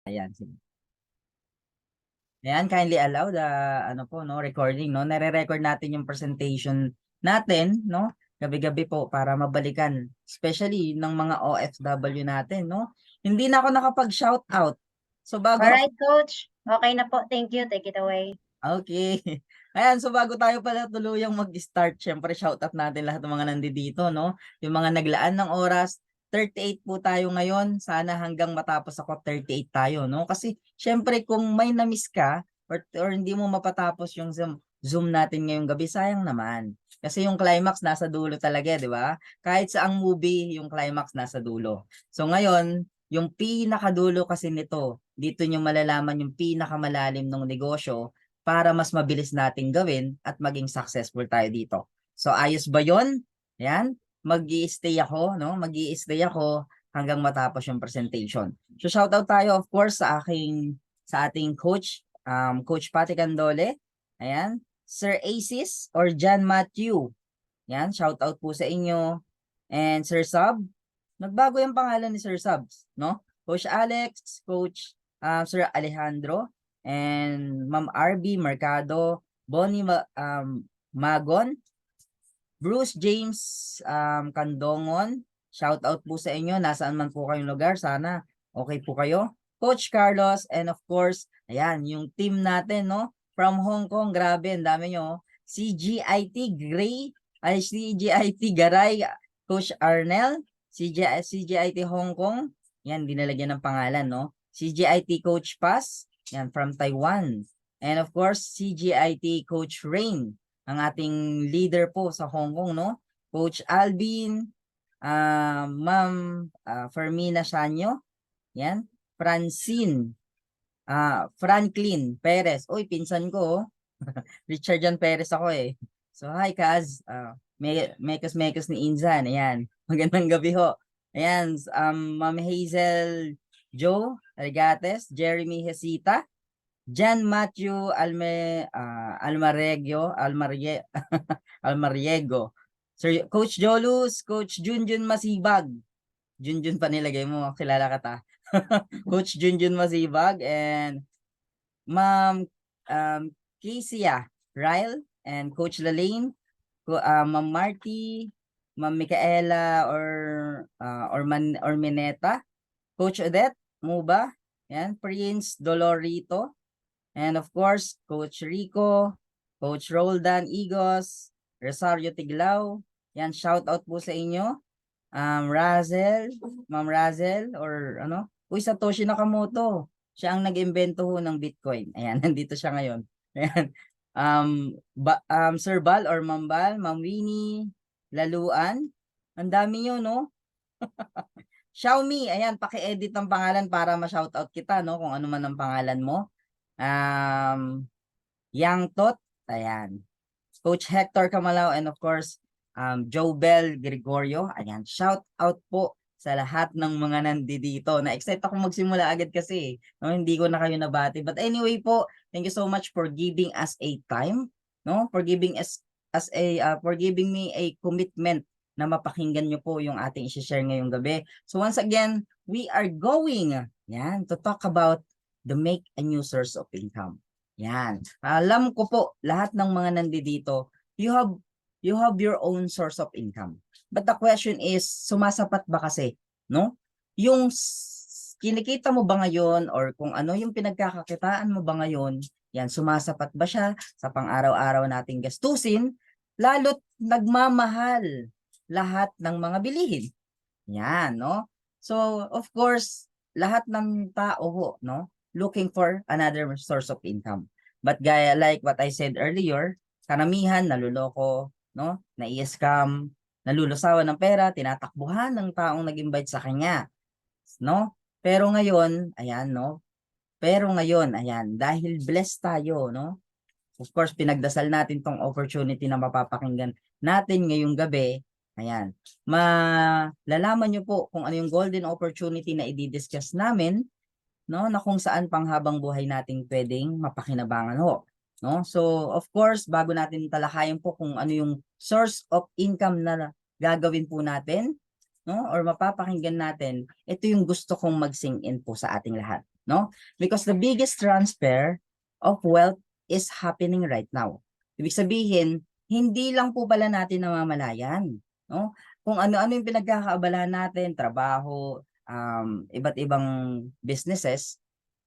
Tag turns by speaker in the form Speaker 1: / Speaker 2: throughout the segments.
Speaker 1: Ayan, sige. Ayan, kindly allow the recording, no? Nare-record natin yung presentation natin, no? Gabi-gabi po para mabalikan, especially ng mga OFW natin, no? Hindi na ako nakapag-shout out. So bago
Speaker 2: Alright, Coach. Okay na po. Thank you. Take it away.
Speaker 1: Okay. Ayan, so bago tayo pala tuluyang mag-start, syempre shoutout natin lahat ng mga nandito, no? Yung mga naglaan ng oras, 38 po tayo ngayon. Sana hanggang matapos ako 38 tayo, no? Kasi syempre kung may na-miss ka or hindi mo mapatapos yung Zoom natin ngayong gabi, sayang naman. Kasi yung climax nasa dulo talaga, di ba? Kahit sa ang movie, yung climax nasa dulo. So ngayon, yung pinakadulo kasi nito, dito nyo malalaman yung pinakamalalim ng negosyo para mas mabilis nating gawin at maging successful tayo dito. So ayos ba 'yon? Yan, mag-i-stay ako, no? Mag-i-stay ako hanggang matapos yung presentation. So shoutout tayo of course sa ating coach, Coach Patty Candole. Ayan, Sir Asis or John Matthew. Yan, shoutout po sa inyo. And Sir Sub, nagbago yung pangalan ni Sir Subs, no? Coach Alex, Coach Sir Alejandro, and Ma'am RB Mercado, Bonnie Magon, Bruce James Candongon, shout out po sa inyo, nasaan man po kayong lugar, sana okay po kayo. Coach Carlos, and of course, ayan, yung team natin, no? From Hong Kong, grabe, ang dami nyo. CGIT Gray, ay CGIT Garay, Coach Arnel, CGIT Hong Kong, yan, dinalagyan ng pangalan, no? CGIT Coach Pass, yan, from Taiwan. And of course, CGIT Coach Rain, ang ating leader po sa Hong Kong, no? Coach Alvin, Ma'am Fermina Sanyo, yan, Francine, Franklin Perez. Uy, pinsan ko, oh. Richard John Perez ako eh. So, hi Kaz. Mekas ni Inzan. Ayan. Magandang gabi ho. Ayan. Ma'am Hazel Joe Arigates, Jeremy Hesita, John Matthew Almariego. Sir Coach Jolus, Coach Junjun Masibag. Junjun pa nilagay mo, kilala ka ta. Coach Junjun Masibag and Ma'am Kesia Ryle and Coach Lalaine, Ma'am Marty, Ma'am Micaela or Mineta, Coach Odette Muba, yan, Prince Dolorito, and of course, Coach Rico, Coach Roldan Igos, Rosario Tiglao. Yan, shout out po sa inyo. Razel, Ma'am Razel, or ano? Uy, Satoshi Nakamoto. Siya ang nag-imbento ho ng Bitcoin. Ayan, nandito siya ngayon. Ayan. Sir Bal or Ma'am Bal, Ma'am Winnie, Laluan. Ang dami nyo, no? Xiaomi, ayan, paki-edit ng pangalan para ma-shoutout kita, no? Kung ano man ang pangalan mo. Yang Tot, ayan. Coach Hector Camalao, and of course, Jobel Gregorio. Ayan, shout out po sa lahat ng mga nandito. Na-excite ako magsimula agad kasi, no? Hindi ko na kayo nabati. But anyway po, thank you so much for giving us a time, no? For giving for giving me a commitment na mapakinggan nyo po yung ating i-share ngayong gabi. So once again, we are going, yan, to talk about the make a new source of income. Yan. Alam ko po, lahat ng mga nandito, you have your own source of income. But the question is, sumasapat ba kasi, no? Yung kinikita mo ba ngayon or kung ano yung pinagkakakitaan mo ba ngayon, yan, sumasapat ba siya sa pang-araw-araw nating gastusin, lalo't nagmamahal lahat ng mga bilihin. Yan, no? So, of course, lahat ng tao ho, no? Looking for another source of income. But gaya like what I said earlier, karamihan naluloko, no? Nai-scam, nalulusawan ng pera, tinatakbuhan ng taong nag-invite sa kanya, no? Pero ngayon, ayan, no? Pero ngayon, ayan, dahil blessed tayo, no? Of course, pinagdasal natin tong opportunity na mapapakinggan natin ngayong gabi. Ayan, malalaman nyo po kung ano yung golden opportunity na i-discuss namin, no, na kung saan panghabang buhay nating pwedeng mapakinabangan ho, no? So, of course, bago natin talakayin po kung ano yung source of income na gagawin po natin, no, or mapapakinggan natin, ito yung gusto kong mag-sing in po sa ating lahat. no? Because the biggest transfer of wealth is happening right now. Ibig sabihin, hindi lang po pala natin namamalayan, no? Kung ano-ano yung pinagkakaabalahan natin, trabaho, iba't ibang businesses,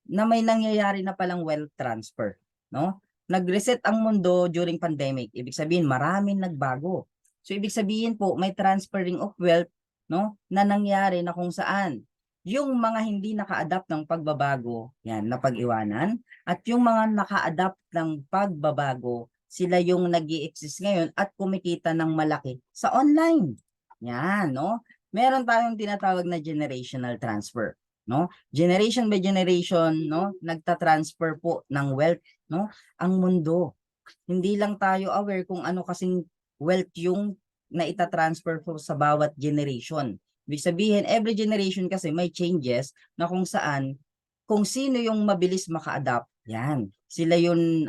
Speaker 1: na may nangyayari na palang wealth transfer, no? Nag-reset ang mundo during pandemic. Ibig sabihin, maraming nagbago. So, ibig sabihin po, may transferring of wealth, no, na nangyari na kung saan yung mga hindi naka-adapt ng pagbabago, yan, napag-iwanan, at yung mga naka-adapt ng pagbabago, sila yung nag-i-exist ngayon at kumikita ng malaki sa online. Yan, no? Meron tayong tinatawag na generational transfer, no? Generation by generation, no, nagta-transfer po ng wealth, no, ang mundo. Hindi lang tayo aware kung ano kasing wealth yung naita-transfer po sa bawat generation. Ibig sabihin, every generation kasi may changes na kung saan, kung sino yung mabilis maka-adapt, yan. Sila yung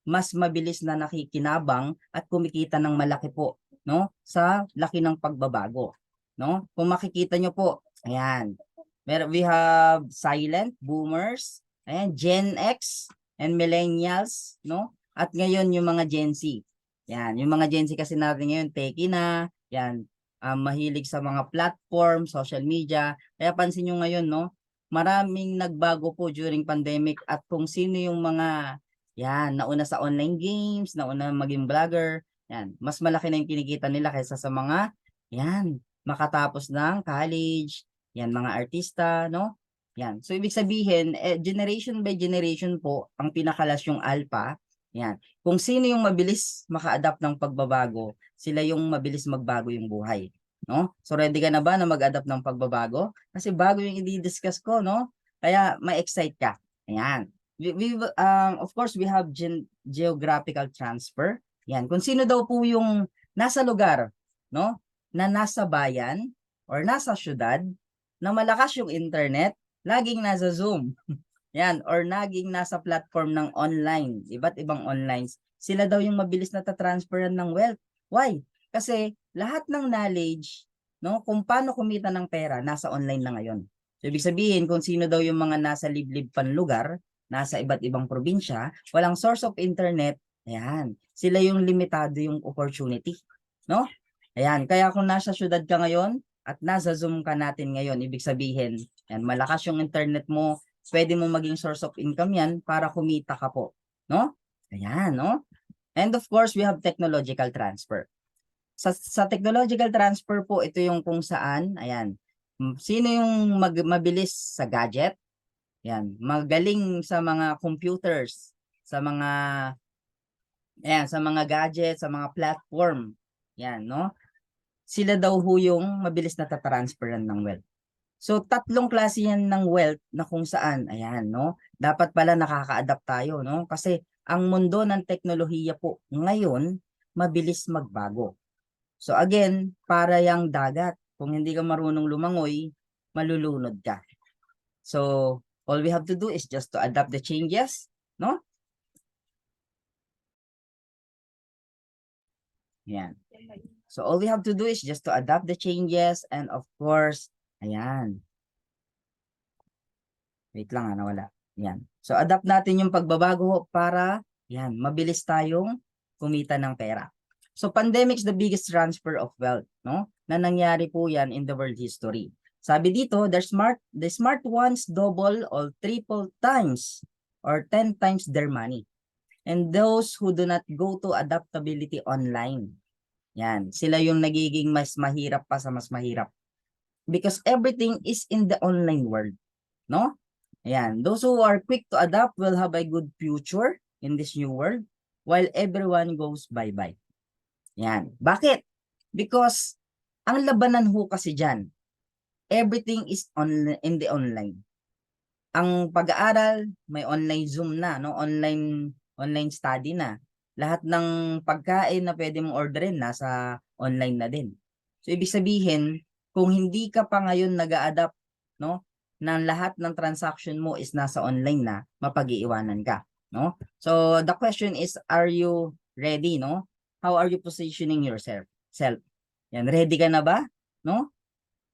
Speaker 1: mas mabilis na nakikinabang at kumikita ng malaki po, no, sa laki ng pagbabago, no? Kung makikita nyo po, ayan, we have silent boomers, ayan, Gen X and millennials, no? At ngayon yung mga Gen Z. Yan, yung mga Gen Z kasi natin ngayon, techie na, yan, mahilig sa mga platform, social media. Kaya pansin nyo ngayon, no? Maraming nagbago po during pandemic at kung sino yung mga, yan, nauna sa online games, nauna maging vlogger, yan, mas malaki na yung kinikita nila kaysa sa mga, yan, makatapos ng college, yan, mga artista, no? Yan. So, ibig sabihin, generation by generation po, ang pinakalas yung alpha, yan. Kung sino yung mabilis maka-adapt ng pagbabago, sila yung mabilis magbago yung buhay, no? So, ready ka na ba na mag-adapt ng pagbabago? Kasi bago yung i-discuss ko, no? Kaya, ma-excite ka. Ayan. Of course, we have geographical transfer. Yan. Kung sino daw po yung nasa lugar, no? Na nasa bayan or nasa syudad, na malakas yung internet, laging nasa Zoom. Yan, or naging nasa platform ng online, iba't ibang online, sila daw yung mabilis na ta-transferan ng wealth. Why? Kasi lahat ng knowledge, no, kung paano kumita ng pera, nasa online na ngayon. So, ibig sabihin, kung sino daw yung mga nasa liblib pan lugar, nasa iba't ibang probinsya, walang source of internet, ayan, sila yung limitado yung opportunity, no? Ayan, kaya kung nasa syudad ka ngayon, at nasa Zoom ka natin ngayon, ibig sabihin, yan, malakas yung internet mo, pwede mo maging source of income yan para kumita ka po, no? Ayan, no? And of course, we have technological transfer. Sa technological transfer po, ito yung kung saan, ayan, sino yung mabilis sa gadget? Yan, magaling sa mga computers, sa mga, ayan, sa mga gadgets, sa mga platform. Yan, no? Sila daw ho yung mabilis na tatransferan ng wealth. So, tatlong klase yan ng wealth na kung saan, ayan, no? Dapat pala nakaka-adapt tayo, no? Kasi ang mundo ng teknolohiya po ngayon, mabilis magbago. So, again, para yang dagat. Kung hindi ka marunong lumangoy, malulunod ka. So, all we have to do is just to adapt the changes, no? Ayan. So, all we have to do is just to adapt the changes and of course, ayan. Wait lang, nawala. Yan. So, adapt natin yung pagbabago para, yan, mabilis tayong kumita ng pera. So, pandemic is the biggest transfer of wealth, no? Na nangyari po yan in the world history. Sabi dito, the smart ones double or triple times or 10 times their money. And those who do not go to adaptability online. Yan, sila yung nagiging mas mahirap pa sa mas mahirap. Because everything is in the online world, no? Ayan, those who are quick to adapt will have a good future in this new world while everyone goes bye-bye. Ayan. Bakit? Because ang labanan ho kasi dyan, everything is in the online. Ang pag-aaral, may online Zoom na, no? Online study na. Lahat ng pagkain na pwede mong orderin, nasa online na din. So, ibig sabihin, kung hindi ka pa ngayon nag-a-adapt, no? Na lahat ng transaction mo is nasa online na, mapag-iiwanan ka, no? So, the question is, are you ready, no? How are you positioning yourself? Yan, ready ka na ba? No?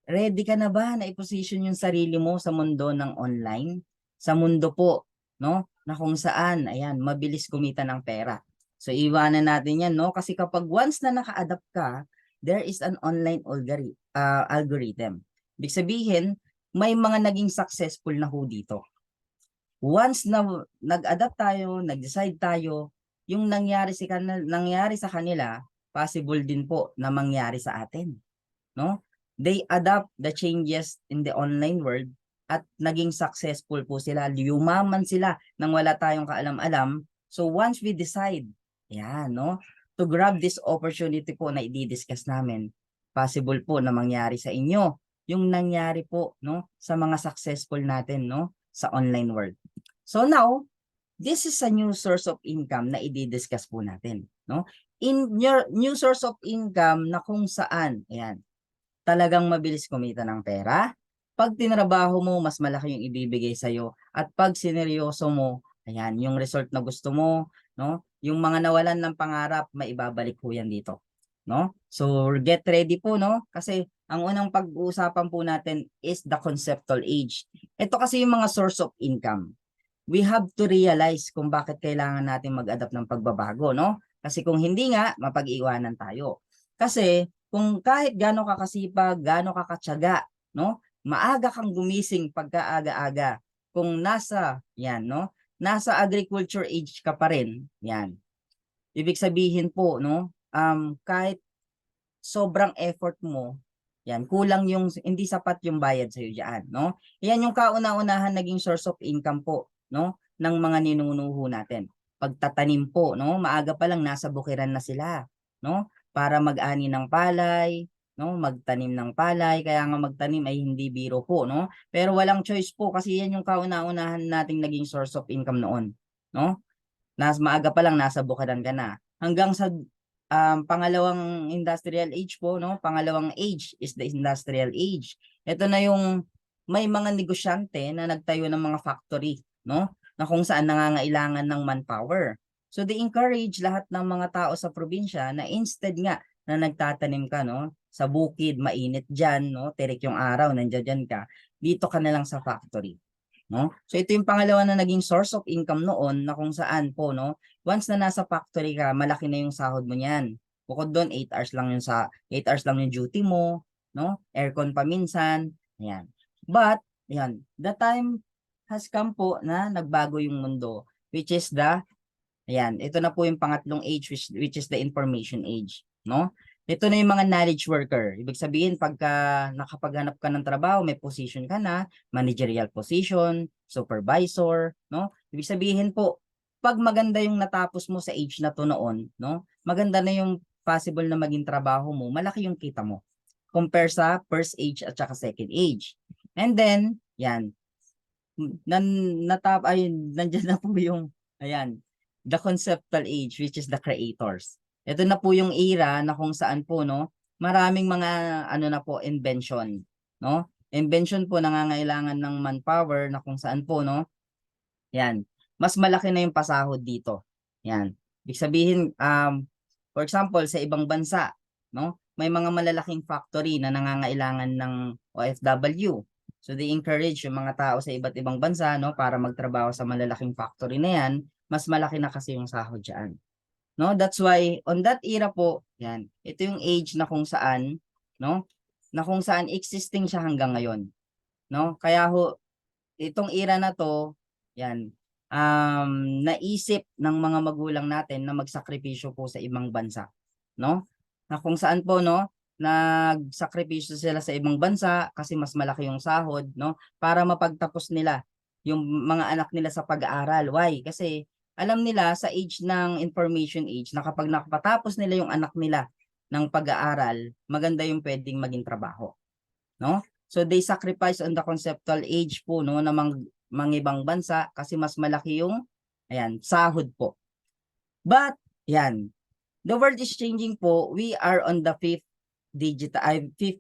Speaker 1: Ready ka na ba na i-position yung sarili mo sa mundo ng online? sa mundo po, no? Na kung saan, ayan, mabilis kumita ng pera. So iwanan natin yan, no? Kasi kapag once na naka-adapt ka, there is an online algorithm. Ibig sabihin, may mga naging successful na ho dito. Once na nag-adapt tayo, nag-decide tayo, yung nangyari sa kanila, possible din po na mangyari sa atin, no? They adapt the changes in the online world at naging successful po sila. Yumaman sila nang wala tayong kaalam-alam. So once we decide, yan, no, to grab this opportunity po na i-discuss namin, possible po na mangyari sa inyo yung nangyari po, no, sa mga successful natin, no, sa online world. So now, this is a new source of income na i-discuss po natin, no? In your new source of income na kung saan, ayan, talagang mabilis kumita ng pera. Pag tinrabaho mo, mas malaki yung ibibigay sa'yo. At pag sineryoso mo, ayan, yung result na gusto mo, no? Yung mga nawalan ng pangarap, maibabalik po yan dito, no? So, get ready po, no? Kasi ang unang pag-uusapan po natin is the conceptual age. Ito kasi yung mga source of income. We have to realize kung bakit kailangan natin mag-adapt ng pagbabago, no? Kasi kung hindi nga, mapag-iwanan tayo. Kasi kung kahit gaano ka kasipag, gaano ka katyaga, no? Maaga kang gumising pagkaaga-aga. Kung yan, no? Nasa agriculture age ka pa rin, yan. Ibig sabihin po, no? Kahit sobrang effort mo, yan, kulang yung, hindi sapat yung bayad sa'yo dyan, no? Yan yung kauna-unahan naging source of income po, no? Ng mga ninunuho natin. Pagtatanim po, no? Maaga pa lang nasa bukiran na sila, no? Para mag-ani ng palay, no? Magtanim ng palay, kaya nga magtanim ay hindi biro po, no? Pero walang choice po kasi yan yung kauna-unahan nating naging source of income noon, no? Maaga pa lang nasa bukiran ka na. Hanggang sa pangalawang industrial age po, no? Pangalawang age is the industrial age. Ito na yung may mga negosyante na nagtayo ng mga factory, no? Na kung saan nangangailangan ng manpower. So they encourage lahat ng mga tao sa probinsya na instead nga na nagtatanim ka, no? Sa bukid, mainit diyan, no? Tirik yung araw, nandiyan ka. Dito ka na lang sa factory, no? So ito yung pangalawa na naging source of income noon na kung saan po, no? Once na nasa factory ka, malaki na yung sahod mo niyan. Bukod doon, 8 hours lang yung duty mo, no? Aircon pa minsan, ayan. But, ayan, the time has come po na nagbago yung mundo, which is ayan, ito na po yung pangatlong age, which is the information age, no? Ito na yung mga knowledge worker. Ibig sabihin, pagka nakapaghanap ka ng trabaho, may position ka na, managerial position, supervisor, no? Ibig sabihin po, pag maganda yung natapos mo sa age na to noon, no? Maganda na yung possible na maging trabaho mo, malaki yung kita mo compare sa first age at saka second age. And then, yan, nandiyan na po yung, ayan, the conceptual age, which is the creators. Ito na po yung era na kung saan po, no, maraming mga, ano na po, invention, no? Invention po nangangailangan ng manpower na kung saan po, no, yan, mas malaki na yung pasahod dito. Yan. Ibig sabihin, for example, sa ibang bansa, no, may mga malalaking factory na nangangailangan ng OFW. So they encourage yung mga tao sa iba't ibang bansa, no, para magtrabaho sa malalaking factory na yan, mas malaki na kasi yung sahod diyan. No, that's why on that era po, yan, ito yung age na kung saan, no, na kung saan existing siya hanggang ngayon, no? Kaya ho itong era na to, yan, naisip ng mga magulang natin na magsakripisyo po sa ibang bansa, no? Na kung saan po, no, nagsakripisyo sila sa ibang bansa kasi mas malaki yung sahod, no, para mapagtapos nila yung mga anak nila sa pag-aaral. Why? Kasi alam nila sa age ng information age na kapag nakapatapos nila yung anak nila ng pag-aaral, maganda yung pwedeng maging trabaho, no? So they sacrifice on the conceptual age po, no, na mga ibang bansa kasi mas malaki yung, ayan, sahod po. But yan, the world is changing po. We are on the fifth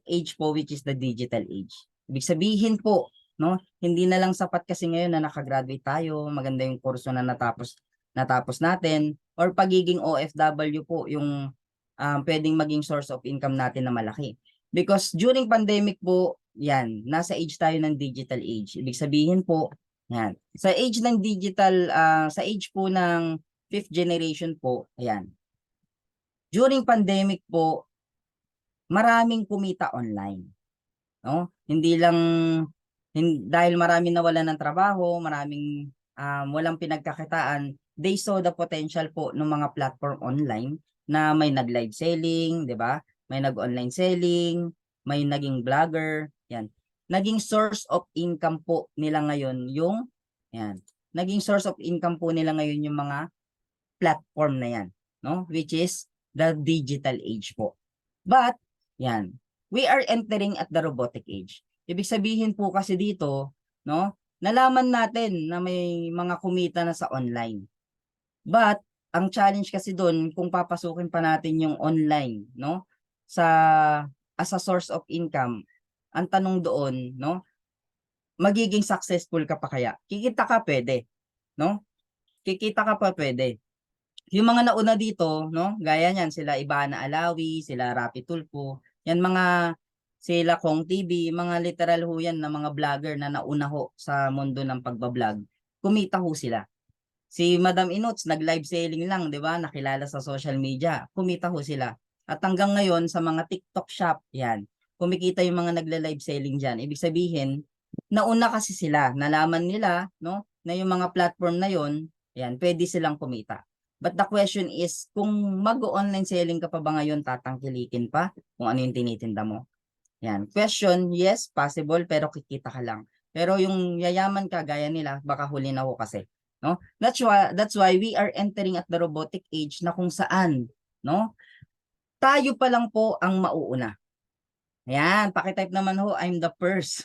Speaker 1: age po, which is the digital age. Ibig sabihin po, no, hindi na lang sapat kasi ngayon na nakagraduate tayo, maganda yung kurso na natapos natin, or pagiging OFW po yung pwedeng maging source of income natin na malaki. Because during pandemic po, yan, nasa age tayo ng digital age. Ibig sabihin po, Yan. Sa age ng digital, sa age po ng 5th generation po, ayan. During pandemic po, maraming kumita online, no? Hindi lang dahil maraming nawalan ng trabaho, maraming walang pinagkakitaan, they saw the potential po ng mga platform online na may nag-live selling, 'di ba? May nag-online selling, may naging vlogger, yan. Naging source of income po nila ngayon yung yan. Naging source of income po nila ngayon yung mga platform na yan, no? Which is the digital age po. But, yan, we are entering at the robotic age. Ibig sabihin po kasi dito, no, nalaman natin na may mga kumita na sa online. But, ang challenge kasi doon, kung papasukin pa natin yung online, no, sa as a source of income, ang tanong doon, no, magiging successful ka pa kaya? Kikita ka pwede, no? Kikita ka pa pwede. Yung mga nauna dito, no, gaya niyan, sila Ivana Alawi, sila Rapi Tulfo, yan mga sila Kong TV, mga literal ho yan na mga vlogger na nauna ho sa mundo ng pagbablog. Kumita ho sila. Si Madam Inots, nag-live selling lang, di ba? Nakilala sa social media. Kumita ho sila. At hanggang ngayon, sa mga TikTok shop, yan. Kumikita yung mga nagla-live selling dyan. Ibig sabihin, nauna kasi sila. Nalaman nila, no, na yung mga platform na yon, yan, pwede silang kumita. But the question is, kung mag-online selling ka pa ba ngayon, tatangkilikin pa kung ano yung tinitinda mo? Yan. Question, yes, possible, pero kikita ka lang. Pero yung yayaman ka, gaya nila, baka huli na ho kasi. No? That's why we are entering at the robotic age na kung saan, no? Tayo pa lang po ang mauuna. Ayan, pakitype naman ho, I'm the first.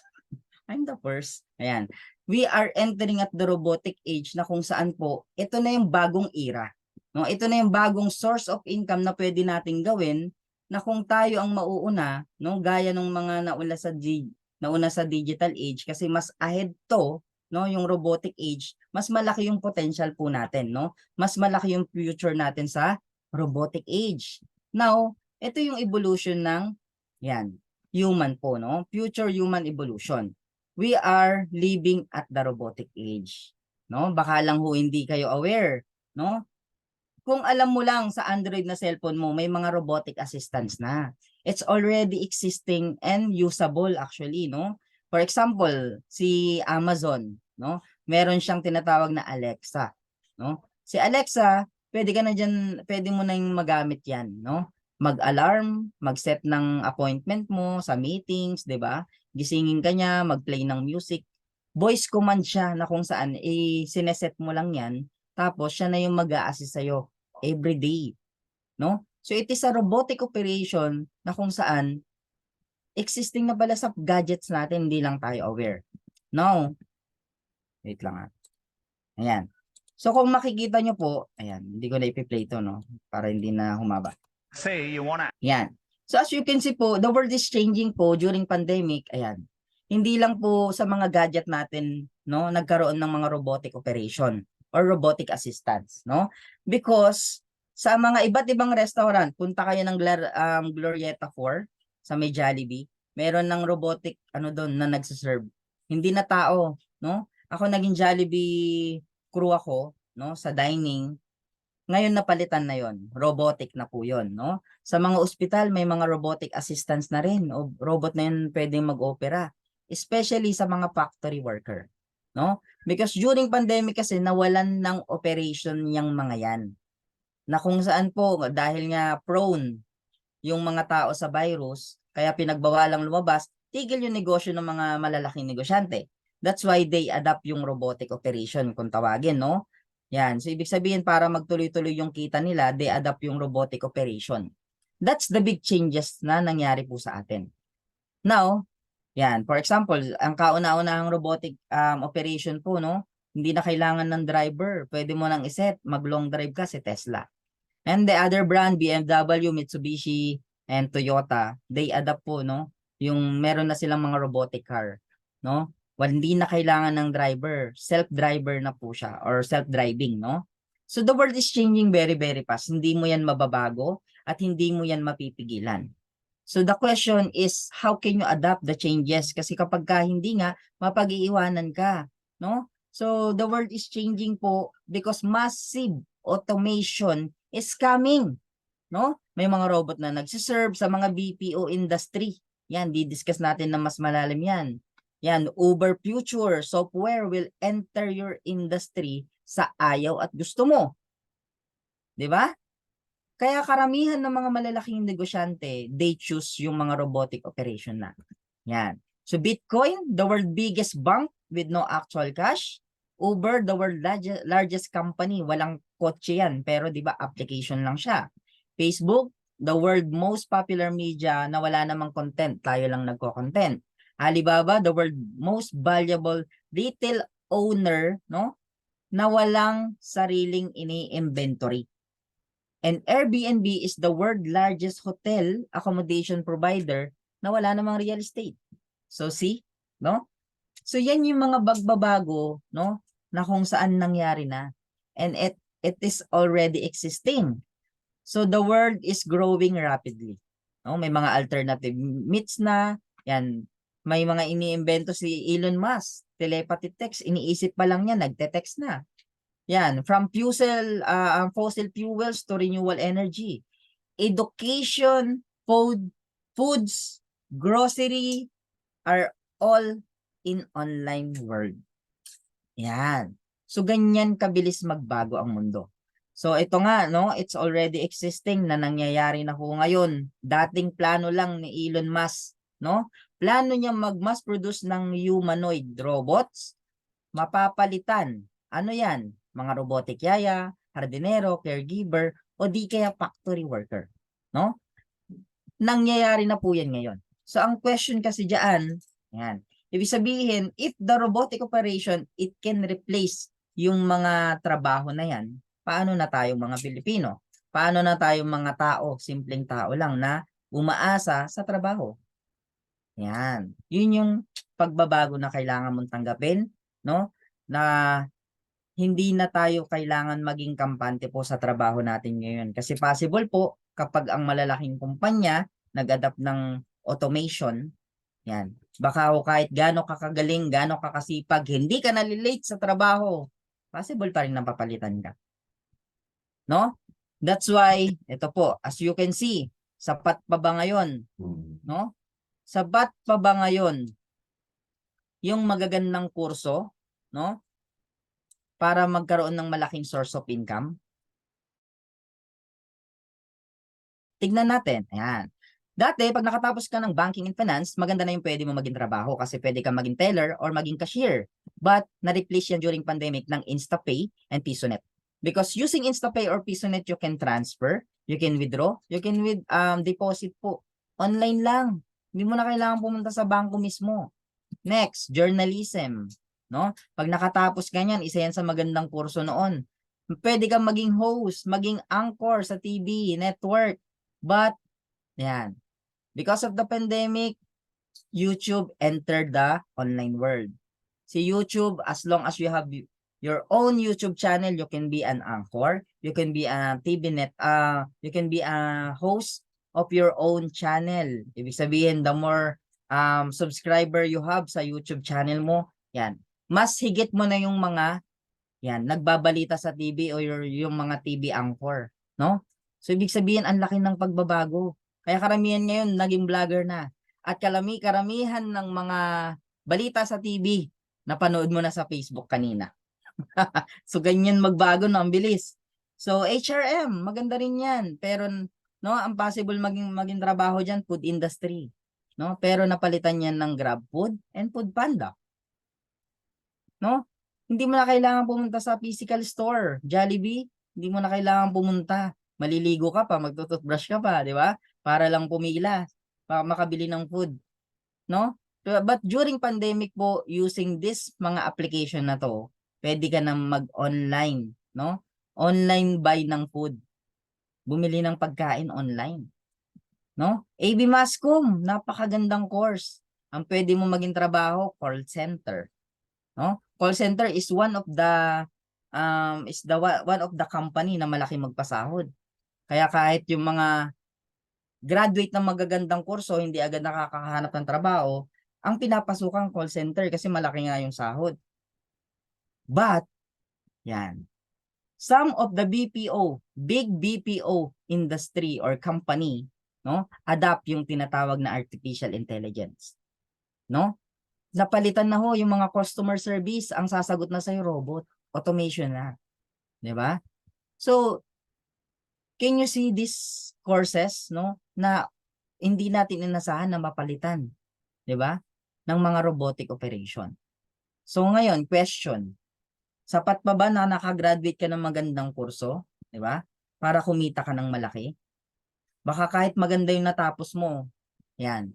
Speaker 1: I'm the first. Ayan. We are entering at the robotic age na kung saan po, ito na yung bagong era. No, ito na yung bagong source of income na pwede nating gawin na kung tayo ang mauuna, no, gaya ng mga nauna sa digital age kasi mas ahead to, no, yung robotic age, mas malaki yung potential po natin, no? Mas malaki yung future natin sa robotic age. Now, ito yung evolution ng yan, human po, no? Future human evolution. We are living at the robotic age, no? Baka lang ho hindi kayo aware, no? Kung alam mo lang sa Android na cellphone mo, may mga robotic assistants na. It's already existing and usable actually, no? For example, si Amazon, no? Meron siyang tinatawag na Alexa, no? Si Alexa, pwede mo na yung magamit yan, no? Mag-alarm, mag-set ng appointment mo sa meetings, 'di ba? Gisingin ka niya, mag-play ng music. Voice command siya na kung saan sineset mo lang yan, tapos siya na yung mag-a-assist sa'yo every day, no? So it is a robotic operation na kung saan existing na pala sa gadgets natin, hindi lang tayo aware. Now, wait lang ah. Ayan. So kung makikita nyo po, ayan, hindi ko na ipi-play to, no? Para hindi na humaba.
Speaker 3: Say you wanna.
Speaker 1: Ayan. So as you can see po, the world is changing po during pandemic. Ayan. Hindi lang po sa mga gadget natin, no, nagkaroon ng mga robotic operation or robotic assistance, no? Because sa mga iba't ibang restaurant, punta kayo ng Glorieta 4 sa may Jollibee, meron ng robotic ano doon na nagse-serve. Hindi na tao, no? Ako naging Jollibee crew ako, no, sa dining. Ngayon napalitan na 'yon. Robotic na po 'yon, no? Sa mga ospital may mga robotic assistants na rin. O robot na 'yun pwedeng mag-opera, especially sa mga factory worker, no? Because during pandemic kasi nawalan ng operation yang mga 'yan. Na kung saan po dahil nga prone yung mga tao sa virus, kaya pinagbawalang lumabas, tigil yung negosyo ng mga malalaking negosyante. That's why they adapt yung robotic operation kung tawagin, no? Yan. So, ibig sabihin, para magtuloy-tuloy yung kita nila, they adapt yung robotic operation. That's the big changes na nangyari po sa atin. Now, yan. For example, ang kauna-unahang robotic operation po, no? Hindi na kailangan ng driver. Pwede mo nang iset. Mag-long drive ka si Tesla. And the other brand, BMW, Mitsubishi, and Toyota, they adapt po, no? Yung meron na silang mga robotic car, no? Hindi na kailangan ng driver. Self-driver na po siya or self-driving, no? So the world is changing very, very fast. Hindi mo yan mababago at hindi mo yan mapipigilan. So the question is, how can you adapt the changes? Kasi kapag ka hindi nga, mapag-iiwanan ka, no? So the world is changing po because massive automation is coming, no? May mga robot na nagsiserve sa mga BPO industry. Yan, di-discuss natin na mas malalim yan. Yan, Uber Future software will enter your industry sa ayaw at gusto mo. 'Di ba? Kaya karamihan ng mga malalaking negosyante, they choose yung mga robotic operation na. Yan. So Bitcoin, the world biggest bank with no actual cash. Uber, the world largest company, walang kotse yan, pero 'di ba application lang siya. Facebook, the world most popular media na wala namang content, tayo lang nagko-content. Alibaba, the world most valuable retail owner, no? Na walang sariling ini-inventory. And Airbnb is the world largest hotel accommodation provider na wala namang real estate. So see, no? So yan yung mga bagbabago, no? Na kung saan nangyari na. And it is already existing. So the world is growing rapidly. No? May mga alternative meats na, yan. May mga iniimbento si Elon Musk, telepathy text, iniisip pa lang niya, nagte-text na. Yan, from fossil fuels to renewable energy. Education, foods, grocery are all in online world. Yan. So ganyan kabilis magbago ang mundo. So ito nga, no, it's already existing na nangyayari na ho ngayon. Dating plano lang ni Elon Musk, no? Plano niya mag-mass produce ng humanoid robots, mapapalitan. Ano yan? Mga robotic yaya, hardinero, caregiver, o di kaya factory worker. No? Nangyayari na po yan ngayon. So, ang question kasi dyan, yan. Ibig sabihin, if the robotic operation, it can replace yung mga trabaho na yan, paano na tayong mga Pilipino? Paano na tayong mga tao, simpleng tao lang na umaasa sa trabaho? Yan. Yun yung pagbabago na kailangan mong tanggapin, no? Na hindi na tayo kailangan maging kampante po sa trabaho natin ngayon. Kasi possible po, kapag ang malalaking kumpanya nag-adapt ng automation, yan, baka o kahit gaano kakagaling, gaano kakasipag, hindi ka nalilate sa trabaho, possible pa rin na papalitan ka. No? That's why, ito po, as you can see, sapat pa ba ngayon? No? Sapat pa ba ngayon yung magagandang kurso, no? Para magkaroon ng malaking source of income? Tignan natin. Ayan. Dati, pag nakatapos ka ng banking and finance, maganda na yung pwede mo maging trabaho kasi pwede kang maging teller or maging cashier. But, na-replace yan during pandemic ng InstaPay and PisoNet. Because using InstaPay or PisoNet, you can transfer, you can withdraw, you can deposit po. Online lang. Hindi mo na kailangan pumunta sa bangko mismo. Next, journalism. No? Pag nakatapos ka niyan, isa yan sa magandang kurso noon. Pwede kang maging host, maging anchor sa TV, network. But, yan. Because of the pandemic, YouTube entered the online world. Si YouTube, as long as you have your own YouTube channel, you can be an anchor, you can be a TV net, you can be a host of your own channel. Ibig sabihin, the more subscriber you have sa YouTube channel mo, yan, mas higit mo na yung mga yan, nagbabalita sa TV o yung mga TV anchor, no? So ibig sabihin ang laki ng pagbabago. Kaya karamihan ngayon naging vlogger na. At karamihan ng mga balita sa TV napanood mo na sa Facebook kanina. So ganyan magbago na ang bilis. So HRM, maganda rin 'yan, pero no, ang possible maging trabaho diyan food industry, no? Pero napalitan 'yan ng GrabFood and Foodpanda. No? Hindi mo na kailangan pumunta sa physical store. Jollibee, hindi mo na kailangan pumunta. Maliligo ka pa, magtututbrush ka pa, di ba? Para lang pumila, para makabili ng food. No? But during pandemic po, using this mga application na to, pwede ka na mag-online, no? Online buy ng food. Bumili ng pagkain online. No? AB Mascom, napakagandang course. Ang pwede mo maging trabaho, call center. No? Call center is one of the one of the company na malaki magpasahod. Kaya kahit yung mga graduate ng magagandang kurso, hindi agad nakakahanap ng trabaho, ang pinapasukan call center kasi malaki nga yung sahod. But, yan, some of the BPO, big BPO industry or company, no, adapt yung tinatawag na artificial intelligence, no? Napalitan na ho yung mga customer service, ang sasagot na sa'yo robot, automation na, 'di ba? So, can you see these courses, no, na hindi natin inasahan na mapalitan, 'di ba? Ng mga robotic operation. So ngayon, question, sapat pa ba na nakagraduate ka ng magandang kurso, 'di ba? Para kumita ka ng malaki? Baka kahit maganda yung natapos mo, yan,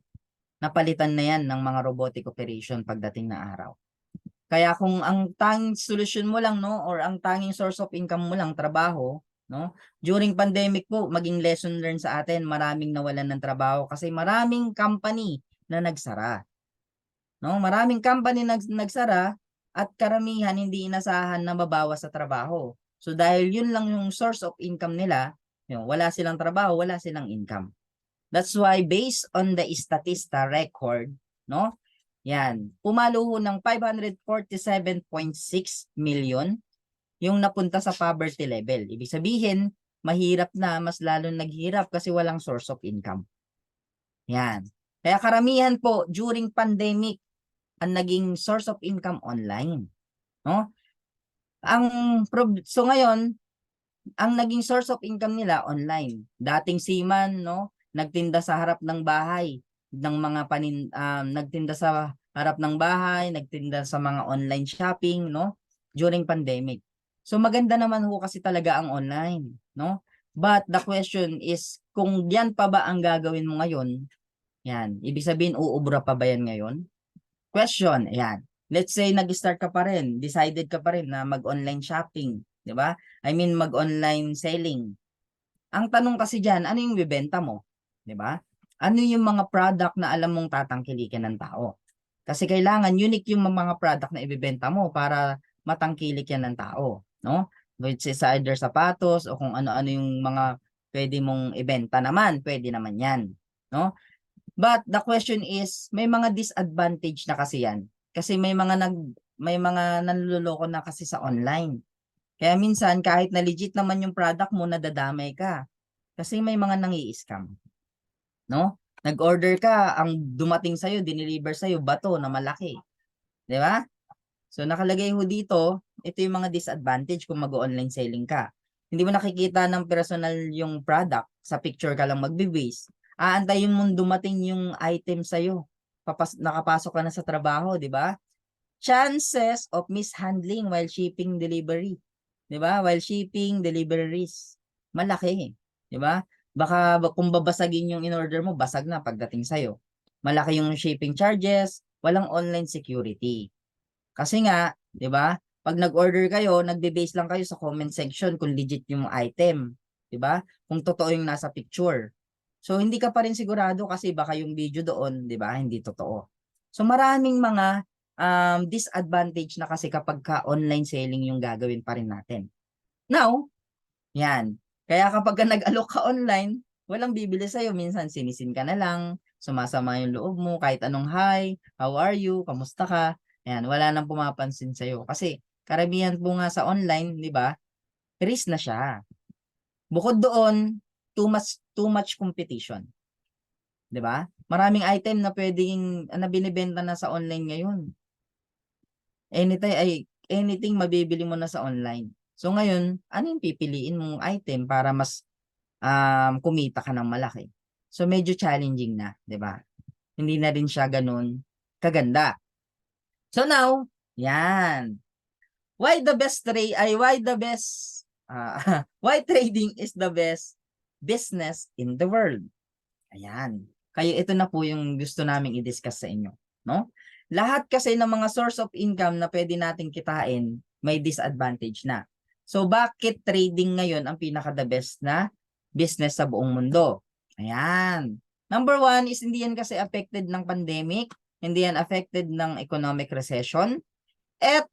Speaker 1: napalitan na yan ng mga robotic operation pagdating na araw. Kaya kung ang tanging solution mo lang, no, or ang tanging source of income mo lang trabaho, no, during pandemic po, maging lesson learned sa atin, maraming nawalan ng trabaho kasi maraming company na nagsara. No, maraming company nagsara at karamihan hindi inasahan na mabawas sa trabaho. So dahil yun lang yung source of income nila, yun, wala silang trabaho, wala silang income. That's why based on the Statista record, no? Yan, pumalo ho ng 547.6 million yung napunta sa poverty level. Ibig sabihin, mahirap na, mas lalong naghirap kasi walang source of income. Yan. Kaya karamihan po during pandemic ang naging source of income online, no? So ngayon, ang naging source of income nila online. Dating seaman, no, nagtinda sa harap ng bahay ng mga nagtinda sa harap ng bahay, nagtinda sa mga online shopping, no, during pandemic. So maganda naman ho kasi talaga ang online, no? But the question is, kung yan pa ba ang gagawin mo ngayon, yan, ibig sabihin uubra pa ba yan ngayon? Question, ayan. Let's say nag-start ka pa rin, decided ka pa rin na mag-online shopping, 'di ba? I mean mag-online selling. Ang tanong kasi diyan, ano yung bibenta mo, 'di ba? Ano yung mga product na alam mong tatangkilikin ng tao? Kasi kailangan unique yung mga product na ibebenta mo para matangkilik yan ng tao, no? Which is either sapatos o kung ano-ano yung mga pwede mong ibenta naman, pwede naman yan, no? But the question is, may mga disadvantage na kasi yan. Kasi may mga nanloloko na kasi sa online. Kaya minsan kahit na legit naman yung product mo, nadadamay ka. Kasi may mga nangi-scam, no? Nag-order ka, ang dumating sa'yo, dineliver sa'yo, bato na malaki. 'Di ba? So nakalagay ho dito, ito yung mga disadvantage kung mag-online selling ka. Hindi mo nakikita ng personal yung product, sa picture ka lang magbe-base. Aantayin mong dumating yung item sa'yo. Nakapasok ka na sa trabaho, di ba? Chances of mishandling while shipping delivery. Di ba? While shipping deliveries. Malaki, di ba? Baka kung babasagin yung in-order mo, basag na pagdating sa'yo. Malaki yung shipping charges, walang online security. Kasi nga, 'di ba? Pag nag-order kayo, nagbe-base lang kayo sa comment section kung legit yung item, 'di ba? Kung totoo yung nasa picture. So hindi ka pa rin sigurado kasi baka yung video doon, 'di ba, hindi totoo. So maraming mga disadvantage na kasi kapag ka online selling yung gagawin pa rin natin. Now, 'yan. Kaya kapag ka nag-alok ka online, walang bibili sa'yo. Minsan sinisin ka na lang, sumasama yung loob mo, kahit anong hi, how are you, kamusta ka, ayan, wala nang pumapansin sa'yo. Kasi karamihan po nga sa online, di ba, risk na siya. Bukod doon, too much competition. Di ba? Maraming item na pwedeng, na binibenta na sa online ngayon. Anything mabibili mo na sa online. So ngayon, ano yung pipiliin mong item para mas kumita ka ng malaki? So medyo challenging na, 'di ba? Hindi na rin siya ganoon kaganda. So now, yan. Why trading is the best business in the world? Ayan. Kaya ito na po yung gusto naming i-discuss sa inyo, no? Lahat kasi ng mga source of income na pwede nating kitain, may disadvantage na. So bakit trading ngayon ang pinaka-the best na business sa buong mundo? Ayan. Number one is hindi yan kasi affected ng pandemic, hindi yan affected ng economic recession, at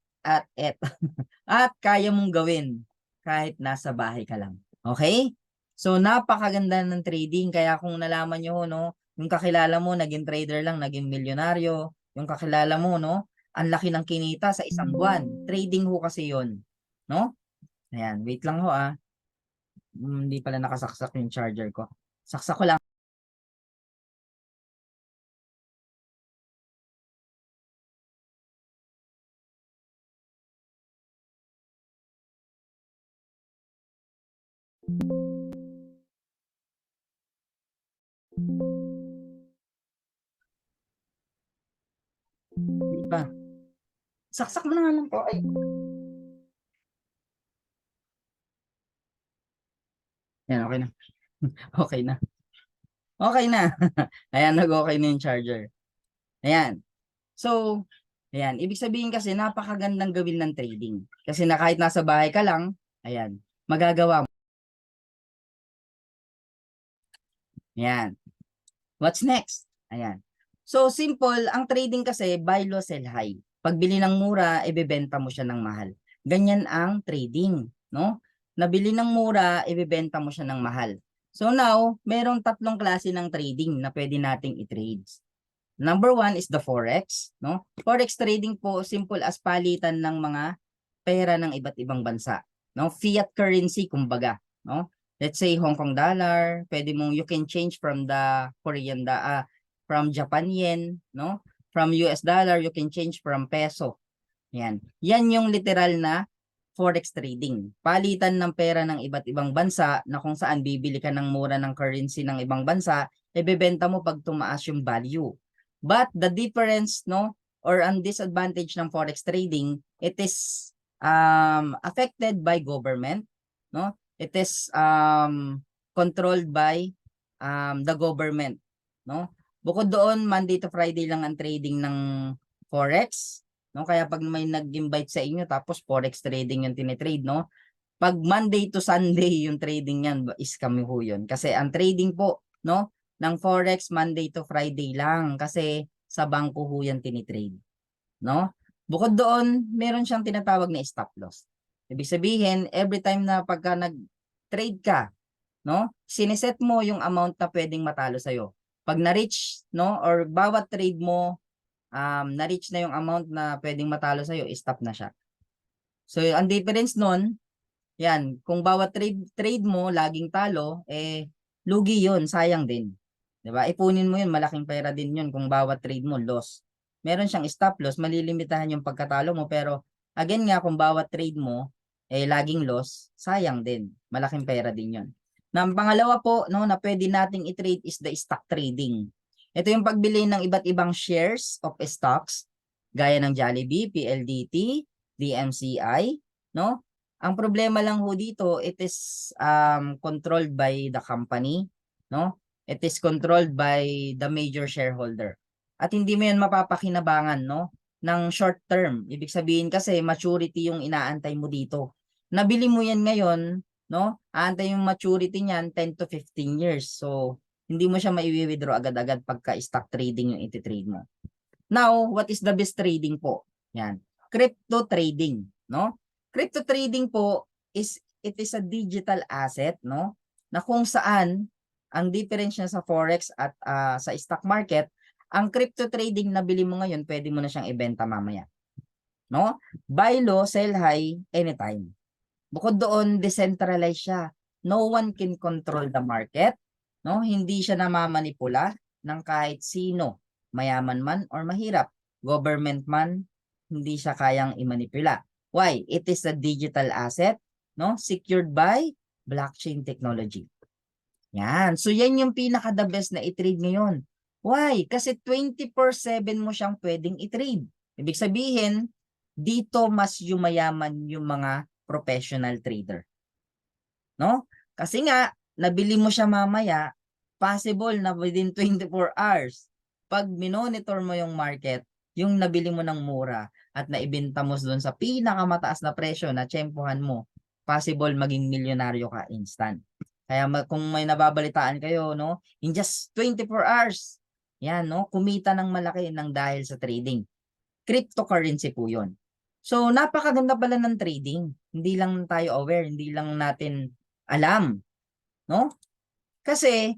Speaker 1: at kaya mong gawin kahit nasa bahay ka lang. Okay? So napakaganda ng trading, kaya kung nalaman nyo, no, yung kakilala mo naging trader lang, naging milyonaryo, yung kakilala mo, no, ang laki ng kinita sa isang buwan. Trading ho kasi yon, no? Ayan, wait lang ho ah. Hindi pala nakasaksak yung charger ko. Saksak ko lang. Di ba? Saksak mo na nga lang po. Ay. Ayan, okay na. Okay na. Okay na. Ayan, nag-okay na yung charger. Ayan. So, ayan. Ibig sabihin kasi napakagandang gawin ng trading. Kasi na kahit nasa bahay ka lang, ayan, magagawa mo. Ayan. What's next? Ayan. So, simple. Ang trading kasi, buy low, sell high. Pagbili ng mura, ibebenta mo siya ng mahal. Ganyan ang trading, no? Nabili ng mura, ibebenta mo siya ng mahal. So now, merong tatlong klase ng trading na pwede nating i-trade. Number one is the Forex, no? Forex trading po, simple as palitan ng mga pera ng iba't ibang bansa, no? Fiat currency kumbaga, no? Let's say Hong Kong dollar, pwede mong you can change from the from Japan yen, no? From US dollar, you can change from peso. Yan. Yan yung literal na forex trading. Palitan ng pera ng iba't ibang bansa na kung saan bibili ka ng mura ng currency ng ibang bansa, ibebenta mo pag tumaas yung value. But the difference, no, or ang disadvantage ng forex trading, it is affected by government, no? It is controlled by the government, no? Bukod doon, Monday to Friday lang ang trading ng forex, no? Kaya pag may nag-invite sa inyo tapos forex trading yung tinitrade, no? Pag Monday to Sunday yung trading yan, is kami ho yun. Kasi ang trading po, no, ng forex Monday to Friday lang kasi sa bangko ho yan tinitrade, no? Bukod doon, meron siyang tinatawag na stop loss. Ibig sabihin, every time na pagka nag-trade ka, no, siniset mo yung amount na pwedeng matalo sa'yo. Pag na-reach, no, or bawat trade mo, na-reach na yung amount na pwedeng matalo sa'yo, stop na siya. So, ang difference nun, yan, kung bawat trade mo, laging talo, lugi yun, sayang din. 'Di ba? Ipunin mo yun, malaking pera din yun kung bawat trade mo, loss. Meron siyang stop loss, malilimitahan yung pagkatalo mo, pero again nga, kung bawat trade mo, laging loss, sayang din. Malaking pera din yun. Na ang pangalawa po, no, na pwede nating i-trade is the stock trading. Ito yung pagbili ng iba't ibang shares of stocks, gaya ng Jollibee, PLDT, DMCI, no? Ang problema lang ho dito, it is controlled by the company, no? It is controlled by the major shareholder. At hindi mo 'yan mapapakinabangan, no, ng short term. Ibig sabihin kasi maturity yung inaantay mo dito. Nabili mo 'yan ngayon, no? Aantay yung maturity niyan 10 to 15 years. So, hindi mo siya maiwi-withdraw agad-agad pagka stock trading yung iti-trade mo. Now, what is the best trading po? Yan. Crypto trading, no? Crypto trading po it is a digital asset, no? Na kung saan ang difference niya sa forex at sa stock market, ang crypto trading na bili mo ngayon, pwede mo na siyang ibenta mamaya. No? Buy low, sell high anytime. Bukod doon, decentralized siya. No one can control the market, no? Hindi siya namamanipula ng kahit sino, mayaman man or mahirap, government man, hindi siya kayang imanipula. Why? It is a digital asset, no? Secured by blockchain technology. Yan. So yan yung pinaka the best na i-trade ngayon. Why? Kasi 24/7 mo siyang pwedeng i-trade. Ibig sabihin, dito mas yumayaman yung mga professional trader. No? Kasi nga, nabili mo siya mamaya, possible na within 24 hours, pag minonitor mo yung market, yung nabili mo ng mura at naibenta mo doon sa pinakamataas na presyo na tsempuhan mo, possible maging milyonaryo ka instant. Kaya kung may nababalitaan kayo, no, in just 24 hours, yan, no, kumita ng malaki ng dahil sa trading. Cryptocurrency po yun. So, napakaganda pala ng trading. Hindi lang tayo aware, hindi lang natin alam, no? Kasi,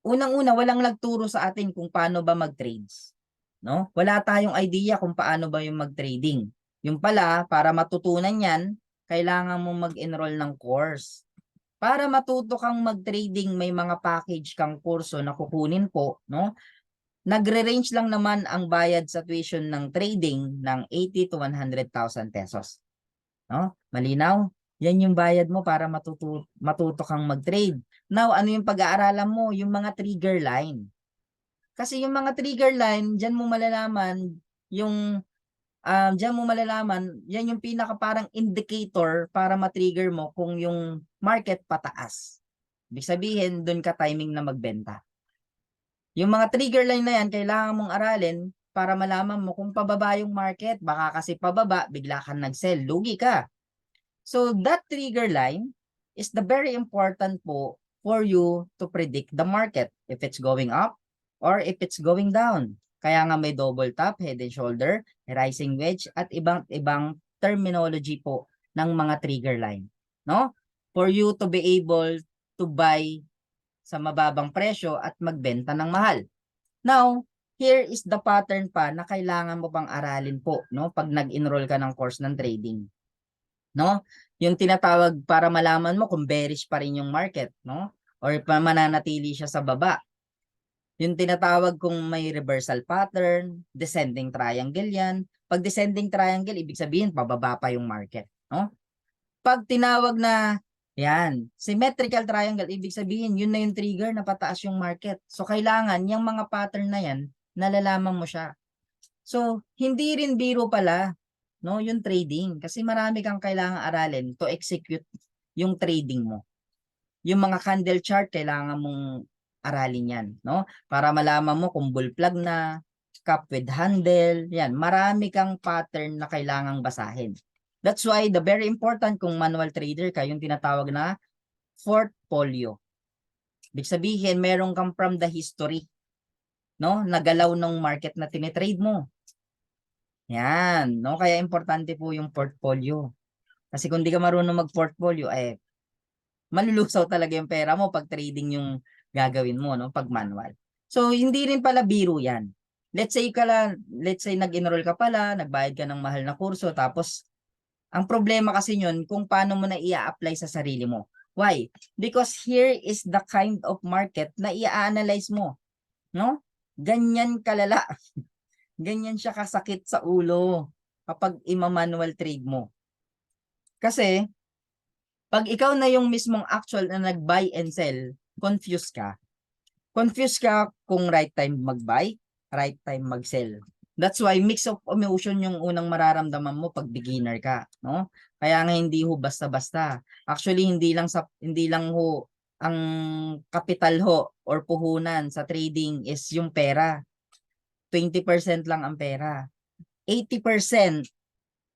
Speaker 1: unang-una, walang nagturo sa atin kung paano ba mag-trades. no? Wala tayong idea kung paano ba yung mag-trading. Yung pala, para matutunan yan, kailangan mo mag-enroll ng course. Para matuto kang mag-trading, may mga package kang kurso na kukunin po, no? Nagre-range lang naman ang bayad sa tuition ng trading ng 80 to 100,000 pesos. No? Malinaw? Yan yung bayad mo para matuto kang mag-trade. Now, ano yung pag-aaralan mo? Yung mga trigger line. Kasi yung mga trigger line, diyan mo malalaman yung yan yung pinaka parang indicator para ma-trigger mo kung yung market pataas. Ibig sabihin, doon ka timing na magbenta. Yung mga trigger line na yan, kailangan mong aralin para malaman mo kung pababa yung market. Baka kasi pababa, bigla kang nag-sell, lugi ka. So that trigger line is the very important po for you to predict the market. If it's going up or if it's going down. Kaya nga may double top, head and shoulder, rising wedge, at ibang terminology po ng mga trigger line. No? For you to be able to buy sa mababang presyo at magbenta ng mahal. Now, here is the pattern pa na kailangan mo pang aralin po, no? Pag nag-enroll ka ng course ng trading. No? Yung tinatawag para malaman mo kung bearish pa rin yung market, no? Or mananatili siya sa baba. Yung tinatawag kung may reversal pattern, descending triangle yan. Pag descending triangle, ibig sabihin pababa pa yung market, no? Pag tinawag na yan, symmetrical triangle, ibig sabihin yun na yung trigger na pataas yung market. So kailangan yung mga pattern na yan, nalalaman mo siya. So hindi rin biro pala, no, yung trading kasi marami kang kailangang aralin to execute yung trading mo. Yung mga candle chart kailangan mong aralin yan, no? Para malaman mo kung bull flag na, cup with handle, yan, marami kang pattern na kailangang basahin. That's why the very important kung manual trader ka, yung tinatawag na portfolio. Ibig sabihin, meron kang from the history, no? Nagalaw ng market na tinitrade mo. Yan, no? Kaya importante po yung portfolio. Kasi kung di ka marunong mag-portfolio, malulusaw talaga yung pera mo pag trading yung gagawin mo, no? Pag manual. So, hindi rin pala biro yan. Let's say nag-enroll ka pala, nagbayad ka ng mahal na kurso, tapos ang problema kasi yun kung paano mo na i-apply sa sarili mo. Why? Because here is the kind of market na i-analyze mo. No? Ganyan kalala. Ganyan siya kasakit sa ulo kapag ima-manual trade mo. Kasi, pag ikaw na yung mismong actual na nag-buy and sell, confused ka. Confused ka kung right time mag-buy, right time mag-sell. That's why mix of emotion yung unang mararamdaman mo pag beginner ka, no? Kaya nga hindi ho basta-basta. Actually hindi lang ho ang kapital ho or puhunan sa trading is yung pera. 20% lang ang pera. 80%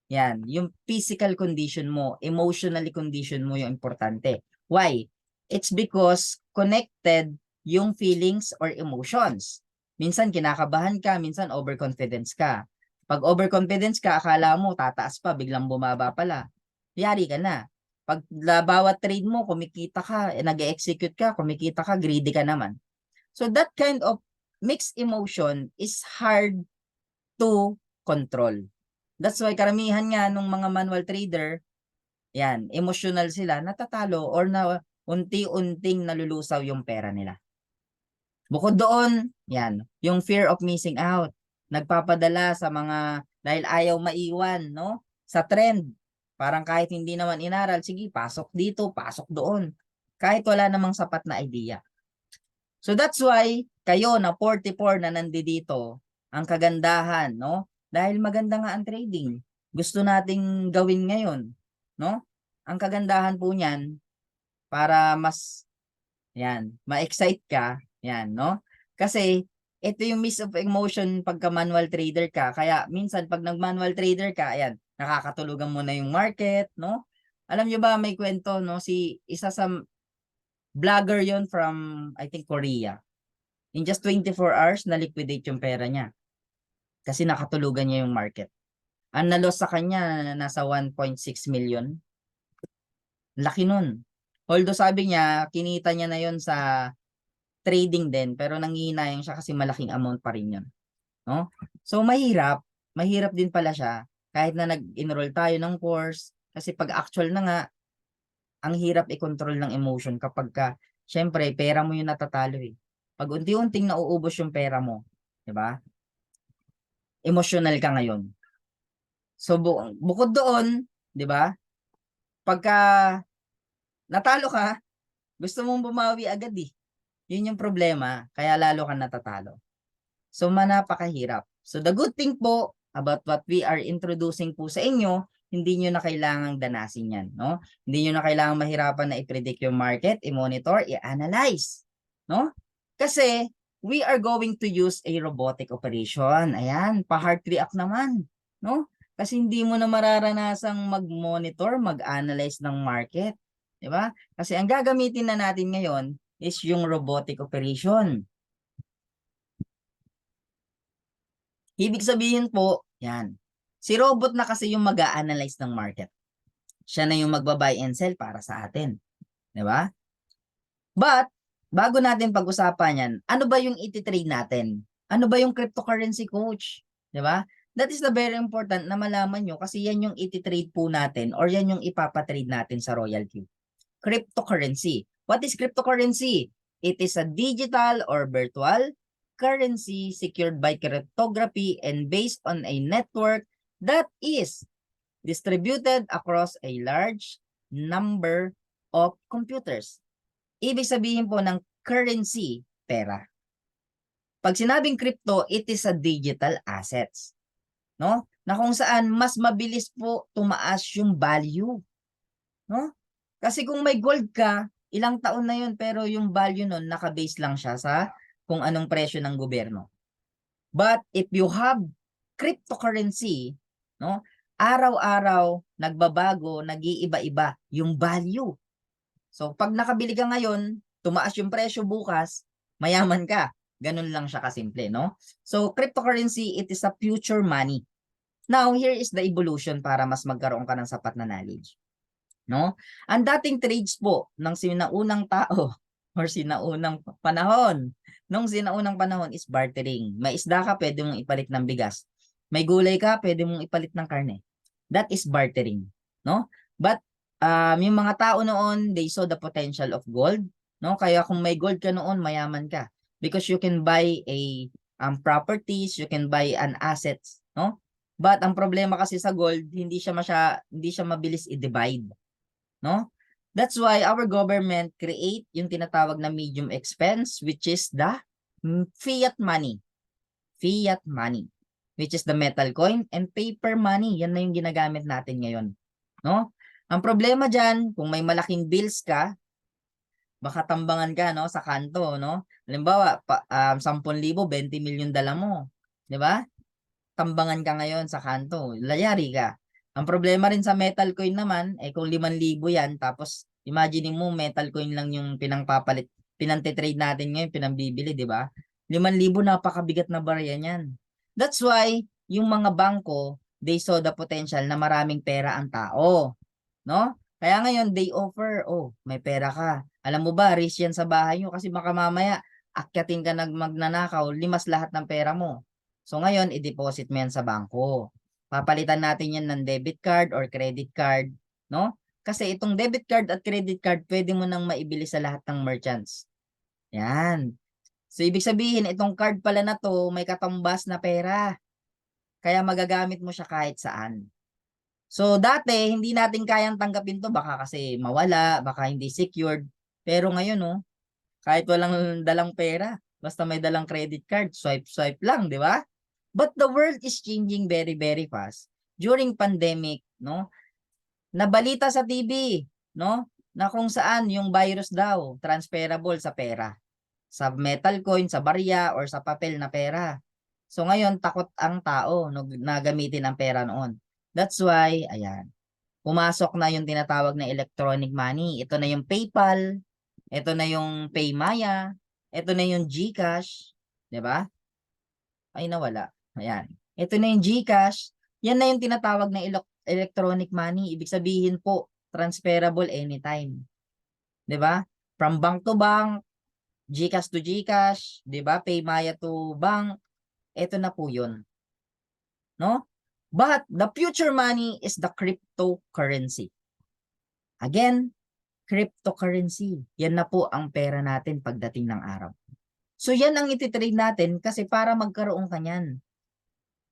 Speaker 1: yan, yung physical condition mo, emotionally condition mo yung importante. Why? It's because connected yung feelings or emotions. Minsan kinakabahan ka, minsan overconfidence ka. Pag overconfidence ka, akala mo tataas pa, biglang bumaba pala. Yari ka na. Pag bawat trade mo, kumikita ka, nag-execute ka, kumikita ka, greedy ka naman. So that kind of mixed emotion is hard to control. That's why karamihan nga nung mga manual trader, yan, emotional sila, natatalo or na unti-unting nalulusaw yung pera nila. Bukod doon, yan, yung fear of missing out. Nagpapadala sa mga, dahil ayaw maiwan, no? Sa trend. Parang kahit hindi naman inaral, sige, pasok dito, pasok doon. Kahit wala namang sapat na idea. So that's why, kayo na 44 na nandito, ang kagandahan, no? Dahil maganda nga ang trading. Gusto nating gawin ngayon, no? Ang kagandahan po niyan, para mas, yan, ma-excite ka, yan, no? Kasi, ito yung mix of emotion pagka manual trader ka. Kaya, minsan, pag nag-manual trader ka, ayan, nakakatulugan mo na yung market, no? Alam nyo ba, may kwento, no? Isa sa vlogger yon from, I think, Korea. In just 24 hours, na-liquidate yung pera niya. Kasi nakatulugan niya yung market. Ang na-loss sa kanya, nasa 1.6 million. Laki nun. Although sabi niya, kinita niya na yon sa trading din, pero nangihinayang siya kasi malaking amount pa rin yun. no? So mahirap din pala siya kahit na nag-enroll tayo ng course kasi pag actual na nga ang hirap i-control ng emotion kapag ka syempre pera mo yung natatalo eh. Pag unti-unting nauubos yung pera mo, 'di ba? Emotional ka ngayon. So bukod doon, 'di ba? Pagka natalo ka, gusto mong bumawi agad eh. Yun yung problema, kaya lalo ka natatalo. So napakahirap. So the good thing po about what we are introducing po sa inyo, hindi nyo na kailangang danasin yan, no? Hindi nyo na kailangang mahirapan na i-predict yung market, i-monitor, i-analyze, no? Kasi we are going to use a robotic operation. Ayan, pa-heart react naman, no? Kasi hindi mo na mararanasang mag-monitor, mag-analyze ng market, di ba? Kasi ang gagamitin na natin ngayon is yung robotic operation. Ibig sabihin po, yan. Si robot na kasi yung mag-a-analyze ng market. Siya na yung magba-buy and sell para sa atin. 'Di ba? But, bago natin pag-usapan yan, ano ba yung iti-trade natin? Ano ba yung cryptocurrency, coach? 'Di ba? That is the very important na malaman nyo kasi yan yung iti-trade po natin or yan yung ipapatrade natin sa Royal Q. Cryptocurrency. What is cryptocurrency? It is a digital or virtual currency secured by cryptography and based on a network that is distributed across a large number of computers. Ibig sabihin po ng currency, pera. Pag sinabing crypto, it is a digital assets. No? Na kung saan mas mabilis po tumaas yung value. No? Kasi kung may gold ka, ilang taon na yun pero yung value nun nakabase lang siya sa kung anong presyo ng gobyerno. But if you have cryptocurrency, no, araw-araw nagbabago, nag-iiba-iba yung value. So pag nakabili ka ngayon, tumaas yung presyo bukas, mayaman ka. Ganun lang siya kasimple, no? So cryptocurrency, it is a future money. Now, here is the evolution para mas magkaroon ka ng sapat na knowledge. No? Ang dating trades po ng sinaunang tao or sinaunang panahon, nung sinaunang panahon is bartering. May isda ka, pwede mong ipalit ng bigas. May gulay ka, pwede mong ipalit ng karne. That is bartering, no? But yung mga tao noon, they saw the potential of gold, no? Kaya kung may gold ka noon, mayaman ka because you can buy a properties, you can buy an assets, no? But ang problema kasi sa gold, hindi siya mabilis i-divide. No? That's why our government create yung tinatawag na medium expense which is the fiat money. Fiat money which is the metal coin and paper money. Yan na yung ginagamit natin ngayon. No? Ang problema diyan, kung may malaking bills ka, baka tambangan ka no sa kanto, no? Halimbawa, 10,000, 20 milyon dala mo, 'di ba? Tambangan ka ngayon sa kanto, layari ka. Ang problema rin sa metal coin naman, kung 5,000 yan, tapos imagine mo metal coin lang yung pinantitrade natin ngayon, pinambibili, di ba? 5,000, napakabigat na barya niyan. That's why, yung mga bangko, they saw the potential na maraming pera ang tao. No? Kaya ngayon, they offer, may pera ka. Alam mo ba, risk yan sa bahay nyo kasi baka mamaya, akyatin ka magnanakaw, limas lahat ng pera mo. So ngayon, i-deposit mo yan sa bangko. Papalitan natin yan ng debit card or credit card, no? Kasi itong debit card at credit card, pwede mo nang maibili sa lahat ng merchants. Yan. So ibig sabihin, itong card pala na to, may katumbas na pera. Kaya magagamit mo siya kahit saan. So dati, hindi natin kayang tanggapin to, baka kasi mawala, baka hindi secured. Pero ngayon, kahit walang dalang pera, basta may dalang credit card, swipe lang, di ba? But the world is changing very, very fast. During pandemic, no? Nabalita sa TV, no? Na kung saan yung virus daw, transferable sa pera. Sa metal coin, sa barya, or sa papel na pera. So ngayon, takot ang tao na gamitin ang pera noon. That's why, ayan, pumasok na yung tinatawag na electronic money. Ito na yung PayPal, ito na yung PayMaya, ito na yung GCash, 'di ba? Ay nawala. Ayan. Ito na yung GCash. Yan na yung tinatawag na electronic money. Ibig sabihin po, transferable anytime. 'Di ba? From bank to bank, GCash to GCash, 'di ba? PayMaya to bank. ito na po yun. No? But the future money is the cryptocurrency. Again, cryptocurrency. Yan na po ang pera natin pagdating ng araw. So yan ang ititrade natin kasi para magkaroon ka niyan.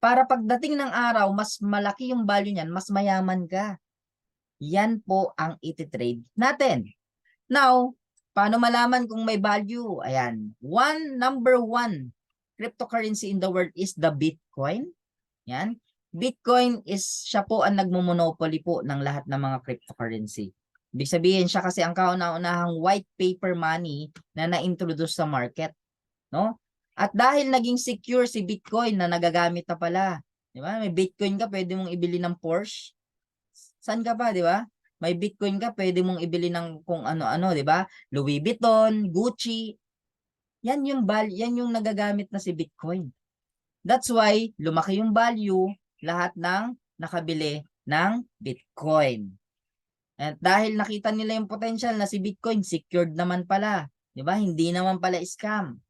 Speaker 1: Para pagdating ng araw, mas malaki yung value niyan, mas mayaman ka. Yan po ang ititrade natin. Now, paano malaman kung may value? Ayan. Number one cryptocurrency in the world is the Bitcoin. Yan. Bitcoin is siya po ang nagmumonopoly po ng lahat ng mga cryptocurrency. Ibig sabihin siya kasi ang kauna-unahang white paper money na na-introduce sa market, no? At dahil naging secure si Bitcoin na nagagamit na pala, di ba? May Bitcoin ka, pwede mong ibili ng Porsche. Saan ka pa, di ba? May Bitcoin ka, pwede mong ibili ng kung ano-ano, di ba? Louis Vuitton, Gucci. Yan yung nagagamit na si Bitcoin. That's why lumaki yung value lahat ng nakabili ng Bitcoin. At dahil nakita nila yung potential na si Bitcoin secured naman pala, 'di ba? Hindi naman pala scam.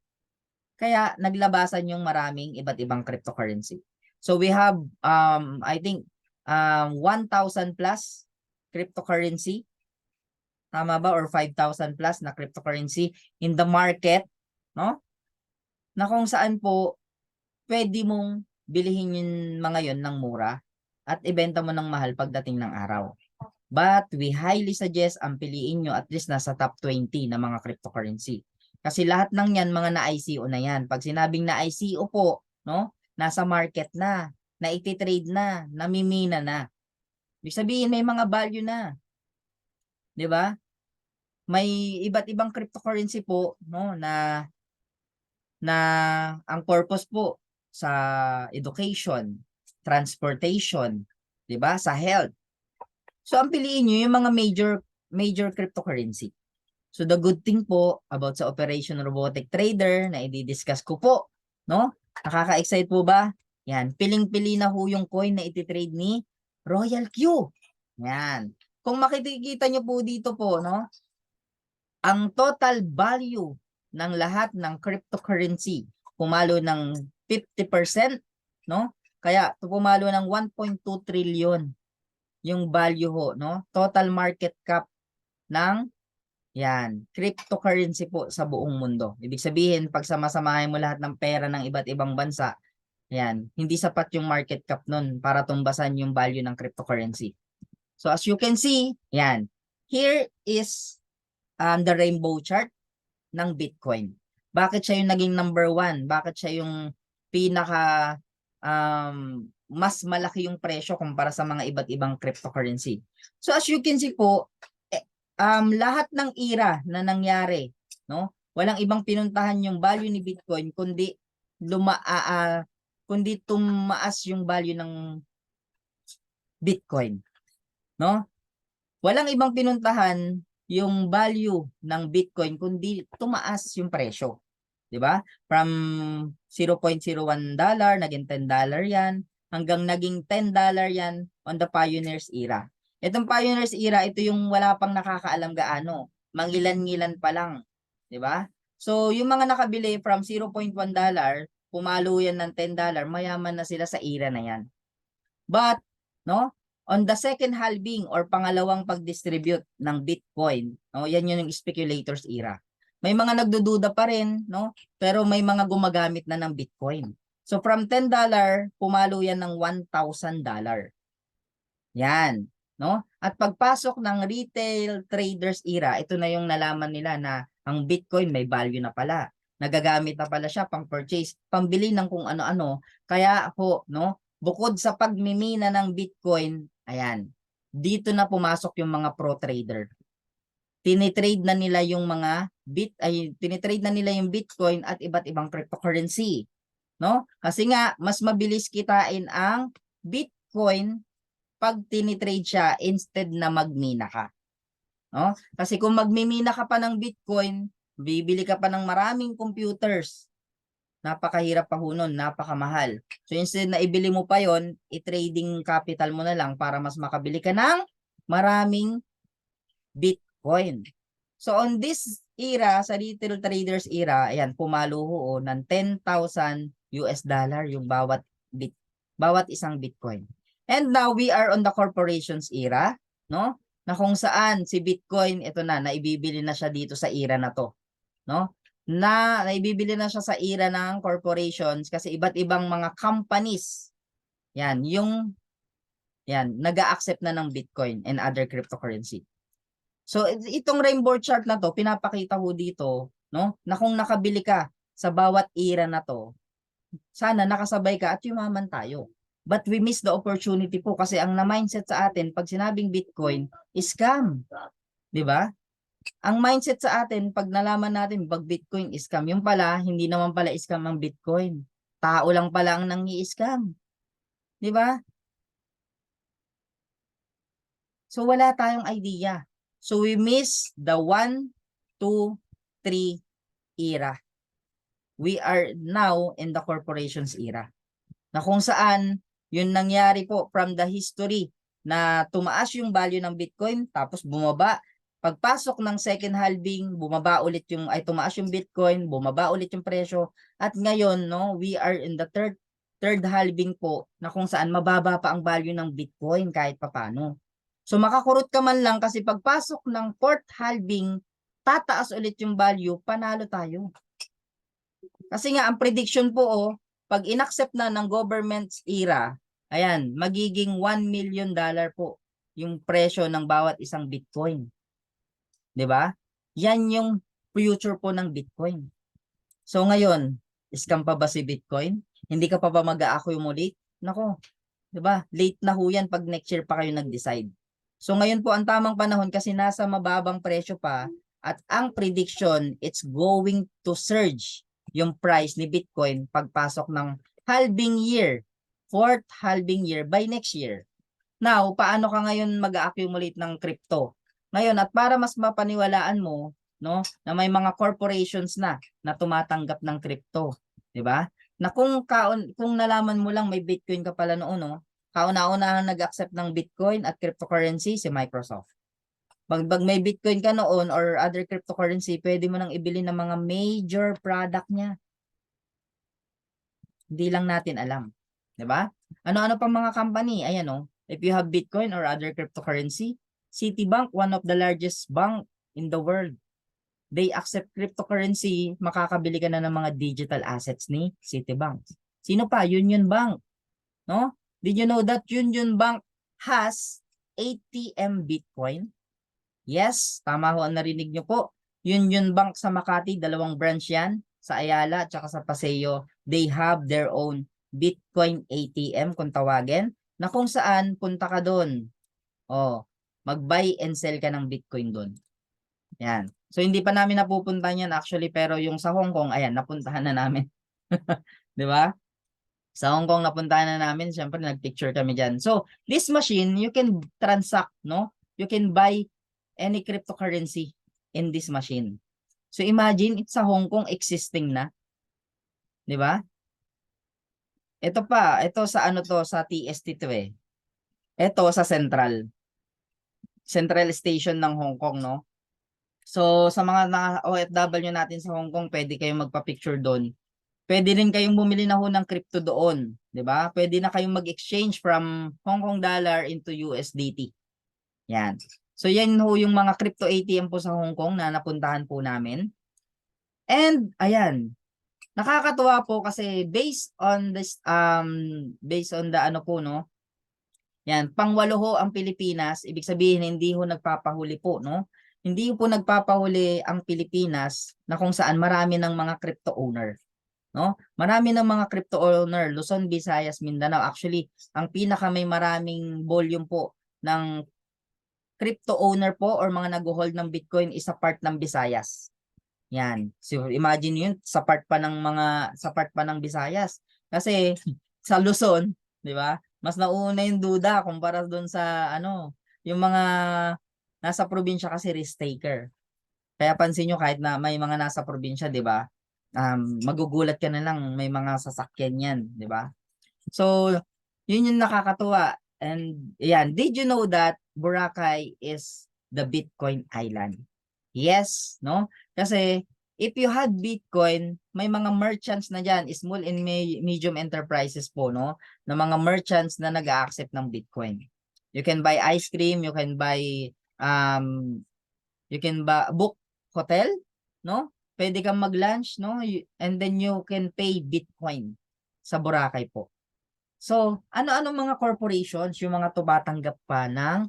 Speaker 1: Kaya naglabasan yung maraming iba't ibang cryptocurrency. So we have I think 1,000 plus cryptocurrency. Tama ba? Or 5,000 plus na cryptocurrency in the market, no? Na kung saan po pwede mong bilihin yung mga yon ng mura at ibenta mo ng mahal pagdating ng araw. But we highly suggest ang piliin nyo at least nasa top 20 na mga cryptocurrency. Kasi lahat ng yan, mga na-ICO na yan. Pag sinabing na-ICO po, no, nasa market na ititrade na, namimina na. Ibig sabihin, may mga value na. Di ba? May iba't ibang cryptocurrency po, no, na ang purpose po sa education, transportation, 'di ba? Sa health. So ang piliin niyo yung mga major cryptocurrency. So the good thing po about sa Operation Robotic Trader na i-discuss ko po, no? Nakaka-excite po ba? Yan, piling-pili na ho yung coin na iti-trade ni Royal Q. Yan. Kung makikita niyo po dito po, no? Ang total value ng lahat ng cryptocurrency pumalo ng 50%, no? Kaya pumalo ng 1.2 trillion yung value ho, no? Total market cap ng yan, cryptocurrency po sa buong mundo. Ibig sabihin, pag samasamahin mo lahat ng pera ng iba't ibang bansa, yan, hindi sapat yung market cap nun para tumbasan yung value ng cryptocurrency. So as you can see, yan, here is the rainbow chart ng Bitcoin. Bakit siya yung naging number 1? Bakit siya yung pinaka mas malaki yung presyo kumpara sa mga iba't ibang cryptocurrency? So as you can see po, lahat ng era na nangyari, no? Walang ibang pinuntahan yung value ni Bitcoin kundi tumaas yung value ng Bitcoin, no? Walang ibang pinuntahan yung value ng Bitcoin kundi tumaas yung presyo. 'Di ba? From $0.01 naging $10 yan hanggang naging $10 yan on the Pioneers era. Itong Pioneers era, ito yung wala pang nakakaalam gaano. Mangilan-ngilan pa lang, 'di ba? So, yung mga nakabili from $0.1, pumalo yan ng $10, mayaman na sila sa era na yan. But, no, on the second halving or pangalawang pag-distribute ng Bitcoin, no, yan yung speculators era. May mga nagdududa pa rin, no, pero may mga gumagamit na ng Bitcoin. So from $10, pumalo yan ng $1,000. Yan, no? At pagpasok ng retail traders era, ito na yung nalaman nila na ang Bitcoin may value na pala. Nagagamit na pala siya pang purchase, pambili ng kung ano-ano. Kaya po, no, bukod sa pagmimina ng Bitcoin, ayan, dito na pumasok yung mga pro trader. Tinitrade na nila yung mga tinitrade na nila yung Bitcoin at iba't ibang cryptocurrency, no? Kasi nga mas mabilis kitain ang Bitcoin pag tinitrade siya instead na magmina ka, no? Kasi kung magmimina ka pa ng Bitcoin, bibili ka pa ng maraming computers. Napakahirap pa ho nun, napakamahal. So instead na ibili mo pa yon, i-trading capital mo na lang para mas makabili ka ng maraming Bitcoin. So on this era, sa retail traders era, ayan, pumalo ho ng $10,000 US dollar yung bawat isang Bitcoin. And now we are on the corporations era, no? Na kung saan si Bitcoin, ito na, naibibili na siya dito sa era na to, no? Naibibili na siya sa era ng corporations kasi iba't ibang mga companies, yan, nag-a-accept na ng Bitcoin and other cryptocurrency. So itong rainbow chart na to, pinapakita ho dito, no, na kung nakabili ka sa bawat era na to, sana nakasabay ka at yumaman tayo. But we miss the opportunity po kasi ang na-mindset sa atin pag sinabing Bitcoin, scam. 'Di ba? Ang mindset sa atin pag nalaman natin pag Bitcoin scam, yung pala hindi naman pala scam ang Bitcoin. Tao lang pala ang nangi-scam. 'Di ba? So wala tayong idea. So we miss the 1, 2, 3 era. We are now in the corporations era. Na kung saan yun nangyari po from the history na tumaas yung value ng Bitcoin tapos bumaba. Pagpasok ng second halving, tumaas yung Bitcoin, bumaba ulit yung presyo. At ngayon, no, we are in the third halving po na kung saan mababa pa ang value ng Bitcoin kahit papano. So makakurot ka man lang kasi pagpasok ng fourth halving, tataas ulit yung value, panalo tayo. Kasi nga ang prediction po pag inaccept na ng government's era, ayan, magiging $1 million po yung presyo ng bawat isang Bitcoin. 'Di ba? Yan yung future po ng Bitcoin. So ngayon, scam pa ba si Bitcoin? Hindi ka pa ba mag-a-accumulate? Nako, 'di ba? Late na ho yan pag next year pa kayo nag-decide. So ngayon po ang tamang panahon kasi nasa mababang presyo pa at ang prediction, it's going to surge yung price ni Bitcoin pagpasok ng halving year, fourth halving year by next year. Now, paano ka ngayon mag-accumulate ng crypto? Ngayon, at para mas mapaniwalaan mo, no, na may mga corporations na tumatanggap ng crypto, 'di ba? Na kung nalaman mo lang may Bitcoin ka pala noon, no, kauna-unahan nag-accept ng Bitcoin at cryptocurrency si Microsoft. Pag may Bitcoin ka noon or other cryptocurrency, pwede mo nang ibili ng mga major product niya. Hindi lang natin alam. 'Di ba? Ano-ano pa mga company? Ayan if you have Bitcoin or other cryptocurrency, Citibank, one of the largest bank in the world. They accept cryptocurrency, makakabili ka na ng mga digital assets ni Citibank. Sino pa? Union Bank. No? Did you know that Union Bank has ATM Bitcoin? Yes, tama ho ang narinig nyo po. Union Bank sa Makati, 2 branch yan. Sa Ayala at sa Paseo, they have their own Bitcoin ATM kung tawagin. Na kung saan, punta ka doon. Mag-buy and sell ka ng Bitcoin doon. Yan. So, hindi pa namin napupuntahan yan actually, pero yung sa Hong Kong, ayan, napuntahan na namin. Di ba? Sa Hong Kong, napuntahan na namin. Siyempre, nag-picture kami dyan. So, this machine, you can transact, no? You can buy any cryptocurrency in this machine. So, imagine, it's sa Hong Kong existing na. Di ba? Ito pa, ito sa sa TST to Ito sa Central Station ng Hong Kong, no? So, sa mga OFW natin sa Hong Kong, pwede kayong magpa-picture doon. Pwede rin kayong bumili na ho ng crypto doon, 'di ba? Pwede na kayong mag-exchange from Hong Kong dollar into USDT. Yan. So, yan ho yung mga crypto ATM po sa Hong Kong na napuntahan po namin. And, ayan, nakakatuwa po kasi based on the yan, pang-8 ho ang Pilipinas, ibig sabihin hindi ho nagpapahuli po, no? Hindi po nagpapahuli ang Pilipinas na kung saan marami ng mga crypto owner, no? Marami ng mga crypto owner, Luzon, Visayas, Mindanao. Actually, ang may maraming volume po ng crypto owner po or mga nag-hold ng Bitcoin is sa part ng Visayas. Yan. So imagine yun sa part pa ng Visayas. Kasi sa Luzon, 'di ba? Mas nauna yung duda kumpara doon sa yung mga nasa probinsya kasi risk taker. Kaya pansin nyo kahit na may mga nasa probinsya, 'di ba? Magugulat ka na lang may mga sasakyan 'yan, 'di ba? So, yun yung nakakatuwa. And yan, did you know that Boracay is the Bitcoin island? Yes, no? Kasi if you had Bitcoin, may mga merchants na dyan, small and medium enterprises po, no? Na mga merchants na nag-a-accept ng Bitcoin. You can buy ice cream, you can buy, book hotel, no? Pwede kang mag-lunch, no? And then you can pay Bitcoin sa Boracay po. So, ano-ano mga corporations yung mga tumatanggap pa ng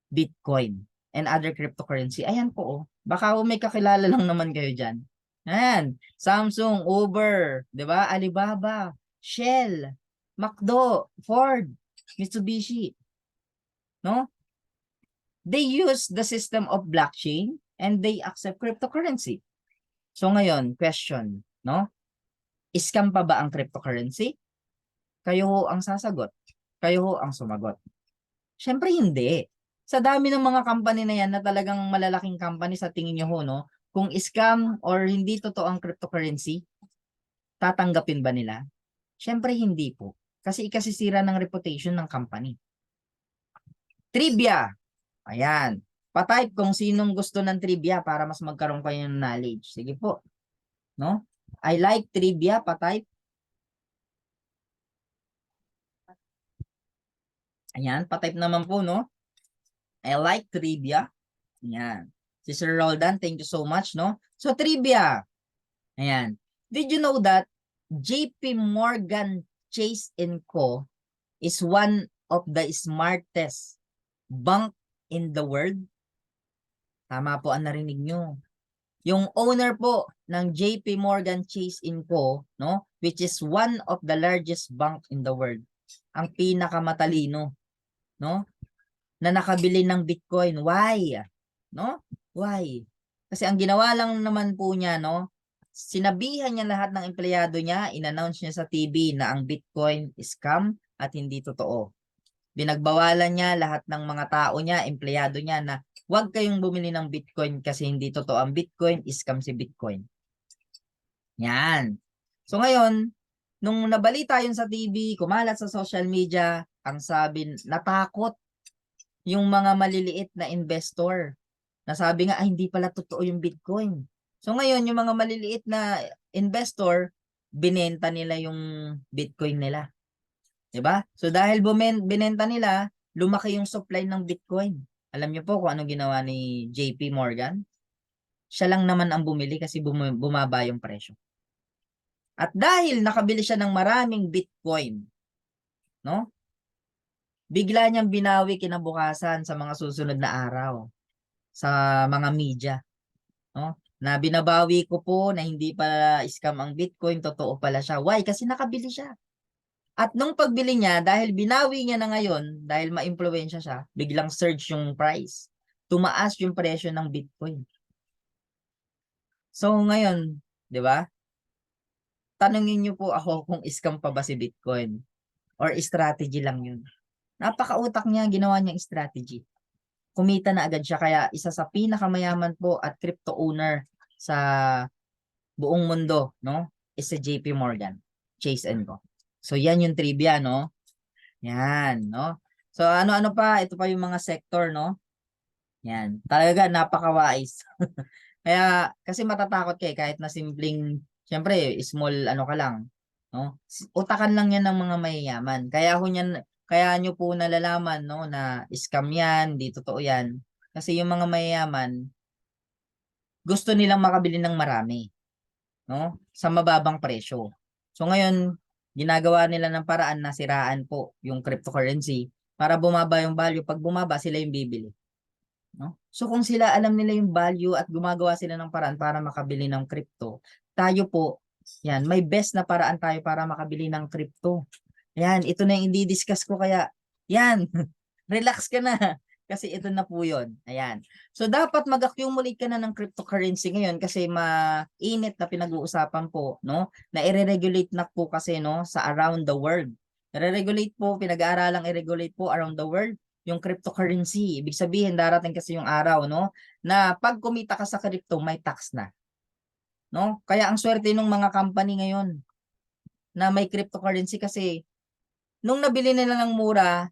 Speaker 1: Bitcoin and other cryptocurrency? Ayan po, oh. Baka may kakilala lang naman kayo dyan. Ayan, Samsung, Uber, 'di ba? Alibaba, Shell, McDo, Ford, Mitsubishi, no? They use the system of blockchain and they accept cryptocurrency. So ngayon, question, no? Scam pa ba ang cryptocurrency? Kayo ho ang sasagot. Kayo ho ang sumagot. Siyempre hindi. Sa dami ng mga company na yan na talagang malalaking company sa tingin nyo ho, no? Kung scam or hindi totoo ang cryptocurrency, tatanggapin ba nila? Siyempre hindi po. Kasi ikasisira ng reputation ng company. Trivia. Ayan. Pa-type kung sinong gusto ng trivia para mas magkaroon kayo ng knowledge. Sige po. No? I like trivia. Pa-type. Ayan. Pa-type naman po, no? I like trivia. Ayan. Si Sir Roldan, thank you so much, no? So, trivia. Ayan. Did you know that JP Morgan Chase & Co. is one of the smartest bank in the world? Tama po ang narinig nyo. Yung owner po ng JP Morgan Chase & Co., no? Which is one of the largest bank in the world. Ang pinakamatalino, no? Na nakabili ng Bitcoin. Why? No? Why? Kasi ang ginawa lang naman po niya, no? Sinabihan niya lahat ng empleyado niya, in-announce niya sa TV na ang Bitcoin is scam at hindi totoo. Binagbawalan niya lahat ng mga tao niya, empleyado niya na huwag kayong bumili ng Bitcoin kasi hindi totoo ang Bitcoin, scam si Bitcoin. Yan. So ngayon, nung nabalita yun sa TV, kumalat sa social media, ang sabi, natakot yung mga maliliit na investor. Nasabi nga, ay hindi pala totoo yung Bitcoin. So ngayon, yung mga maliliit na investor, binenta nila yung Bitcoin nila. 'Di ba? So dahil binenta nila, lumaki yung supply ng Bitcoin. Alam niyo po kung ano ginawa ni JP Morgan? Siya lang naman ang bumili kasi bumaba yung presyo. At dahil nakabili siya ng maraming Bitcoin, no? Bigla niyang binawi kinabukasan sa mga susunod na araw sa mga media, no? Na binabawi ko po na hindi pala scam ang Bitcoin, totoo pala siya. Why? Kasi nakabili siya. At nung pagbili niya, dahil binawi niya na ngayon, dahil ma-impluwensya siya, biglang surge yung price. Tumaas yung presyo ng Bitcoin. So ngayon, 'di ba? Tanungin niyo po ako kung scam pa ba si Bitcoin or strategy lang 'yun. Napakautak niya, ginawa niyang strategy. Kumita na agad siya kaya isa sa pinakamayaman po at crypto owner sa buong mundo, no? Is si JP Morgan, Chase & Co. So yan yung trivia, no? Yan, no? So ano-ano pa, ito pa yung mga sector, no? Yan, talaga napaka-wise. Kaya kasi matatakot kayo kahit na simpleng, syempre, small ano ka lang, no? Utakan lang yan ng mga mayayaman. Kaya nyo po nalalaman, no, na scam yan, di totoo yan. Kasi yung mga mayayaman, gusto nilang makabili ng marami, no? Sa mababang presyo. So ngayon, ginagawa nila ng paraan na siraan po yung cryptocurrency para bumaba yung value. Pag bumaba, sila yung bibili. No? So kung sila alam nila yung value at gumagawa sila ng paraan para makabili ng crypto, tayo po, yan, may best na paraan tayo para makabili ng crypto. Yan, ito na yung i-discuss ko kaya, yan, relax ka na. Kasi ito na po yun. Ayan. So dapat mag-accumulate ka na ng cryptocurrency ngayon kasi mainit na pinag-uusapan po, no? Na i-regulate na po kasi, no, sa around the world. I-regulate po, pinag-aaralang i-regulate po around the world yung cryptocurrency. Ibig sabihin, darating kasi yung araw, no, na pag kumita ka sa crypto, may tax na. No? Kaya ang swerte ng mga company ngayon na may cryptocurrency kasi nung nabili nila ng mura,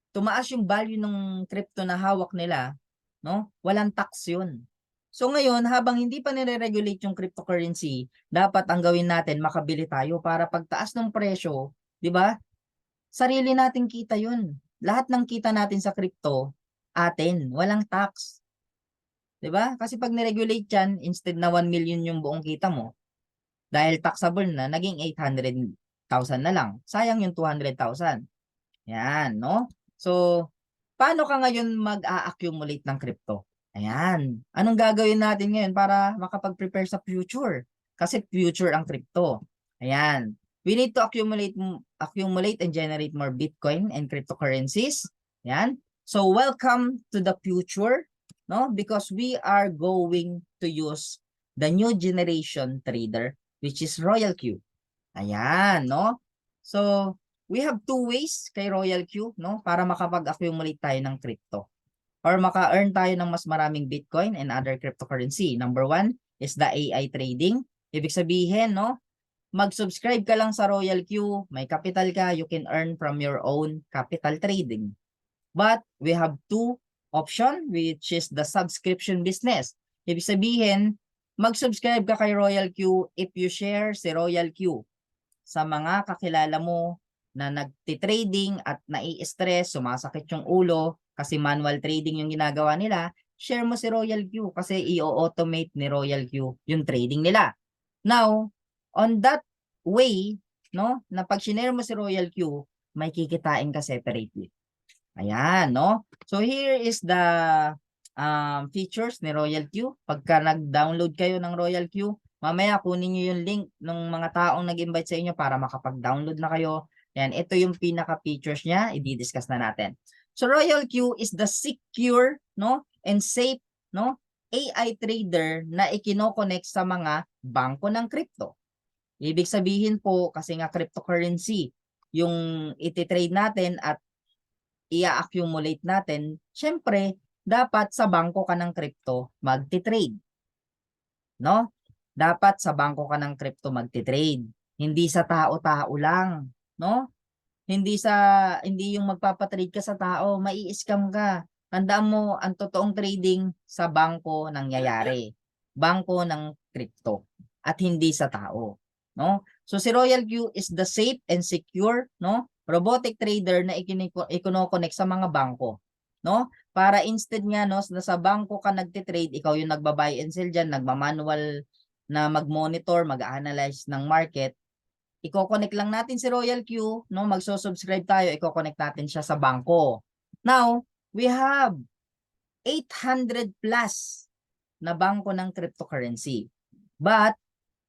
Speaker 1: tumaas yung value ng crypto na hawak nila, no? Walang tax yun. So ngayon, habang hindi pa nire-regulate yung cryptocurrency, dapat ang gawin natin, makabili tayo para pagtaas ng presyo, di ba? Sarili nating kita yun. Lahat ng kita natin sa crypto, atin, walang tax. Di ba? Kasi pag niregulate yan, instead na 1 million yung buong kita mo, dahil taxable na, naging 800,000 na lang. Sayang yung 200,000. Yan, no? So, paano ka ngayon mag-a-accumulate ng crypto? Ayan. Anong gagawin natin ngayon para makapag-prepare sa future? Kasi future ang crypto. Ayan. We need to accumulate and generate more Bitcoin and cryptocurrencies. Ayan. So, welcome to the future, no? Because we are going to use the new generation trader, which is Royal Q. Ayan, no? So, we have two ways kay Royal Q, no? Para makapag-accumulate tayo ng crypto or maka-earn tayo ng mas maraming Bitcoin and other cryptocurrency. Number one is the AI trading. Ibig sabihin, no? Mag-subscribe ka lang sa Royal Q, may capital ka, you can earn from your own capital trading. But we have two option, which is the subscription business. Ibig sabihin, mag-subscribe ka kay Royal Q if you share si Royal Q sa mga kakilala mo na nagti-trading at nai-stress, sumasakit yung ulo kasi manual trading yung ginagawa nila, share mo si Royal Q kasi i-automate ni Royal Q yung trading nila. Now, on that way, no, na pag shinare mo si Royal Q, may kikitain ka separately. Ayan, no? So here is the features ni Royal Q. Pagka nag-download kayo ng Royal Q, mamaya kunin nyo yung link ng mga taong nag-invite sa inyo para makapag-download na kayo. Ayan, ito yung pinaka-features niya, i-discuss na natin. So Royal Q is the secure, no, and safe, no, AI trader na ikino-connect sa mga bangko ng crypto. Ibig sabihin po, kasi nga cryptocurrency, yung iti-trade natin at i-accumulate natin, syempre, dapat sa bangko ka ng crypto magti-trade. No? Dapat sa bangko ka ng crypto magti-trade. Hindi sa tao-tao lang. No? Hindi yung magpapatrade ka sa tao, mai-scam ka. Tandaan mo, ang totoong trading sa bangko nangyayari. Bangko ng crypto. At hindi sa tao. No? So si Royal Q is the safe and secure, no, robotic trader na ikono-connect sa mga bangko, no? Para instead nga, no, na sa bangko ka nagte-trade, ikaw yung nagba-buy and sell diyan, nagma-manual na mag-monitor, mag-analyze ng market, iko-connect lang natin si Royal Q, no, magso-subscribe tayo, iko-connect natin siya sa bangko. Now, we have 800 plus na bangko ng cryptocurrency. But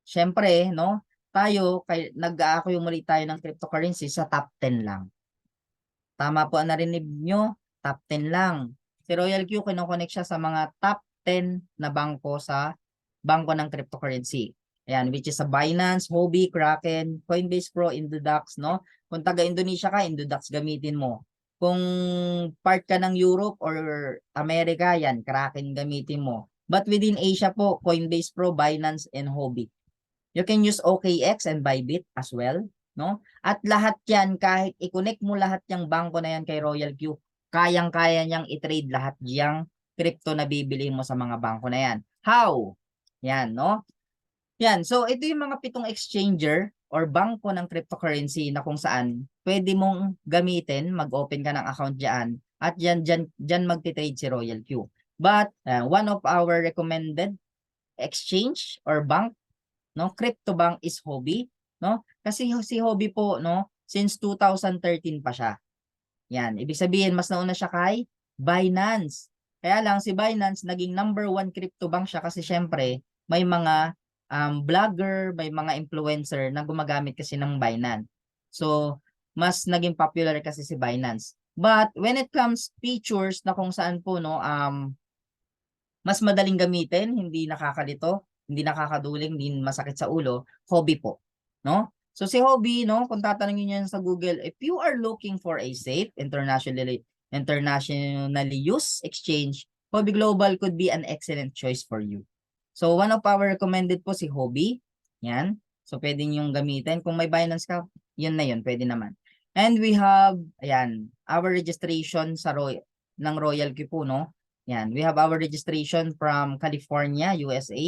Speaker 1: syempre, no, tayo nag-accumulate tayo ng cryptocurrency sa top 10 lang. Tama po ang narinig nyo, top 10 lang. Si Royal Q kinoconnect siya sa mga top 10 na bangko sa bangko ng cryptocurrency. Ayan, which is sa Binance, Huobi, Kraken, Coinbase Pro, Indodax, no? Kung taga Indonesia ka, Indodax gamitin mo. Kung part ka ng Europe or America, yan, Kraken gamitin mo. But within Asia po, Coinbase Pro, Binance, and Huobi. You can use OKX and Bybit as well, no? At lahat yan, kahit i-connect mo lahat yung bangko na yan kay Royal Q, kayang-kaya niyang i-trade lahat yung crypto na bibili mo sa mga bangko na yan. How? Yan, no? Yan, so ito yung mga 7 exchanger or bangko ng cryptocurrency na kung saan pwede mong gamitin, mag-open ka ng account dyan, at dyan magti-trade si Royal Q. But one of our recommended exchange or bank, no, crypto bank is Huobi, no? Kasi si Huobi po, no, since 2013 pa siya. Yan, ibig sabihin mas nauna siya kay Binance. Kaya lang si Binance naging number 1 crypto bank siya kasi syempre may mga blogger, may mga influencer na gumagamit kasi ng Binance. So, mas naging popular kasi si Binance. But when it comes features na kung saan po, no, mas madaling gamitin, hindi nakakalito, hindi nakakaduling, hindi masakit sa ulo, Huobi po, no? So si Huobi, no, kung tatanungin niyo sa Google, if you are looking for a safe, internationally used exchange, Huobi Global could be an excellent choice for you. So one of our recommended po si Huobi. Yan. So pwede niyong gamitin. Kung may Binance ka, yun na yun, pwede naman. And we have, ayan, our registration sa ng Royal Q po, no? Yan, we have our registration from California, USA,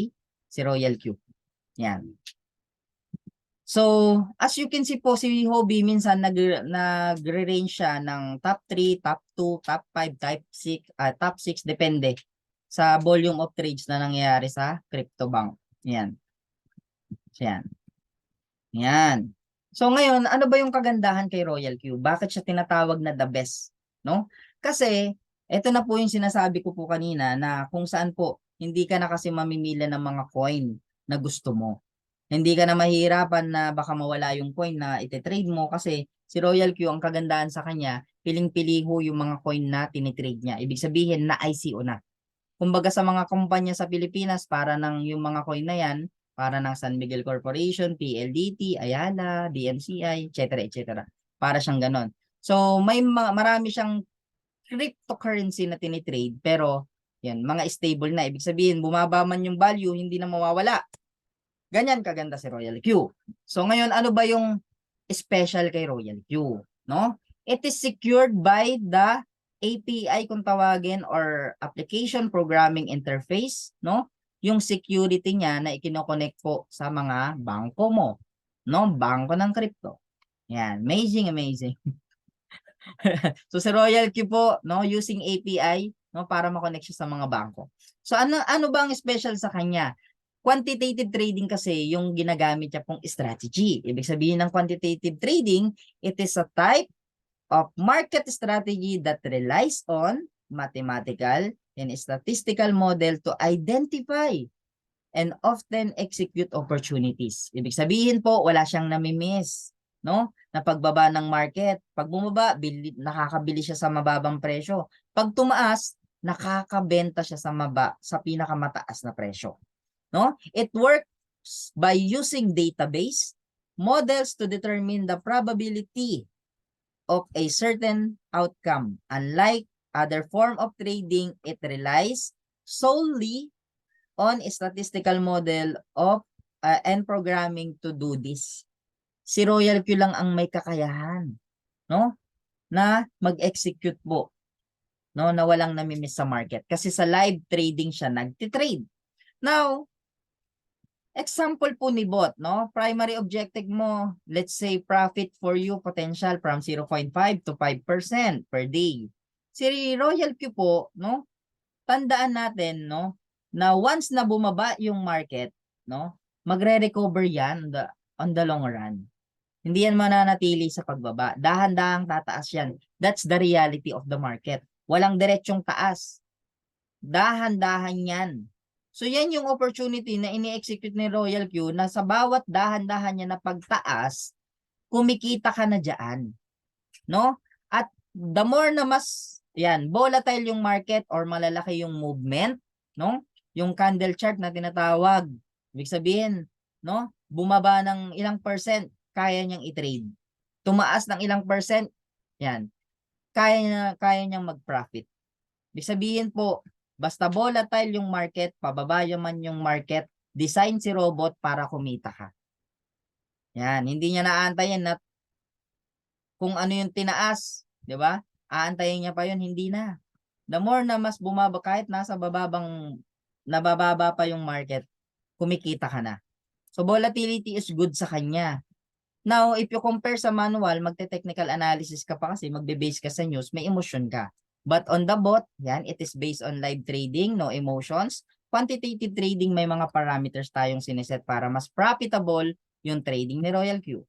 Speaker 1: si Royal Q. Yan. So, as you can see po, si Hobby minsan nagre-range siya ng top 3, top 2, top 5, top 6, depende sa volume of trades na nangyayari sa CryptoBank. Yan. Yan. Yan. So ngayon, ano ba yung kagandahan kay Royal Q? Bakit siya tinatawag na the best? No? Kasi, ito na po yung sinasabi ko po kanina na kung saan po, hindi ka na kasi mamimili ng mga coin na gusto mo. Hindi ka na mahirapan na baka mawala yung coin na ititrade mo kasi si Royal Q, ang kagandahan sa kanya, piling-pili ho yung mga coin na tinitrade niya. Ibig sabihin na ICO na. Kumbaga sa mga kumpanya sa Pilipinas, para ng yung mga coin na yan, para ng San Miguel Corporation, PLDT, Ayala, DMCI, etc. Para siyang ganon. So may marami siyang cryptocurrency na tinitrade pero yan, mga stable na. Ibig sabihin, bumaba man yung value, hindi na mawawala. Ganyan kaganda si Royal Q. So ngayon, ano ba yung special kay Royal Q? No? It is secured by the API kung tawagin or Application Programming Interface, no? Yung security niya na ikino-connect po sa mga bangko mo, no? Bangko ng crypto. Yan, amazing. So si Royal Q po, no, using API, no, para ma-connect siya sa mga bangko. So ano ba ang special sa kanya? Quantitative trading kasi yung ginagamit niya pong strategy. Ibig sabihin ng quantitative trading, it is a type of market strategy that relies on mathematical and statistical model to identify and often execute opportunities. Ibig sabihin po, wala siyang namimiss, no? Na pagbaba ng market. Pag bumaba, nakakabili siya sa mababang presyo. Pag tumaas, nakakabenta siya sa pinakamataas na presyo. No? It works by using database models to determine the probability of a certain outcome. Unlike other form of trading, it relies solely on a statistical model of and programming to do this. Si Royal Q lang ang may kakayahan, no? Na mag-execute po, no? Na walang namimiss sa market. Kasi sa live trading siya nagtitrade. Now, example po ni bot, no? Primary objective mo, let's say profit for you potential from 0.5 to 5% per day. Si Royal Q po, no? Tandaan natin, no, na once na bumaba yung market, no, magre-recover yan on the long run. Hindi yan mananatili sa pagbaba. Dahan-dahang tataas yan. That's the reality of the market. Walang diretsong taas. Dahan-dahan yan. So yan yung opportunity na ini-execute ni Royal Q na sa bawat dahan-dahan niya na pagtaas, kumikita ka na dyan. No? At the more na mas yan, volatile yung market or malalaki yung movement, no? Yung candle chart na tinatawag. Ibig sabihin, no? Bumaba ng ilang percent, kaya niyang i-trade. Tumaas ng ilang percent, yan. Kaya niyang mag-profit. Ibig sabihin po, basta volatile yung market, pababa man yung market, design si robot para kumita ka. Yan, hindi niya naantayin na kung ano yung tinaas, di ba? Aantayin niya pa yun, hindi na. The more na mas bumaba, kahit nabababa pa yung market, kumikita ka na. So volatility is good sa kanya. Now, if you compare sa manual, magte-technical analysis ka pa kasi magbe-base ka sa news, may emotion ka. But on the bot, yan, it is based on live trading, no emotions. Quantitative trading, may mga parameters tayong sineset para mas profitable yung trading ni Royal Q.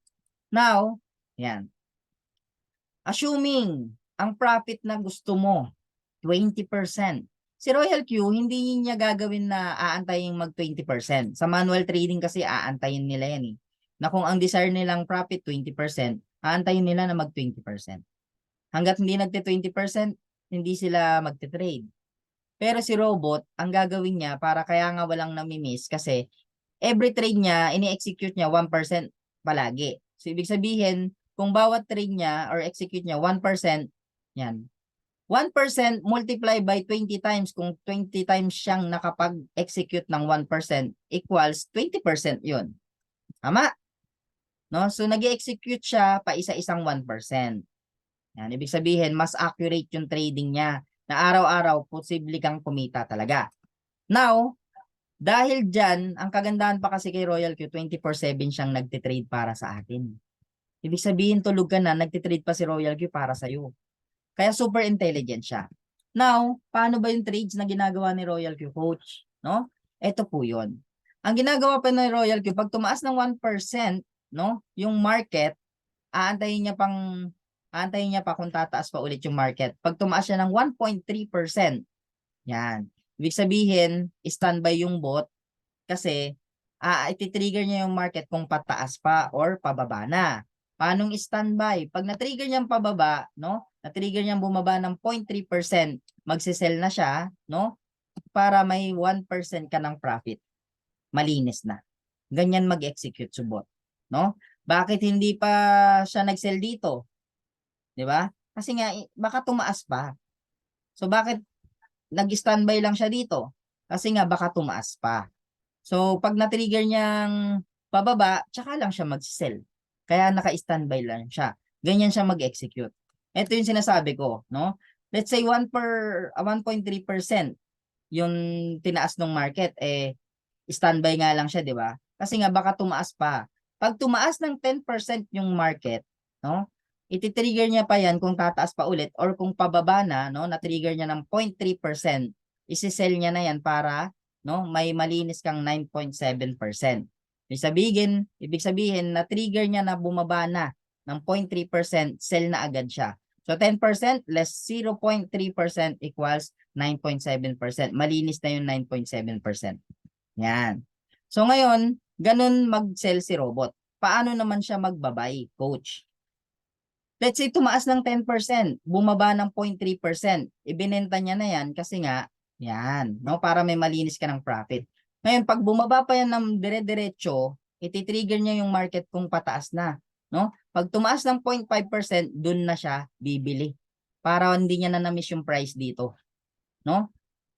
Speaker 1: Now, yan. Assuming ang profit na gusto mo, 20%. Si Royal Q, hindi niya gagawin na aantayin mag 20%. Sa manual trading kasi aantayin nila yan eh. Na kung ang desire nilang profit 20%, aantayin nila na mag 20%. Hanggat hindi nagte 20%, hindi sila magte-trade. Pero si robot, ang gagawin niya para kaya nga walang namimiss kasi every trade niya, ini-execute niya 1% palagi. So ibig sabihin, kung bawat trade niya or execute niya 1%, yan. 1% multiply by 20 times, kung 20 times siyang nakapag-execute ng 1% equals 20% yun. Tama? No? So nag-execute siya pa isa-isang 1%. Yan, ibig sabihin, mas accurate yung trading niya. na araw-araw posible kang kumita talaga. Now, dahil dyan, ang kagandahan pa kasi kay Royal Q, 24/7 siyang nagtitrade para sa atin. Ibig sabihin, tulog ka na, nagtitrade pa si Royal Q para sa'yo. Kaya super intelligent siya. Now, paano ba yung trades na ginagawa ni Royal Q, coach? No? Ito po yun. Ang ginagawa pa ni Royal Q, pag tumaas ng 1%, no, yung market, aantayin niya pa kung tataas pa ulit yung market. Pag tumaas siya ng 1.3%, yan. Ibig sabihin, standby yung bot kasi iti-trigger niya yung market kung pataas pa or pababa na. Paanong standby? Pag na-trigger niyang pababa, no? Na-trigger niyang bumaba ng 0.3%, magsisell na siya, no? Para may 1% ka ng profit. Malinis na. Ganyan mag-execute subot, no? Bakit hindi pa siya nag-sell dito? 'Di ba? Kasi nga baka tumaas pa. So bakit nag-standby lang siya dito? Kasi nga baka tumaas pa. So pag na-trigger niyang pababa, tsaka lang siya mag-sell. Kaya naka-standby lang siya. Ganyan siya mag-execute. Ito yung sinasabi ko, no? Let's say 1.3% yung tinaas ng market, standby nga lang siya, di ba? Kasi nga baka tumaas pa. Pag tumaas ng 10% yung market, no? Iti-trigger niya pa yan kung tataas pa ulit or kung pababa na, no? Na-trigger niya ng 0.3%, isi-sell niya na yan para, no, may malinis kang 9.7%. Ibig sabihin na-trigger niya na bumaba na ng 0.3%, sell na agad siya. So 10% less 0.3% equals 9.7%. Malinis na yung 9.7%. Yan. So ngayon, ganun mag-sell si robot. Paano naman siya magbabay, coach? Let's say tumaas ng 10%, bumaba ng 0.3%. Ibinenta niya na yan kasi nga, yan, no, para may malinis ka ng profit. Ngayon, pag bumaba pa yan ng dire-diretso, iti-trigger niya yung market kung pataas na, no? Pag tumaas ng 0.5%, dun na siya bibili para hindi niya na na-miss yung price dito, no?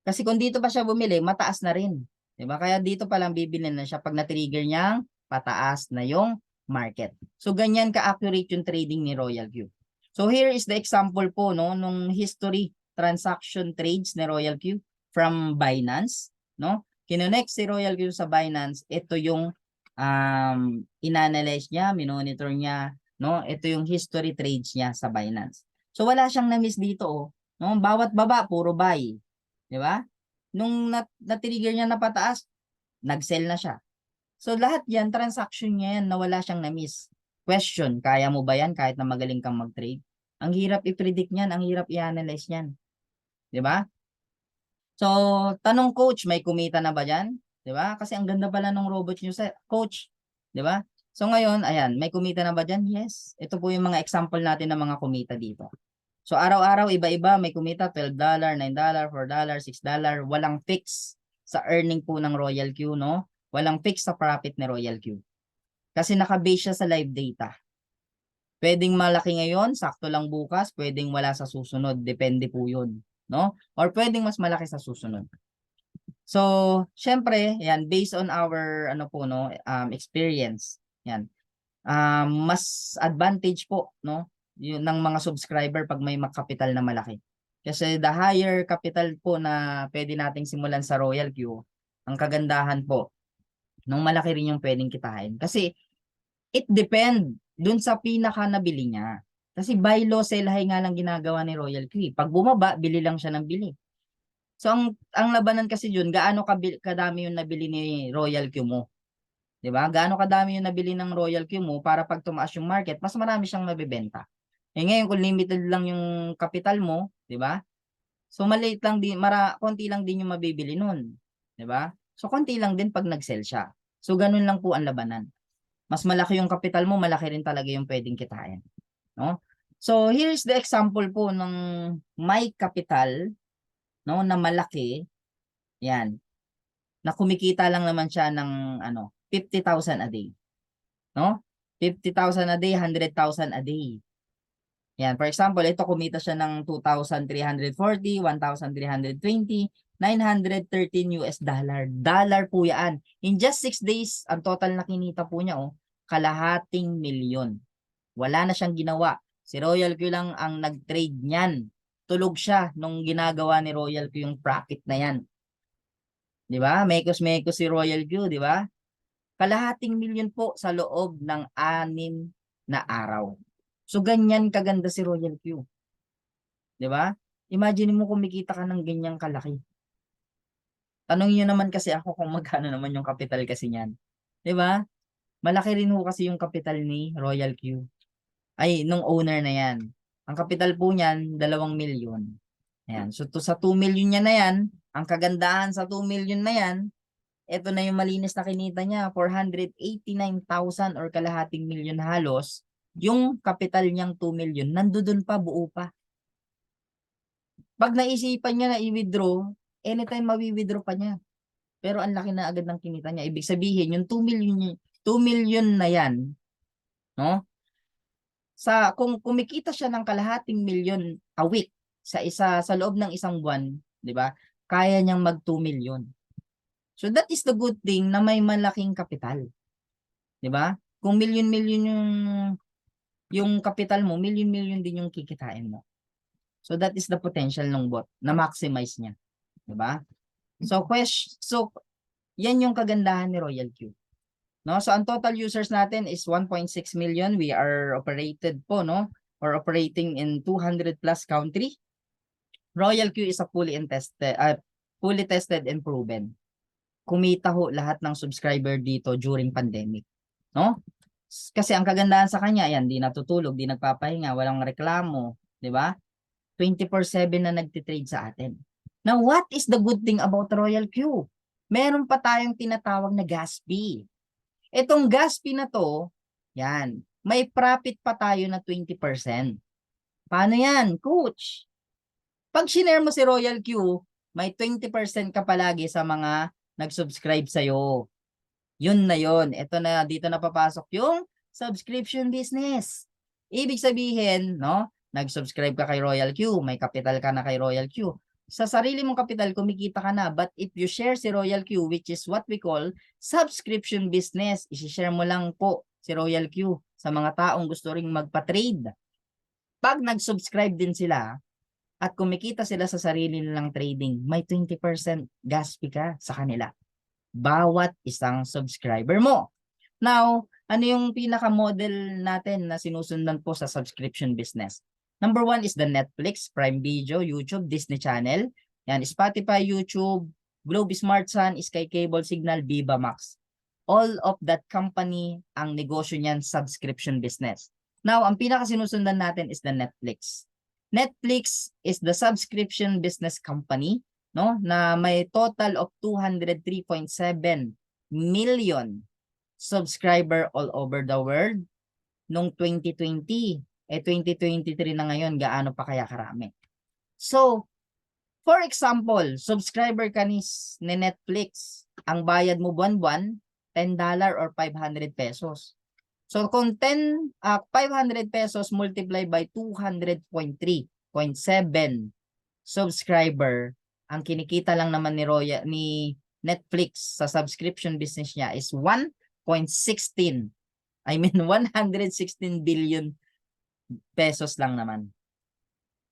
Speaker 1: Kasi kung dito pa siya bumili, mataas na rin. Diba? Kaya dito pa lang bibili na siya pag na-trigger niyang pataas na yung market. So, ganyan ka-accurate yung trading ni Royal Q. So, here is the example po, no, nung history transaction trades ni Royal Q from Binance, no? Kinonect si Royal Q sa Binance. Ito yung inanalyze niya, minonitor niya, no? Ito yung history trades niya sa Binance. So, wala siyang na-miss dito, oh. No? Bawat baba, puro buy. Di ba? Nung na-trigger niya na pataas, nag-sell na siya. So lahat yan, transaction niya yan na wala siyang na-miss. Question, kaya mo ba yan kahit na magaling kang mag-trade? Ang hirap i-predict niyan, ang hirap i-analyze niyan. Di ba? So, tanong coach, may kumita na ba dyan? Di ba? Kasi ang ganda pala ng robot niyo sa coach. Di ba? So ngayon, ayan, may kumita na ba dyan? Yes. Ito po yung mga example natin ng mga kumita dito. So araw-araw iba-iba, may kumita $12, $9, $4, $6, walang fix sa earning po ng Royal Q, no? Walang fix sa profit ni Royal Q. Kasi naka-base siya sa live data. Pwedeng malaki ngayon, sakto lang bukas, pwedeng wala sa susunod, depende po 'yun, no? Or pwedeng mas malaki sa susunod. So, syempre, yan based on our ano po no, experience. Yan. Mas advantage po, no? Yun ng mga subscriber pag may capital na malaki. Kasi the higher capital po na pwede nating simulan sa Royal Q, ang kagandahan po, nung malaki rin yung pwedeng kitain. Kasi it depend dun sa pinaka nabili niya. Kasi buy low, sell high nga lang ginagawa ni Royal Q. Pag bumaba, bili lang siya ng bili. So ang labanan kasi dun, gaano kadami yung nabili ni Royal Q mo. 'Di ba? Gaano kadami yung nabili ng Royal Q mo para pag tumaas yung market, mas marami siyang mabebenta. Ngayon kung limited lang yung capital mo, 'di ba? So maliit lang din, konti lang din yung mabibili nun, 'di ba? So konti lang din pag nag-sell siya. So ganun lang po ang labanan. Mas malaki yung capital mo, malaki rin talaga yung pwedeng kitain, no? So here's the example po ng may capital, no, na malaki. Yan. Na kumikita lang naman siya ng 50,000 a day. No? 50,000 a day, 100,000 a day. Yan, for example, ito kumita siya ng 2,340, 1,320, 913 US dollar. Dollar po yan. In just 6 days, ang total na kinita po niya, kalahating milyon. Wala na siyang ginawa. Si Royal Q lang ang nag-trade niyan. tulog siya nung ginagawa ni Royal Q yung profit na yan. Di ba? Mekos-mekos si Royal Q, di ba? Kalahating milyon po sa loob ng 6 na araw. So, ganyan kaganda si Royal Q. Di ba? Imagine mo kumikita ka ng ganyang kalaki. Tanongin nyo naman kasi ako kung magkano naman yung capital kasi niyan. Di ba? Malaki rin ho kasi yung capital ni Royal Q. Ay, nung owner na yan. Ang capital po niyan, 2 milyon. Ayan. So, sa 2 million niya na yan, ang kagandahan sa 2 million na yan, ito na yung malinis na kinita niya, 489,000 or kalahating milyon halos. Yung capital niyang 2 million, nandoon pa, buo pa. Pag naisipan niya na i-withdraw, anytime mawi-withdraw pa niya. Pero ang laki na agad ng kinita niya. Ibig sabihin, yung 2 million na yan, no? Kung kumikita siya ng kalahating milyon a week sa loob ng isang buwan, 'di ba? Kaya niyang mag 2 million. So that is the good thing na may malaking kapital. 'Di ba? Kung milyon-milyon yung kapital mo, milyon-milyon din yung kikitain mo. So that is the potential ng bot na maximize niya, 'di ba? So yan yung kagandahan ni Royal Q. No? So, ang total users natin is 1.6 million. We are operated po, no? Or operating in 200 plus country. Royal Q is a fully tested and proven. Kumita ho lahat ng subscriber dito during pandemic. No? Kasi ang kagandahan sa kanya, yan, di natutulog, di nagpapahinga, walang reklamo, di ba? 24/7 na nagtitrade sa atin. Now, what is the good thing about Royal Q? Meron pa tayong tinatawag na gas fee. Itong gas fee na to, yan, may profit pa tayo na 20%. Paano yan, coach? Pag shinare mo si Royal Q, may 20% ka palagi sa mga nag-subscribe sa'yo. Yun na yun. Ito na, dito na papasok yung subscription business. Ibig sabihin, no, nag-subscribe ka kay Royal Q, may capital ka na kay Royal Q. Sa sarili mong kapital, kumikita ka na. But if you share si Royal Q, which is what we call subscription business, isi-share mo lang po si Royal Q sa mga taong gusto ring magpa-trade. Pag nag-subscribe din sila at kumikita sila sa sarili nilang trading, may 20% gas fee ka sa kanila. Bawat isang subscriber mo. Now, ano yung pinaka-model natin na sinusundan po sa subscription business? Number 1 is the Netflix, Prime Video, YouTube, Disney Channel. Yan, Spotify, YouTube, Globe Smart Sun, Sky Cable, Signal, Viva Max. All of that company, ang negosyo niyan, subscription business. Now, ang pinaka-sinusundan natin is the Netflix. Netflix is the subscription business company, no, na may total of 203.7 million subscriber all over the world nung 2020. 2023 na ngayon, gaano pa kaya karami? So, for example, subscriber ka ni Netflix, ang bayad mo buwan-buwan, $10 or 500 pesos. So, kung 500 pesos multiply by 200.3.7 subscriber, ang kinikita lang naman ni Netflix sa subscription business niya is 1.16 116 billion pesos lang naman.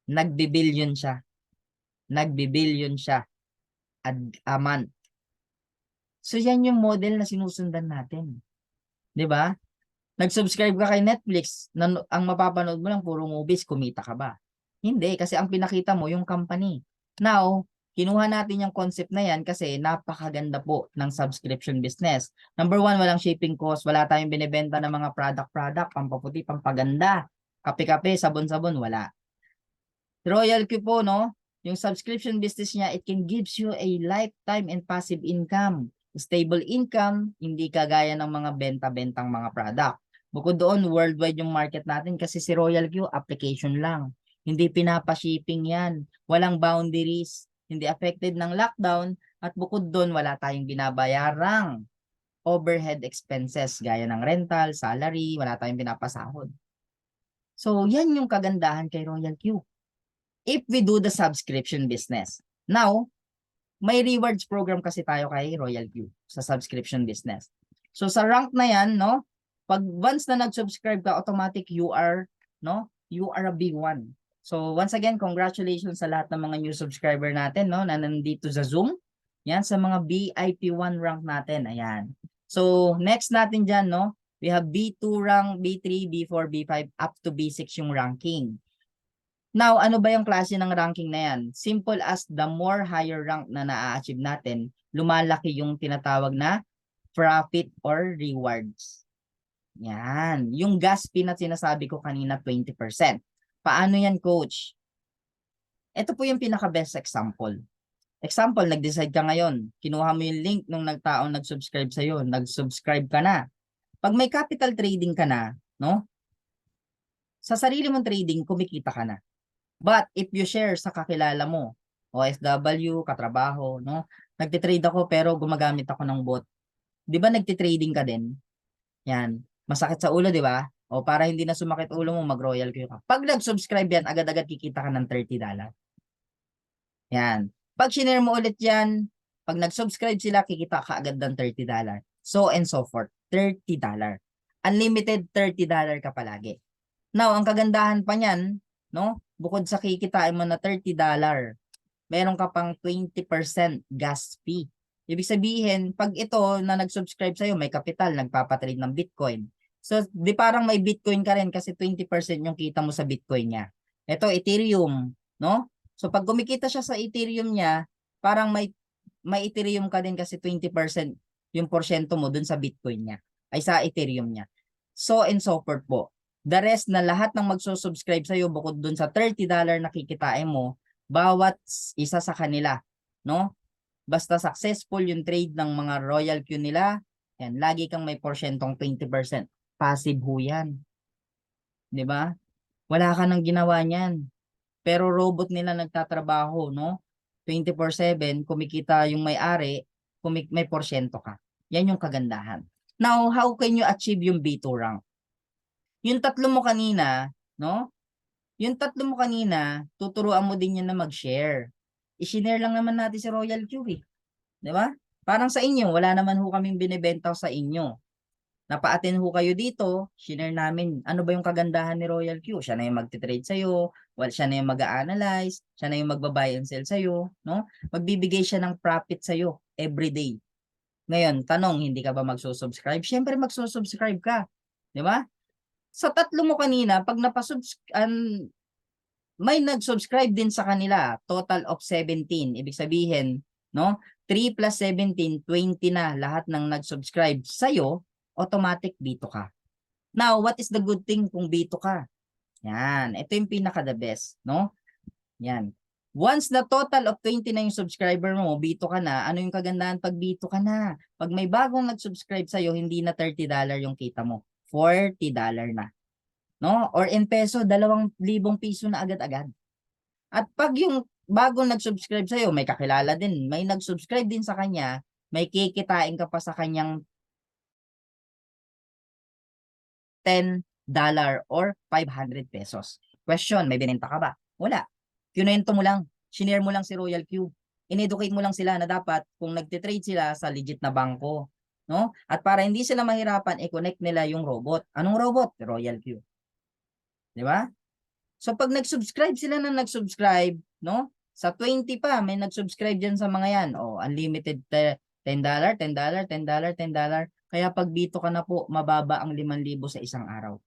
Speaker 1: Nagbibillion siya. Nagbibillion siya a month. So, yan yung model na sinusundan natin. 'Di ba? Nag-subscribe ka kay Netflix, ang mapapanood mo lang puro movies, kumita ka ba? Hindi, kasi ang pinakita mo yung company. Now, kinuha natin yung concept na yan kasi napakaganda po ng subscription business. Number 1, walang shipping cost, wala tayong binibenta ng mga product, pampaputi, pampaganda, kape-kape, sabon-sabon, wala. Royal Q po, no? Yung subscription business niya, it can gives you a lifetime and passive income. Stable income, hindi kagaya ng mga benta-bentang mga product. Bukod doon, worldwide yung market natin kasi si Royal Q, application lang. Hindi pinapa-shipping yan. Walang boundaries. Hindi affected ng lockdown. At bukod doon, wala tayong binabayarang overhead expenses gaya ng rental, salary, wala tayong pinapasahod. So, yan yung kagandahan kay Royal Q. If we do the subscription business. Now, may rewards program kasi tayo kay Royal Q sa subscription business. So sa rank na yan, no, pag once na nag-subscribe ka, automatic you are a B1. So once again, congratulations sa lahat ng mga new subscriber natin, no, na nandito sa Zoom. Yan, sa mga BIP1 rank natin. Ayan. So next natin dyan, no, we have B2 rank, B3, B4, B5, up to B6 yung ranking. Now, ano ba yung klase ng ranking na yan? Simple as the more higher rank na na-achieve natin, lumalaki yung tinatawag na profit or rewards. Yan. Yung gas fee na sinasabi ko kanina, 20%. Paano yan, coach? Ito po yung pinaka-best example. Example, nag-decide ka ngayon. Kinuha mo yung link nung nagtaong nag-subscribe sa'yo. Nag-subscribe ka na. Pag may capital trading ka na, no? Sa sarili mong trading, kumikita ka na. But if you share sa kakilala mo, OFW, katrabaho, no? Nagtitrade ako pero gumagamit ako ng bot. 'Di ba nagtitrading ka din? Yan. Masakit sa ulo, 'di ba? O para hindi na sumakit ulo mo, mag-royal queue ka. Pag nag-subscribe yan, agad-agad kikita ka ng $30. Yan. Pag shinare mo ulit yan, pag nag-subscribe sila, kikita ka agad ng $30. So and so forth. $30. Unlimited $30 ka palagi. Now, ang kagandahan pa niyan, no? Bukod sa kikitain mo na $30, meron ka pang 20% gas fee. Ibig sabihin, pag ito na nag-subscribe sa'yo, may kapital, nagpapatrade ng Bitcoin. So, di parang may Bitcoin ka rin kasi 20% yung kita mo sa Bitcoin niya. Ito, Ethereum, no? So, pag kumikita siya sa Ethereum niya, parang may Ethereum ka din kasi 20% yung porsyento mo dun sa Bitcoin niya, ay sa Ethereum niya. So and so forth po. The rest na lahat ng magsusubscribe sa'yo bukod dun sa $30 na kikitain mo, bawat isa sa kanila, no? Basta successful yung trade ng mga royal queue nila, yan, lagi kang may porsyentong 20%. Passive ho yan. Di ba? Wala ka nang ginawa niyan. Pero robot nila nagtatrabaho, no? 24/7, kumikita yung may-ari, may porsyento ka. Yan yung kagandahan. Now, how can you achieve yung B2 rank? Yung tatlo mo kanina, no? Yung tatlo mo kanina, tuturuan mo din yan na mag-share. I-share lang naman natin si Royal Q, eh. Di ba? Parang sa inyo, wala naman ho kaming binibenta sa inyo. Napa-attend ho kayo dito, share namin ano ba yung kagandahan ni Royal Q. Siya na yung magte-trade sa'yo, siya na yung mag-a-analyze, siya na yung magba-buy and sell sa'yo, no? Magbibigay siya ng profit sa'yo every day. Ngayon, tanong, hindi ka ba magsusubscribe? Siyempre magsusubscribe ka. Di ba? Sa tatlo mo kanina, pag may nag-subscribe din sa kanila, total of 17. Ibig sabihin, no? 3 plus 17, 20 na lahat ng nag-subscribe sa'yo, automatic B2 ka. Now, what is the good thing kung B2 ka? Yan, ito yung pinaka the best, no? Yan. Once na total of 20 na yung subscriber mo, B2 ka na, ano yung kagandahan pag B2 ka na? Pag may bagong nag-subscribe sa'yo, hindi na $30 yung kita mo. $40 na. No? Or in peso, 2,000 piso na agad-agad. At pag yung bagong nag-subscribe sa'yo, may kakilala din, may nag-subscribe din sa kanya, may kikitain ka pa sa kanyang $10 or 500 pesos. Question, may binenta ka ba? Wala. Kinento mo lang, shinare mo lang si Royal Q. In-educate mo lang sila na dapat kung nagtitrade sila sa legit na bangko, no? At para hindi sila mahirapan, i-connect nila yung robot. Anong robot? Royal Q. Di ba? So pag nag-subscribe sila na nag-subscribe, no? Sa 20 pa, may nag-subscribe dyan sa mga yan. O, unlimited $10, $10, $10, $10. Kaya pag dito ka na po, mababa ang 5,000 sa isang araw.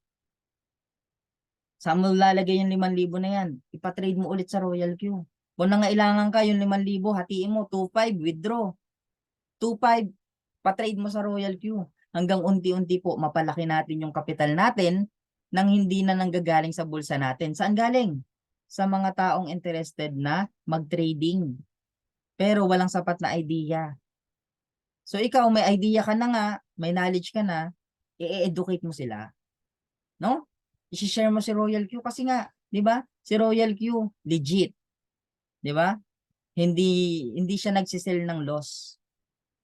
Speaker 1: Saan mo lalagay yung 5,000 na yan? Ipatrade mo ulit sa Royal Q. Kung nangailangan ka yung 5,000, hatiin mo, 2,500, withdraw. 2,500, patrade mo sa Royal Q. Hanggang unti-unti po, mapalaki natin yung kapital natin nang hindi na nanggagaling sa bulsa natin. Saan galing? Sa mga taong interested na mag-trading. Pero walang sapat na idea. So ikaw, may idea ka na nga, may knowledge ka na, i-educate mo sila. No? I-share mo si Royal Q kasi nga, 'di ba? Si Royal Q legit. 'Di ba? Hindi siya nagsisell ng loss.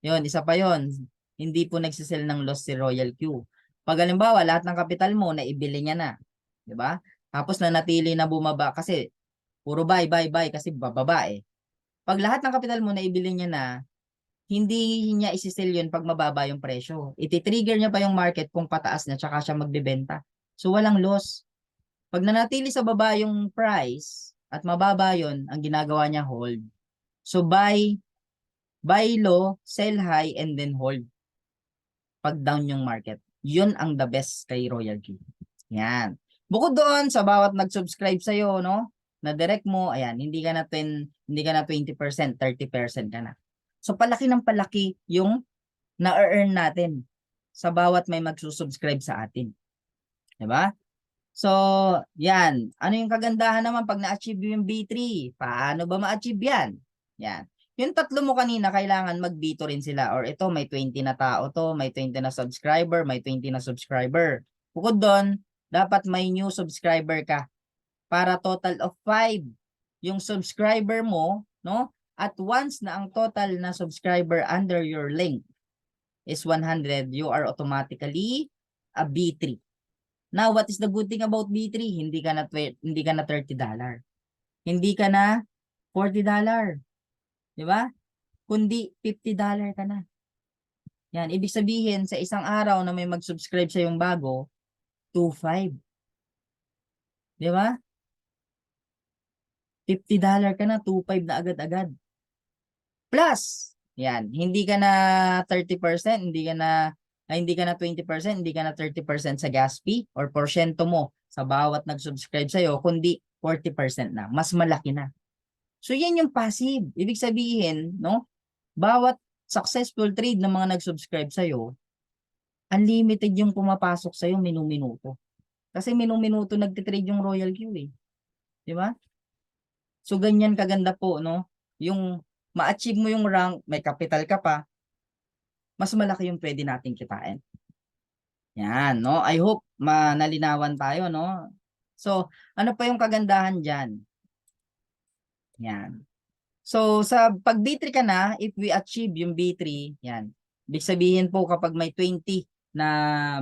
Speaker 1: 'Yon, isa pa 'yon. Hindi po nagsisell ng loss si Royal Q. Pag halimbawa, lahat ng kapital mo na ibili niya na, 'di ba? Tapos nanatili na bumaba kasi puro buy kasi bababa eh. Pag lahat ng kapital mo na ibili niya na, hindi niya isi-sell 'yon pag mababa yung presyo. Iti-trigger niya pa yung market kung pataas na tsaka siya magbebenta. So walang loss. Pag nanatili sa baba yung price at mababa yun, ang ginagawa niya hold. So buy low, sell high, and then hold. Pag down yung market. Yun ang the best kay Royal Q. Yan. Bukod doon sa bawat nag-subscribe sa'yo, no? Na direct mo, ayan, hindi ka na 20%, 30% ka na. So palaki ng palaki yung na-earn natin sa bawat may magsusubscribe sa atin. 'Di ba? So, yan. Ano yung kagandahan naman pag na-achieve yung B3? Paano ba ma-achieve yan? Yan. Yung tatlo mo kanina, kailangan mag-B2 rin sila. Or ito, may 20 na tao to, may 20 na subscriber, may 20 na subscriber. Bukod doon, dapat may new subscriber ka. Para total of 5 yung subscriber mo, no? At once na ang total na subscriber under your link is 100, you are automatically a B3. Now, what is the good thing about B3? Hindi ka na $30. Hindi ka na $40. Di ba? Kundi $50 ka na. Yan, ibig sabihin sa isang araw na may mag-subscribe sa yung bago, 2.5. Di ba? $50 ka na, 2.5 na agad-agad. Plus, yan, hindi ka na 30%, hindi ka na 20%, hindi ka na 30% sa gas fee or porsyento mo sa bawat nag-subscribe sa'yo, kundi 40% na. Mas malaki na. So, yan yung passive. Ibig sabihin, no? Bawat successful trade ng mga nag-subscribe sa'yo, unlimited yung pumapasok sa'yo minu-minuto. Kasi minu-minuto nagtitrade yung Royal Q eh. Di ba? So, ganyan kaganda po, no? Yung ma-achieve mo yung rank, may capital ka pa, mas malaki yung pwede nating kitain. Yan, no? I hope manalinawan tayo, no? So, ano pa yung kagandahan dyan? Yan. So, sa pag B3 ka na, if we achieve yung B3, yan. Ibig sabihin po kapag may 20 na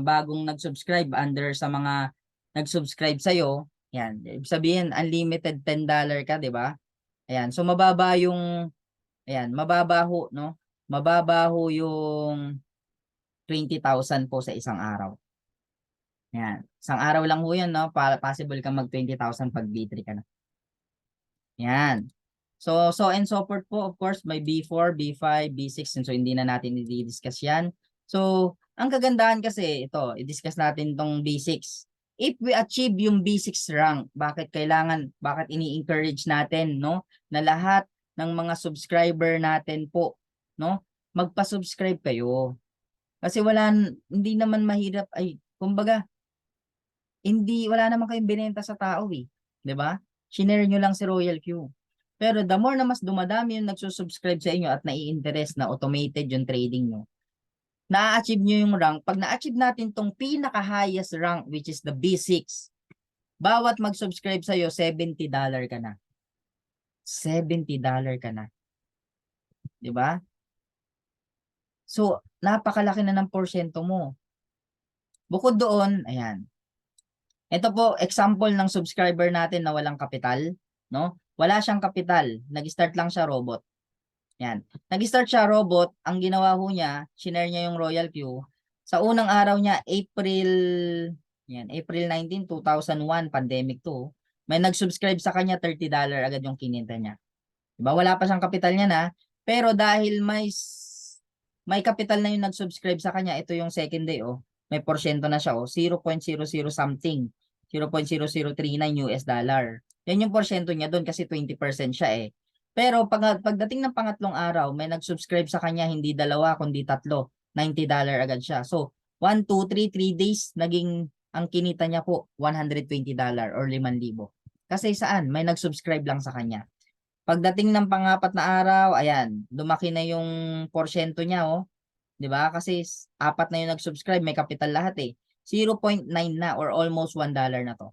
Speaker 1: bagong nag-subscribe under sa mga nag-subscribe sa'yo, yan. Ibig sabihin, unlimited $10 ka, di ba? Ayan. So, mababa yung, ayan, mababa ho, no? Mababa ho yung 20,000 po sa isang araw. Yan. Isang araw lang ho yan, no? Possible ka mag 20,000 pag B3 ka na. Yan. So and so forth po, of course, may B4, B5, B6, and so hindi na natin i-discuss yan. So, ang kagandahan kasi, ito, i-discuss natin tong B6. If we achieve yung B6 rank, bakit ini-encourage natin, no? Na lahat ng mga subscriber natin po, no? Magpa-subscribe kayo. Kasi hindi naman mahirap, kumbaga, wala naman kayong binenta sa tao eh. 'Di ba? Shinare nyo lang si Royal Q. Pero the more na mas dumadami yung nagsusubscribe sa inyo at nai-interest na automated yung trading nyo, na-achieve nyo yung rank. Pag na-achieve natin tong pinaka-highest rank, which is the B6, bawat mag-subscribe sa'yo, $70 ka na. $70 ka na. 'Di ba? So, napakalaki na ng porsyento mo. Bukod doon, ayan. Ito po, example ng subscriber natin na walang kapital, no? Wala siyang kapital, nag-start lang siya robot. Yan. Nag-start siya robot, ang ginawa ho niya, shinare niya yung Royal Q. Sa unang araw niya, April 19, 2001, pandemic to. May nag-subscribe sa kanya, $30 agad yung kininta niya. Diba? Wala pa siyang kapital niya na, pero dahil may kapital na yung nag-subscribe sa kanya, ito yung second day, oh. May porsyento na siya, 0.00 something. $0.0039. Yan yung porsyento niya doon kasi 20% siya eh. Pero pagdating ng pangatlong araw, may nag-subscribe sa kanya, hindi dalawa, kundi tatlo. $90 agad siya. So, 1, 2, 3 days, ang kinita niya po, $120 or 5,000. Kasi saan? May nag-subscribe lang sa kanya. Pagdating ng pangapat na araw, ayan, lumaki na yung porsyento niya, oh. 'Di ba? Kasi 4 na yung nag-subscribe, may kapital lahat eh. 0.9 na or almost $1 na to.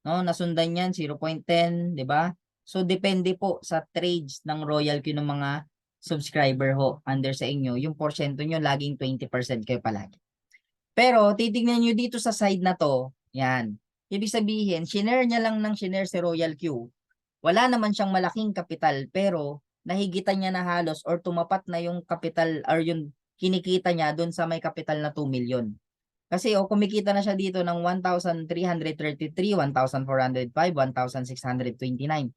Speaker 1: No, nasundan yan 0.10, 'di ba? So depende po sa trades ng Royal Q ng mga subscriber ho under sa inyo. Yung porsyento nyo laging 20% kayo palagi. Pero titingnan nyo dito sa side na to, yan. Ibig sabihin, shinare niya lang ng shinare si Royal Q. Wala naman siyang malaking kapital pero nahigitan niya na halos or tumapat na yung kapital or yung kinikita niya doon sa may kapital na 2 million. Kasi kumikita na siya dito ng 1,333, 1,405, 1,629.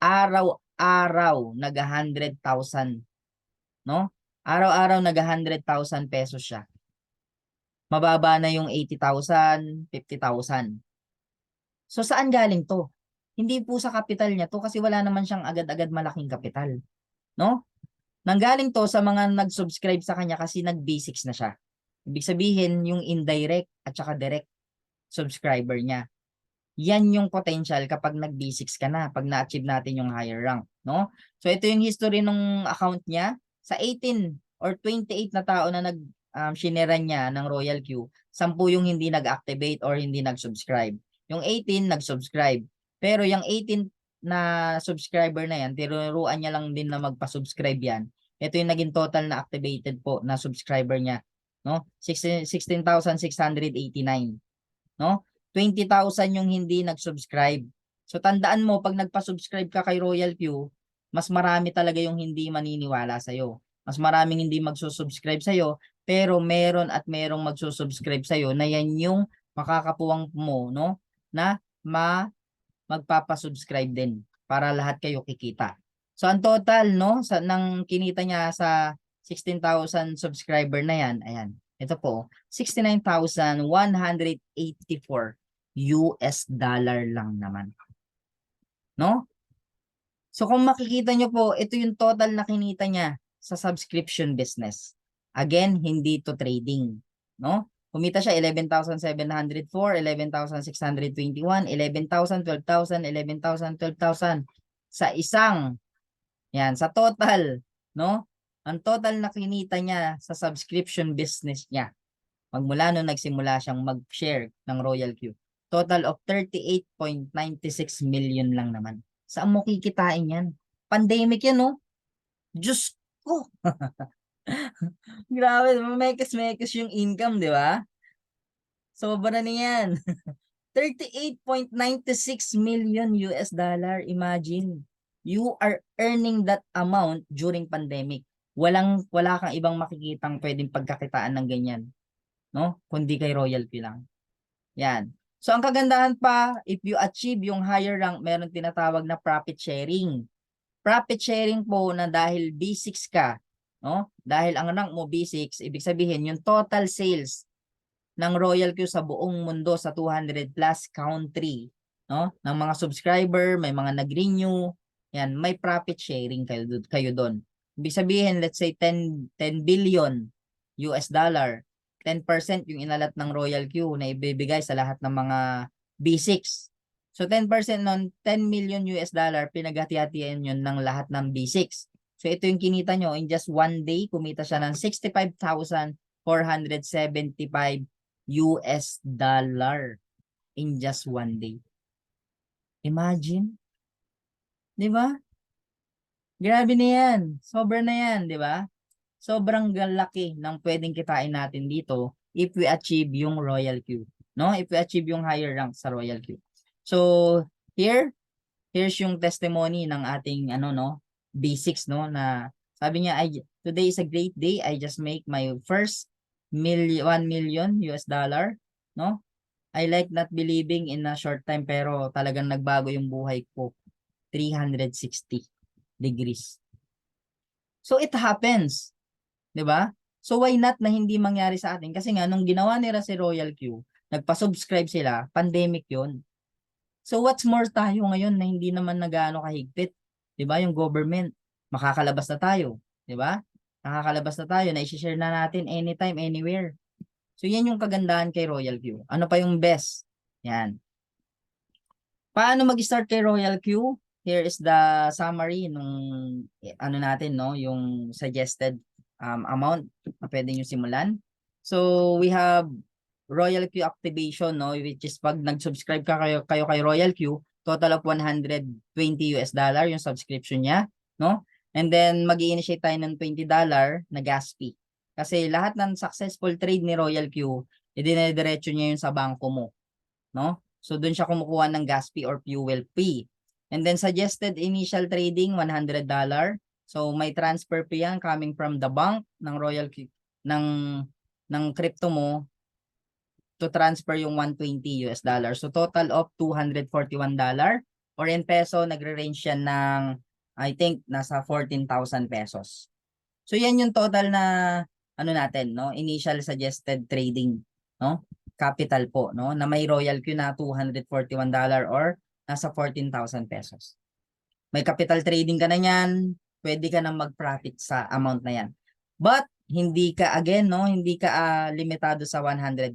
Speaker 1: Araw-araw nag-100,000, no? Araw-araw nag-100,000 pesos siya. Mababa na yung 80,000, 50,000. So saan galing to? Hindi po sa kapital niya to kasi wala naman siyang agad-agad malaking kapital, no? Nanggaling to sa mga nag-subscribe sa kanya kasi nag-basics na siya. Ibig sabihin yung indirect at saka direct subscriber niya. Yan yung potential kapag nag-basics ka na, pag na-achieve natin yung higher rank, no? So ito yung history ng account niya. Sa 18 or 28 na tao na shinare niya ng Royal Q, 10 yung hindi nag-activate or hindi nag-subscribe. Yung 18 nag-subscribe. Pero yung 18 na subscriber na yan, tinuruan niya lang din na magpa-subscribe yan. Ito yung naging total na activated po na subscriber niya, no? 16,689, no? 20,000 yung hindi nag-subscribe. So tandaan mo, pag nagpa-subscribe ka kay Royal Q, mas marami talaga yung hindi maniniwala sa'yo. Mas maraming hindi magsusubscribe sa'yo, pero meron at merong magsusubscribe sa'yo na yan yung makakapuwang mo, no? Na magpapasubscribe din para lahat kayo kikita. So ang total, no, ng kinita niya sa 16,000 subscriber na yan, ayan, ito po, 69,184 US dollar lang naman. No? So kung makikita nyo po, ito yung total na kinita niya sa subscription business. Again, hindi to trading. No? Kumita siya 11,704, 11,621, 11,000, 12,000, 11,000, 12,000 sa isang. Yan, sa total, no? Ang total na kinita niya sa subscription business niya magmula nung nagsimula siyang mag-share ng Royal Q. Total of 38.96 million lang naman. Saan mo kikitain yan? Pandemic yan, no? Diyos ko! Grabe, mekes-mekes yung income, di ba? Sobra na yan. 38.96 million US dollar. Imagine, you are earning that amount during pandemic. Wala kang ibang makikitang pwedeng pagkakitaan ng ganyan, no? Kundi kay Royal Q lang. Yan. So ang kagandahan pa, if you achieve yung higher rank, meron tinatawag na profit sharing. Profit sharing po na dahil B6 ka, no? Dahil ang rank mo B6, ibig sabihin yung total sales ng Royal Q sa buong mundo sa 200 plus country, no? Ng mga subscriber, may mga nag-renew, yan, may profit sharing kayo doon. Ibig sabihin, let's say 10 billion US dollar, 10% yung inalat ng Royal Q na ibibigay sa lahat ng mga B6. So 10% nun, 10 million US dollar, pinaghati-hatian yun ng lahat ng B6. So ito yung kinita nyo, in just one day, kumita siya ng 65,475 US dollar in just one day. Imagine. Di ba? Grabe na yan. Sobra na yan, di ba? Sobrang laki ng pwedeng kitain natin dito if we achieve yung Royal Q. No? If we achieve yung higher rank sa Royal Q. So, here's yung testimony ng ating B6, no, na sabi niya, today is a great day. I just make my first 1 million US dollar, no? I like not believing in a short time pero talagang nagbago yung buhay ko. 360 degrees. So it happens, 'di ba? So why not na hindi mangyari sa atin? Kasi nga nung ginawa nila si Royal Q, nagpa-subscribe sila, pandemic 'yon. So what's more tayo ngayon na hindi naman nagaano kahigpit, 'di ba? Yung government, makakalabas na tayo, 'di ba? Nakakalabas na tayo, na i-share na natin anytime, anywhere. So yan yung kagandahan kay Royal Q. Ano pa yung best? Yan. Paano mag-start kay Royal Q? Here is the summary nung natin, no, yung suggested amount na pwede nyo simulan. So we have Royal Q activation, no, which is pag nag-subscribe kayo kay Royal Q, total of 120 US dollar yung subscription niya, no? And then mag-i-initiate tayo ng $20 na gas fee. Kasi lahat ng successful trade ni Royal Q, idinediretso niya yun sa bangko mo, no? So doon siya kumukuha ng gas fee or fuel fee. And then suggested initial trading $100. So may transfer fee yan coming from the bank ng Royal Q ng crypto mo to transfer yung $120. So total of $241 or in peso nagre-range yan ng I think nasa 14,000 pesos. So yan yung total na ano natin, no? Initial suggested trading, no? Capital po, no? Na may Royal Q na $241 or nasa 14,000 pesos. May capital trading ka na yan, pwede ka na mag-profit sa amount na yan. But hindi ka again, no? Hindi ka limitado sa $100.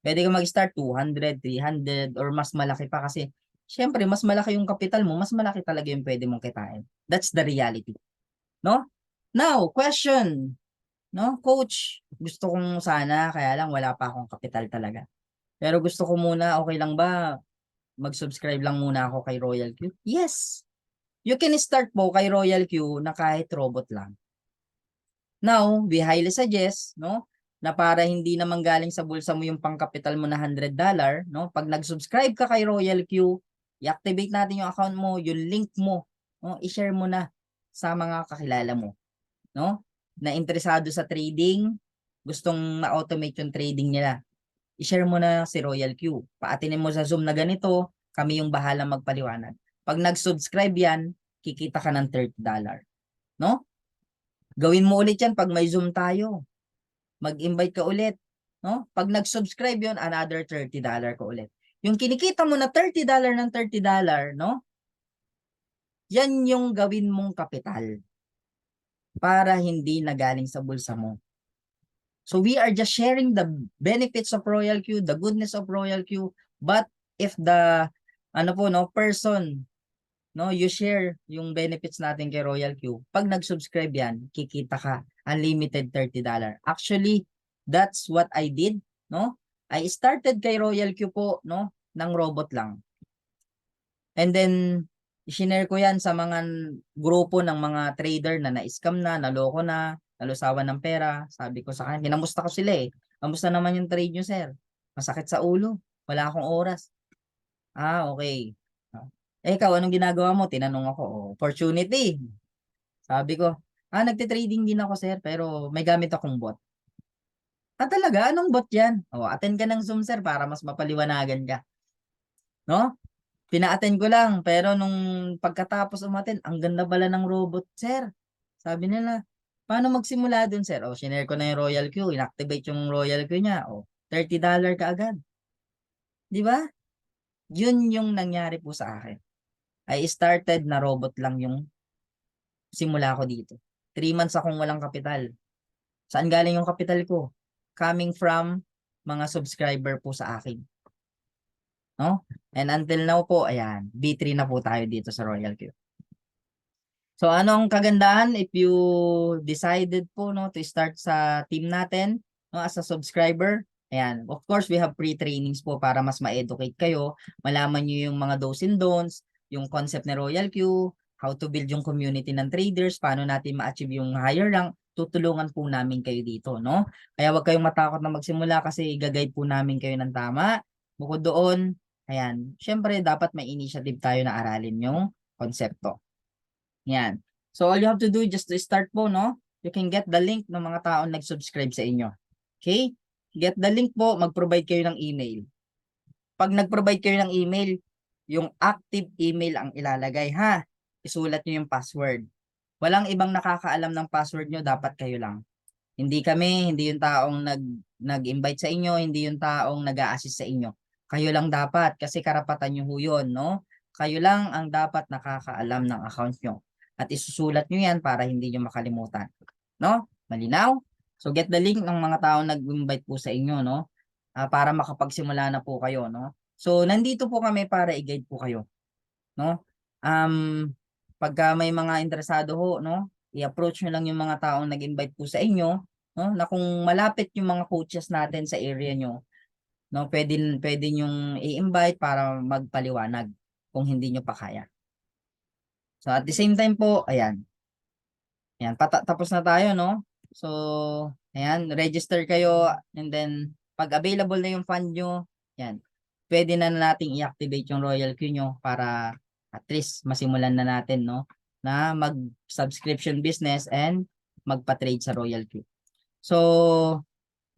Speaker 1: Pwede ka mag-start 200, 300 or mas malaki pa kasi syempre mas malaki yung capital mo, mas malaki talaga yung pwede mong kitain. That's the reality, no? Now, question, no? Coach, gusto kong sana, kaya lang wala pa akong kapital talaga. Pero gusto ko muna, okay lang ba mag-subscribe lang muna ako kay Royal Q? Yes. You can start po kay Royal Q na kahit robot lang. Now, we highly suggest, no, na para hindi naman galing sa bulsa mo yung pangkapital mo na $100, no? Pag nag-subscribe ka kay Royal Q, i-activate natin yung account mo, yung link mo, no, i-share mo na sa mga kakilala mo, no? Na interesado sa trading, gustong ma-automate yung trading nila. I-share mo na si Royal Q. Paatinin mo sa Zoom na ganito, kami yung bahala magpaliwanag. Pag nag-subscribe yan, kikita ka ng $30, no? Gawin mo ulit yan pag may Zoom tayo. Mag-invite ka ulit, no? Pag nag-subscribe yon, another $30 ka ulit. Yung kinikita mo na $30 ng $30, no? Yan yung gawin mong kapital para hindi na galing sa bulsa mo. So we are just sharing the benefits of Royal Q, the goodness of Royal Q, but if the ano po no, person no, you share yung benefits natin kay Royal Q. Pag nag-subscribe yan, kikita ka unlimited $30. Actually, that's what I did, no? I started kay Royal Q po, no, ng robot lang. And then i-share ko yan sa mga grupo ng mga trader na na-scam na, naloko na, nalusawan ng pera. Sabi ko sa kanya, kinamusta ko sila eh. Kamusta naman yung trade nyo, sir? Masakit sa ulo. Wala akong oras. Ah, okay. Ikaw, anong ginagawa mo? Tinanong ako, opportunity. Sabi ko, nagte-trading din ako, sir, pero may gamit akong bot. Talaga? Anong bot yan? Attend ka ng Zoom, sir, para mas mapaliwanagan ka. No? Pina-attend ko lang, pero nung pagkatapos umattend, ang ganda pala ng robot, sir. Sabi nila, paano magsimula dun, sir? Shinare ko na yung Royal Q, inactivate yung Royal Q niya. $30 ka agad. Di ba? Yun yung nangyari po sa akin. I started na robot lang yung simula ko dito. 3 months akong walang kapital. Saan galing yung kapital ko? Coming from mga subscriber po sa akin. No? And until now po, ayan, B3 na po tayo dito sa Royal Q. So anong kagandahan if you decided po no to start sa team natin no as a subscriber? Ayan, of course we have pre-trainings po para mas ma-educate kayo, malaman niyo yung mga do's and don'ts, yung concept ni Royal Q, how to build yung community ng traders, paano natin ma-achieve yung higher rank, tutulungan po namin kayo dito, no? Kaya wag kayong matakot na magsimula kasi i-guide po namin kayo ng tama. Bukod doon, ayan, syempre dapat may initiative tayo na aralin yung konsepto. Yan. So all you have to do just to start po, no? You can get the link ng mga taong nag-subscribe sa inyo. Okay? Get the link po, mag-provide kayo ng email. Pag nag-provide kayo ng email, yung active email ang ilalagay, ha? Isulat nyo yung password. Walang ibang nakakaalam ng password nyo, dapat kayo lang. Hindi kami, hindi yung taong nag-invite sa inyo, hindi yung taong nag-a-assist sa inyo. Kayo lang dapat, kasi karapatan nyo ho yun, no? Kayo lang ang dapat nakakaalam ng account nyo. At isusulat nyo yan para hindi nyo makalimutan. No? Malinaw? So get the link ng mga taong nag-invite po sa inyo, no? Para makapagsimula na po kayo, no? So nandito po kami para i-guide po kayo, no? Pagka may mga interesado ho, no? I-approach nyo lang yung mga taong nag-invite po sa inyo, no? Na kung malapit yung mga coaches natin sa area nyo, no? Pwede nyong i-invite para magpaliwanag kung hindi nyo pa kaya. So at the same time po, ayan. Ayan, tapos na tayo, no? So, ayan, register kayo and then pag available na yung fund nyo, ayan, pwede na nating i-activate yung Royal Q nyo para at least masimulan na natin, no? Na mag-subscription business and magpa-trade sa Royal Q. So,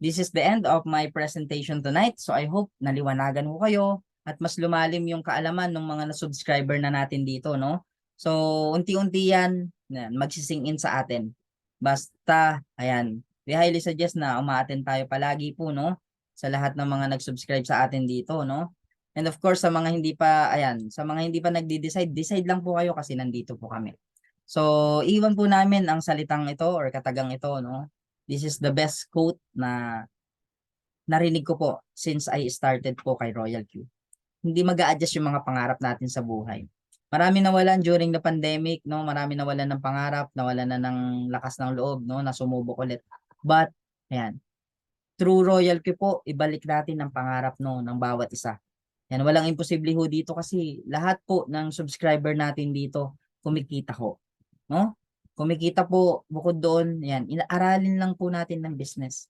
Speaker 1: this is the end of my presentation tonight. So I hope naliwanagan ko kayo at mas lumalim yung kaalaman ng mga na-subscriber na natin dito, no? So, unti-unti yan magsising in sa atin. Basta, ayan, we highly suggest na umaattend tayo palagi po, no? Sa lahat ng mga nag-subscribe sa atin dito, no? And of course, sa mga hindi pa, ayan, sa mga hindi pa nagde-decide, decide lang po kayo kasi nandito po kami. So, iwan po namin ang salitang ito or katagang ito, no? This is the best quote na narinig ko po since I started po kay Royal Q. Hindi mag-a-adjust yung mga pangarap natin sa buhay. Marami nawalan during the pandemic, no? Marami nawalan ng pangarap, nawalan na ng lakas ng loob, no? Na sumubok ulit. But, ayan, through Royal Q po, ibalik natin ang pangarap, no, ng bawat isa. Yan, walang imposible ho dito kasi lahat po ng subscriber natin dito kumikita ho, no? Kumikita po bukod doon, yan, inaaralin lang po natin ng business,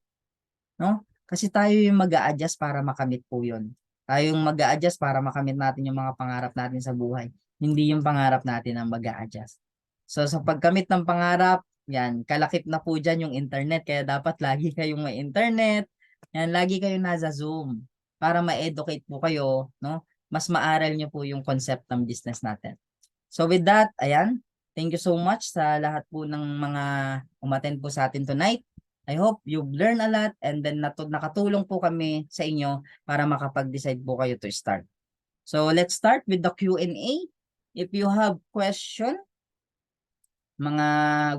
Speaker 1: no? Kasi tayo yung mag-a-adjust para makamit po 'yon. Tayo yung mag-a-adjust para makamit natin yung mga pangarap natin sa buhay. Hindi yung pangarap natin ang mag-a-adjust. So sa pagkamit ng pangarap, yan, kalakip na po diyan yung internet kaya dapat lagi kayong may internet. Yan, lagi kayong nasa Zoom para ma-educate po kayo, no? Mas maaral niyo po yung concept ng business natin. So with that, ayan, thank you so much sa lahat po ng mga umattend po sa atin tonight. I hope you've learned a lot and then nakatulong po kami sa inyo para makapag-decide po kayo to start. So let's start with the Q&A. If you have question, mga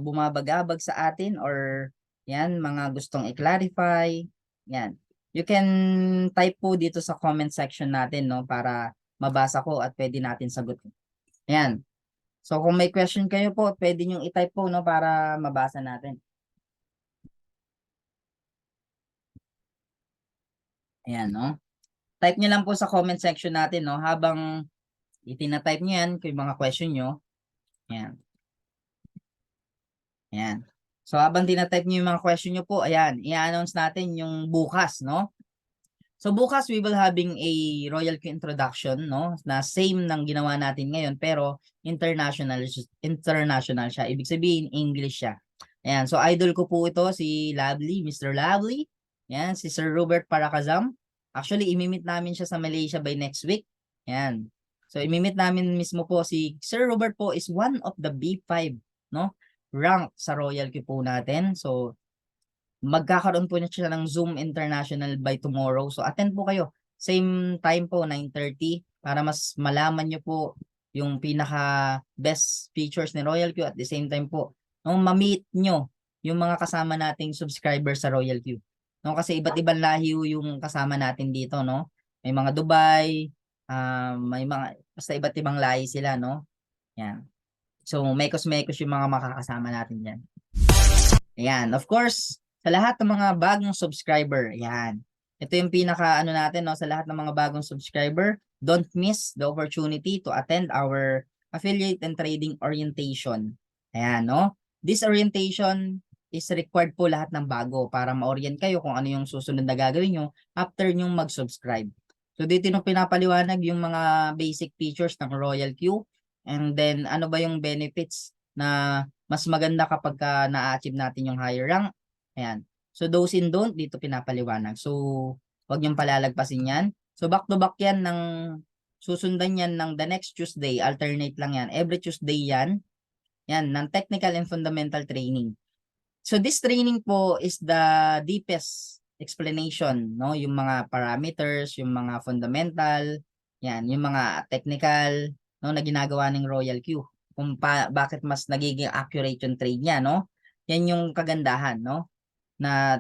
Speaker 1: bumabagabag sa atin or yan, mga gustong i-clarify, yan. You can type po dito sa comment section natin, no, para mabasa ko at pwede natin sagutin. Ayan. So kung may question kayo po, pwede nyo i-type po, no, para mabasa natin. Ayan, no. Type nyo lang po sa comment section natin, no, habang itina-type nyo yan, kung yung mga question nyo. Ayan. Ayan. So habang tina-type nyo yung mga question nyo po, ayan, i-announce natin yung bukas, no. So bukas we will having a Royal Q introduction, no, na same ng ginawa natin ngayon pero international siya. Ibig sabihin English siya. Ayan, so idol ko po ito si Lovely, Mr. Lovely. Ayan, si Sir Robert Paracazam. Actually, imimit namin siya sa Malaysia by next week. Ayan. So imimit namin mismo po si Sir Robert po is one of the B5, no, rank sa Royal Q po natin. So magkakaroon po niya siya ng Zoom International by tomorrow. So attend po kayo. Same time po, 9:30 para mas malaman niyo po yung pinaka best features ni Royal Q at the same time po, no, ma-meet nyo yung mga kasama nating subscribers sa Royal Q. No, kasi iba't ibang lahi yung kasama natin dito, no? May mga Dubai, may mga basta iba't ibang lahi sila, no? Yan. So, mekos-mekos yung mga makakasama natin diyan. Ayan, of course, sa lahat ng mga bagong subscriber, ayan. Ito yung pinaka ano natin, no, sa lahat ng mga bagong subscriber, don't miss the opportunity to attend our affiliate and trading orientation. Ayan, no? This orientation is required po lahat ng bago para ma-orient kayo kung ano yung susunod na gagawin nyo after nyo mag-subscribe. So dito yung pinapaliwanag yung mga basic features ng Royal Q and then ano ba yung benefits na mas maganda kapag na-achieve natin yung higher rank. Ayan. So those in don't, dito pinapaliwanag. So wag niyong palalagpasin yan. So back to back yan ng susundan yan ng the next Tuesday. Alternate lang yan. Every Tuesday yan. Yan, ng technical and fundamental training. So this training po is the deepest explanation, no? Yung mga parameters, yung mga fundamental, yan, yung mga technical, no, na ginagawa ng Royal Q. Kung bakit mas nagiging accurate yung trade niya, no? Yan yung kagandahan, no? Na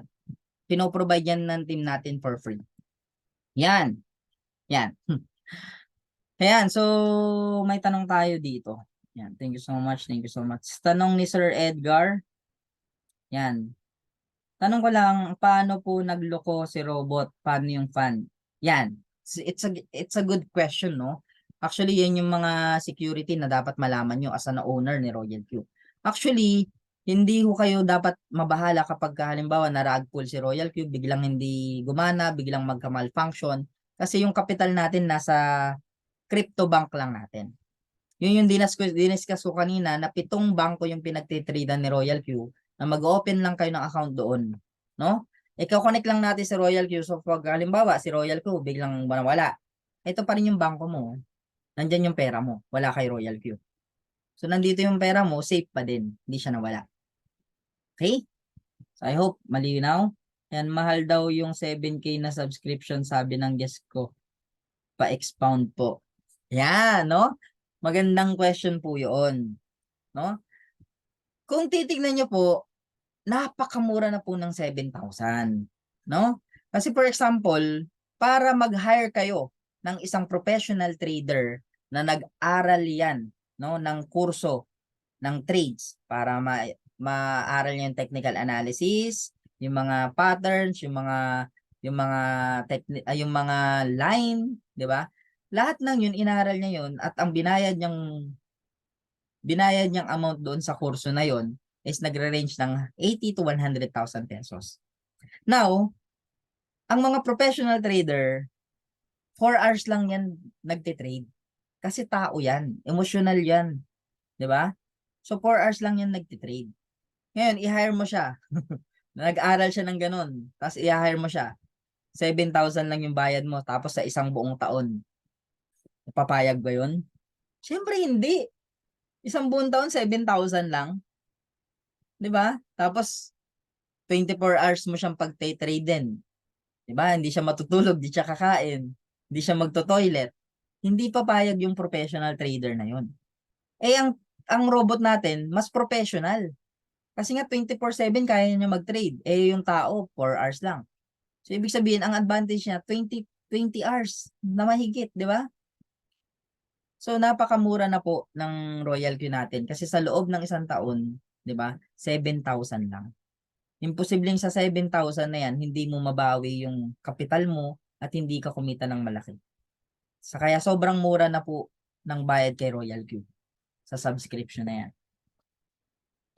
Speaker 1: pinoprovide yan ng team natin for free. Yan. Yan. Ayan, so may tanong tayo dito. Yan, thank you so much, thank you so much. Tanong ni Sir Edgar. Yan. Tanong ko lang, paano po nagloko si robot? Paano yung fan? Yan. It's a good question, no? Actually, yan yung mga security na dapat malaman nyo as an owner ni Royal Q. Actually, hindi ko kayo dapat mabahala kapag halimbawa na-rug pull si Royal Q, biglang hindi gumana, biglang magka-malfunction. Kasi yung capital natin nasa crypto bank lang natin. Yun yung diniscuss ko kanina na 7 bangko yung pinagtitradean ni Royal Q na mag-open lang kayo ng account doon, no? Iko-connect lang natin si Royal Q. So, pag halimbawa, si Royal Q biglang nawala, ito pa rin yung bangko mo. Nandyan yung pera mo. Wala kay Royal Q. So, nandito yung pera mo, safe pa din. Hindi siya nawala. Okay? So, I hope malinaw. Yan, mahal daw yung 7K na subscription, sabi ng guest ko. Pa-expound po. Yan, no? Magandang question po yun. No? Kung titignan nyo po, napakamura na po ng 7,000. No? Kasi for example, para mag-hire kayo ng isang professional trader na nag-aral yan, no, ng kurso ng trades para maaral niya yung technical analysis, yung mga patterns, yung mga line, 'di ba? Lahat ng yun inaral niya yun at ang binayad niyang amount doon sa kurso na yun is nagre-range ng 80 to 100,000 pesos. Now, ang mga professional trader, 4 hours lang yan nagte-trade. Kasi tao yan, emotional yan, 'di ba? So 4 hours lang yan nagte-trade. Ngayon, i-hire mo siya. Nag-aral siya ng ganun. Tapos i-hire mo siya. 7,000 lang yung bayad mo. Tapos sa isang buong taon. Papayag ba yun? Siyempre hindi. Isang buong taon, 7,000 lang. 'Di ba? Tapos 24 hours mo siyang pagte-trade din. 'Di ba? Hindi siya matutulog, hindi siya kakain, hindi siya magto-toilet. Hindi papayag yung professional trader na yun. Eh ang robot natin, mas professional. Kasi nga 24/7 kaya niya mag-trade. Eh yung tao, 4 hours lang. So ibig sabihin, ang advantage niya 20 hours na mahigit, 'di ba? So napakamura na po ng Royal Q natin kasi sa loob ng isang taon, 'di ba? 7,000 lang. Imposibleng sa 7,000 na 'yan, hindi mo mabawi yung kapital mo at hindi ka kumita ng malaki. Sa kaya sobrang mura na po ng bayad kay Royal Q sa subscription na 'yan.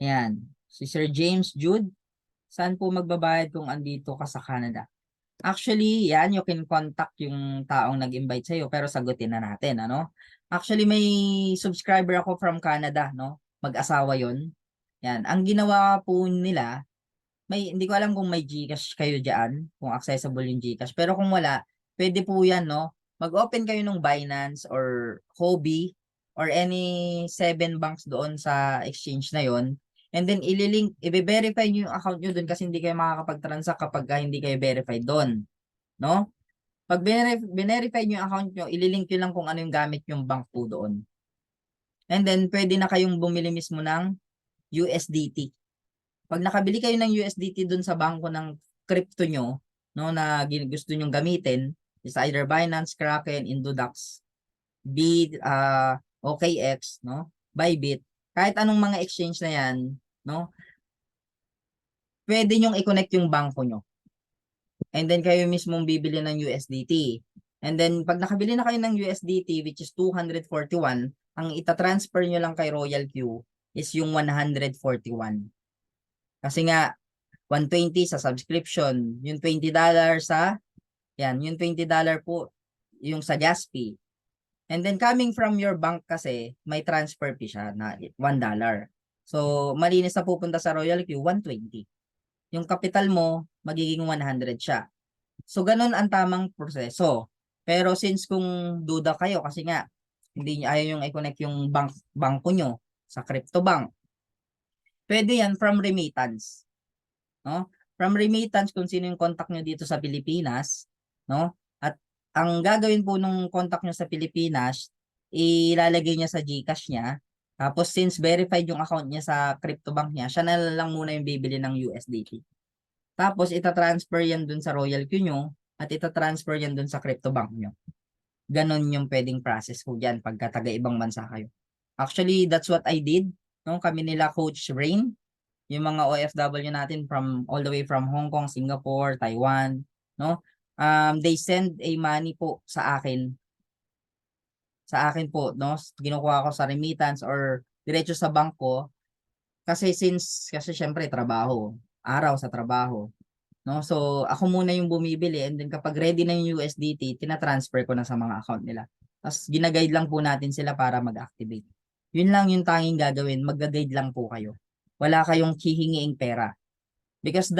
Speaker 1: Yan. Si Sir James Jude, saan po magbabayad kung andito ka sa Canada? Actually, yan, you can contact yung taong nag-invite sa'yo, pero sagutin na natin, ano? Actually, may subscriber ako from Canada, no? Mag-asawa yon. Yan. Ang ginawa po nila, hindi ko alam kung may GCash kayo dyan, kung accessible yung GCash. Pero kung wala, pwede po yan, no? Mag-open kayo ng Binance or Huobi or any 7 banks doon sa exchange na yon. And then ililink, i-verify nyo yung account nyo doon kasi hindi kayo makakapag-transact kapag hindi kayo verified doon. No? Pag verify nyo yung account nyo, ililink nyo lang kung ano yung gamit yung bank po doon. And then, pwede na kayong bumili mismo ng USDT. Pag nakabili kayo ng USDT doon sa bangko ng crypto nyo, no, na gusto nyong gamitin, is either Binance, Kraken, Indodax, OKX, no, Bybit, kahit anong mga exchange na yan, no, pwede nyong i-connect yung bangko nyo. And then kayo mismong bibili ng USDT. And then pag nakabili na kayo ng USDT which is 241, ang ita-transfer nyo lang kay Royal Q is yung 141. Kasi nga 120 sa subscription, yung $20 yung $20 po yung sa gas fee. And then coming from your bank kasi may transfer fee siya na $1. So malinis na pupunta sa Royal Q 120. Yung kapital mo magiging 100 siya. So, ganun ang tamang proseso. Pero since kung duda kayo, kasi nga, hindi niya ayaw yung i-connect yung bangko nyo sa crypto bank, pwede yan from remittance. No? From remittance, kung sino yung contact nyo dito sa Pilipinas, no? At ang gagawin po nung contact nyo sa Pilipinas, ilalagay niya sa GCash niya. Tapos since verified yung account niya sa crypto bank niya, siya na lang muna yung bibili ng USDT. Tapos, ita-transfer yan dun sa Royal Q nyo at ita-transfer yan dun sa crypto bank nyo. Ganon yung pwedeng process ko dyan pagka taga-ibang bansa kayo. Actually, that's what I did. No? Kami nila Coach Rain, yung mga OFW natin from all the way from Hong Kong, Singapore, Taiwan. No? They send a money po sa akin. Sa akin po, no? Kinukuha ko sa remittance or diretso sa bangko. Kasi syempre trabaho, araw sa trabaho. No? So, ako muna yung bumibili and then kapag ready na yung USDT, tina-transfer ko na sa mga account nila. Tapos, ginaguide lang po natin sila para mag-activate. Yun lang yung tanging gagawin, mag-guide lang po kayo. Wala kayong hihingiing pera. Because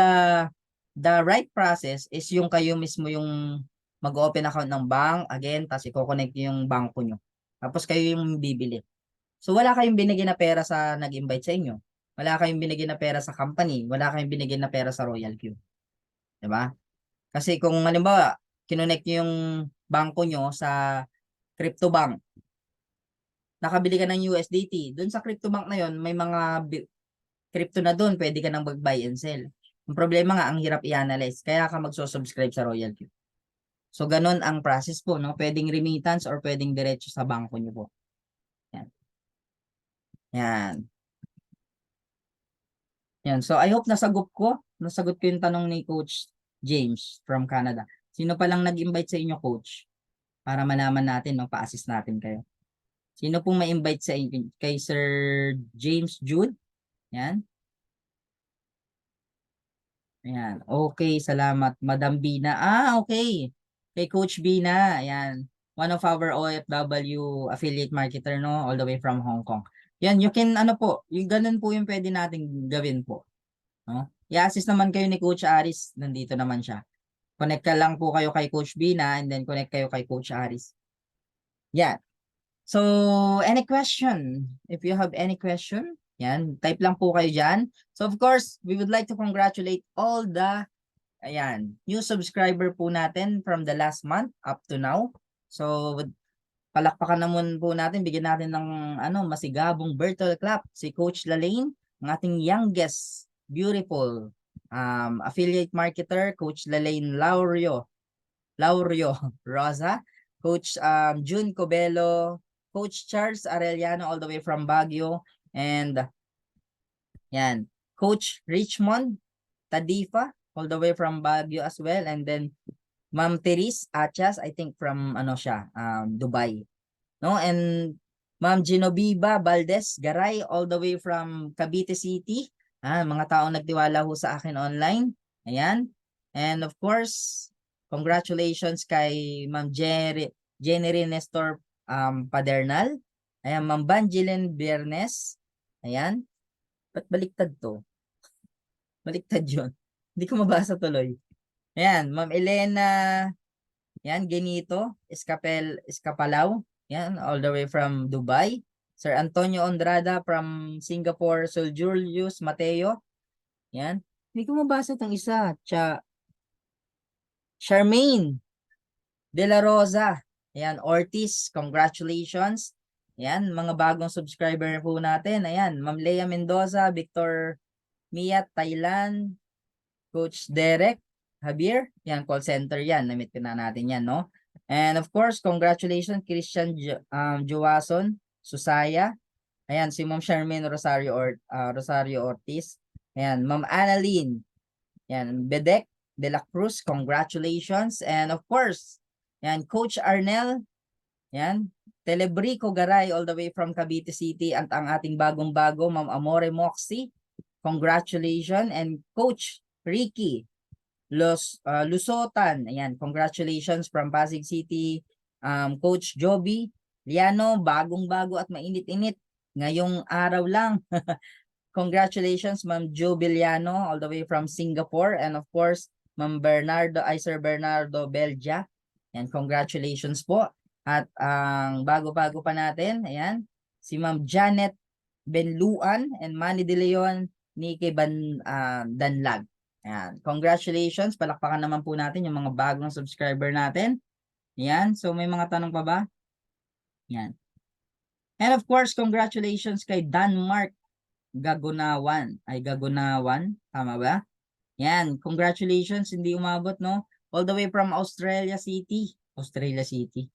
Speaker 1: the right process is yung kayo mismo yung mag-open account ng bank, again, tapos i-connect yung bangko nyo. Tapos kayo yung bibili. So wala kayong binigyan na pera sa nag-invite sa inyo. Wala kayong binigyan na pera sa company. Wala kayong binigyan na pera sa Royal Q. Diba? Kasi kung halimbawa, kinonect nyo yung bangko nyo sa crypto bank, nakabili ka ng USDT, dun sa crypto bank na yon may mga crypto na dun, pwede ka nang mag-buy and sell. Ang problema nga, ang hirap i-analyze. Kaya ka magso-subscribe sa Royal Q. So, ganun ang process po, no? Pwedeng remittance or pwedeng diretso sa bangko nyo po. Yan. Yan. Yan. So, I hope nasagot ko yung tanong ni Coach James from Canada. Sino pa lang nag-invite sa inyo, Coach? Para malaman natin, no? Pa-assist natin kayo. Sino pong ma-invite sa inyo? Kay Sir James Jude? Yan. Ayan. Okay, salamat. Madam Bina. Okay. Kay Coach Bina. Ayan. One of our OFW affiliate marketer, no? All the way from Hong Kong. Yan, you can, ano po, yung ganun po yung pwede nating gawin po. No? I-assist naman kayo ni Coach Aris. Nandito naman siya. Connect ka lang po kayo kay Coach Bina and then connect kayo kay Coach Aris. Yan. So, any question? If you have any question, yan, type lang po kayo dyan. So, of course, we would like to congratulate all the new subscriber po natin from the last month up to now. So, palakpakan naman po natin, bigyan natin ng masigabong virtual clap si Coach Lalaine, ang ating youngest, beautiful affiliate marketer, Coach Lalaine Laurio Rosa, Coach June Cobelo, Coach Charles Arellano all the way from Baguio, and yan, Coach Richmond Tadifa all the way from Baguio as well, and then Ma'am Therese Achas, I think from Dubai. No, and Ma'am Genoviva Valdez Garay all the way from Cavite City. Mga taong nagtiwala ho sa akin online. Ayan. And of course, congratulations kay Ma'am Jenny Nestor Padernal. Ayan, Ma'am Banjilin Biernes. Ayan. Ba't baliktad to? Baliktad yun. Hindi ko mabasa tuloy. Ayan, Ma'am Elena, yan, Genito, Escapalaw, yan, all the way from Dubai. Sir Antonio Ondrada from Singapore, Sir Julius Mateo, yan. Hindi ko mabasa itong isa. Charmaine De La Rosa, yan, Ortiz, congratulations. Yan, mga bagong subscriber po natin. Ayan, Ma'am Lea Mendoza, Victor Mia, Thailand, Coach Derek Javier, yan, call center yan, namit na natin yan, no? And of course, congratulations, Christian Joason, Susaya, ayan, si Ma'am Charmaine Rosario Ortiz, ayan, Ma'am Annalyn, yan, Bedek De La Cruz, congratulations, and of course, yan, Coach Arnel, yan, Telebrico Garay, all the way from Cavite City, at ang ating bagong-bago, Ma'am Amore Moxie, congratulations, and Coach Ricky Lusotan, ayan, congratulations from Pasig City, Coach Joby Liano, bagong-bago at mainit-init ngayong araw lang. Congratulations Ma'am Joby Liano all the way from Singapore, and of course Ma'am Sir Bernardo Belgia, and congratulations po. At ang bago-bago pa natin, ayan, si Ma'am Janet Benluan and Manny De Leon, Nikki Danlag. Ayan. Congratulations. Palakpakan naman po natin yung mga bagong subscriber natin. Ayan. So, may mga tanong pa ba? Ayan. And of course, congratulations kay Danmark Gagunawan. Gagunawan. Tama ba? Ayan. Congratulations. Hindi umabot, no? All the way from Australia City. Australia City.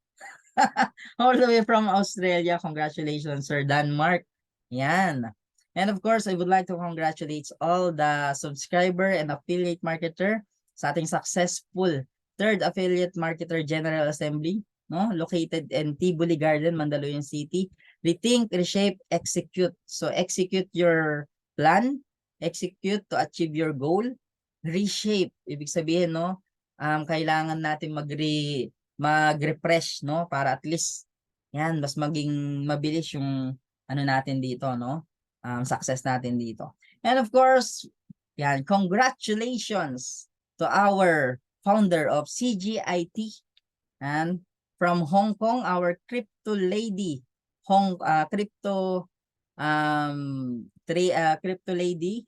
Speaker 1: All the way from Australia. Congratulations, Sir Danmark. Ayan. And of course, I would like to congratulate all the subscriber and affiliate marketer sa ating successful third affiliate marketer General Assembly, no? Located in Tibuli Garden, Mandaluyong City. Rethink, reshape, execute. So execute your plan, execute to achieve your goal. Reshape, ibig sabihin, no? Kailangan natin mag-refresh, no? Para at least yan, mas maging mabilis yung natin dito, no? Success natin dito. And of course, yan, congratulations to our founder of CGIT, and from Hong Kong, our crypto lady, crypto lady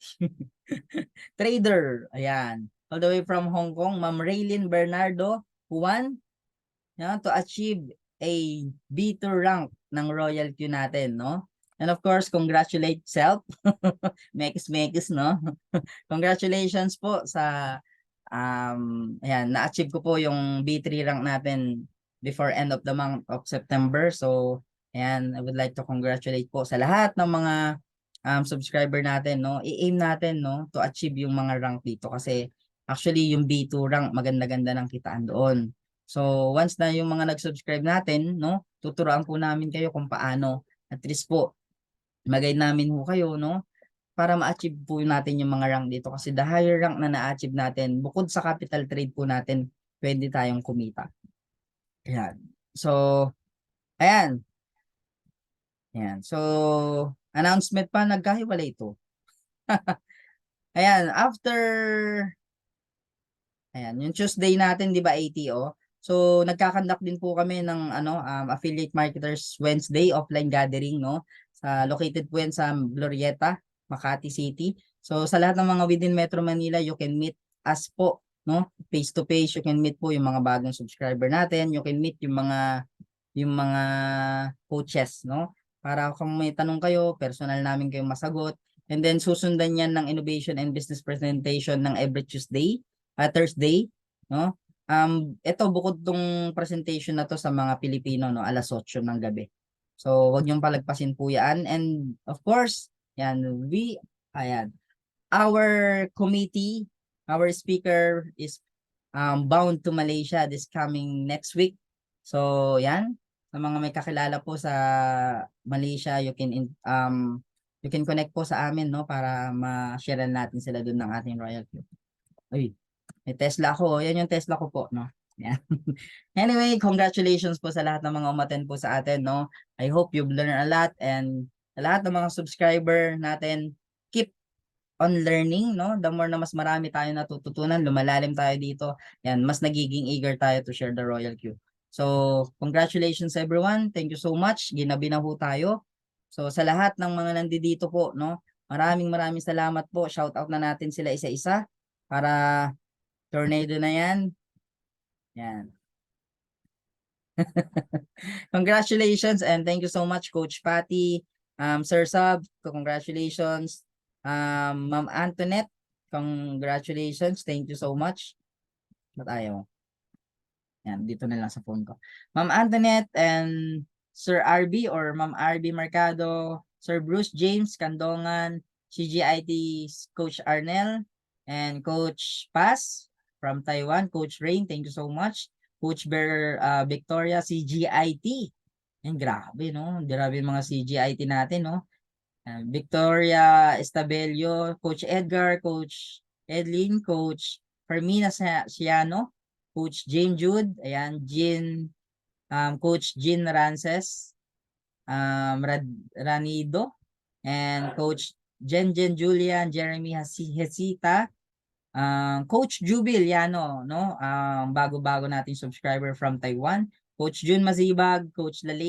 Speaker 1: trader, ayan, all the way from Hong Kong, Ma'am Raylin Bernardo Juan, yan, to achieve a B2 rank ng Royal Q natin, no? And of course, congratulate self. Mekis, no? Congratulations po sa ayan, na-achieve ko po yung B3 rank natin before end of the month of September. So, ayan, I would like to congratulate po sa lahat ng mga subscriber natin, no? I-aim natin, no, to achieve yung mga rank dito kasi actually yung B2 rank maganda-ganda ng kitaan doon. So, once na yung mga nag-subscribe natin, no, tuturuan po namin kayo kung paano, at least po mag-guide namin ho kayo, no, para ma-achieve po natin yung mga rank dito kasi the higher rank na na-achieve natin, bukod sa capital trade po natin, pwede tayong kumita. Ayan. So, ayan. Ayan. So, announcement pa, nagkahiwalay ito. Ayan, after, ayan, yung Tuesday natin, di ba, ATO? So, nagkakandak din po kami ng Affiliate Marketers Wednesday offline gathering, no? Located po yan sa Glorieta, Makati City. So, sa lahat ng mga within Metro Manila, you can meet us po, no? Face to face, you can meet po yung mga bagong subscriber natin, you can meet yung mga coaches, no? Para kung may tanong kayo, personal namin kayong masagot. And then susundan yan ng innovation and business presentation ng every Thursday, no? Ito bukod tong presentation na to sa mga Pilipino, no, alas 8 ng gabi. So, wag niyong palagpasin po yan. And of course, yan, our committee, our speaker is bound to Malaysia this coming next week. So, yan, sa mga may kakilala po sa Malaysia, you can connect po sa amin, no, para ma-share natin sila dun ng ating Royal Q. Uy, may Tesla ako. Yan yung Tesla ko po, no? Yan. Anyway, congratulations po sa lahat ng mga umattend po sa atin, no? I hope you've learned a lot, and sa lahat ng mga subscriber natin, keep on learning, no? The more na mas marami tayo natututunan, lumalalim tayo dito, yan, mas nagiging eager tayo to share the Royal Q. So, congratulations everyone. Thank you so much. Ginabi na ho tayo. So, sa lahat ng mga nandito po, no? Maraming salamat po. Shout out na natin sila isa-isa para tornado na yan. Yan. Congratulations and thank you so much, Coach Patty, Sir Sub, congratulations. Ma'am Antoinette, congratulations. Thank you so much. Ba't ayaw? Yan, dito na lang sa phone ko. Ma'am Antoinette and Sir RB or Ma'am RB Mercado, Sir Bruce James Candongan, CGIT Coach Arnel, and Coach Paz from Taiwan, Coach Rain, thank you so much. Coach Bear Victoria, CGIT. Yan, grabe, no? Grabe yung mga CGIT natin, no? Victoria Estabello, Coach Edgar, Coach Edlin, Coach Fermina Siano, Coach Jane Jude, ayan, Coach Jean Rances, Ranido, and Coach Jen Julian, Jeremy Hesita, Coach Jubil Yano, no? Bago-bago nating subscriber from Taiwan, Coach Jun Mazibag, Coach Lali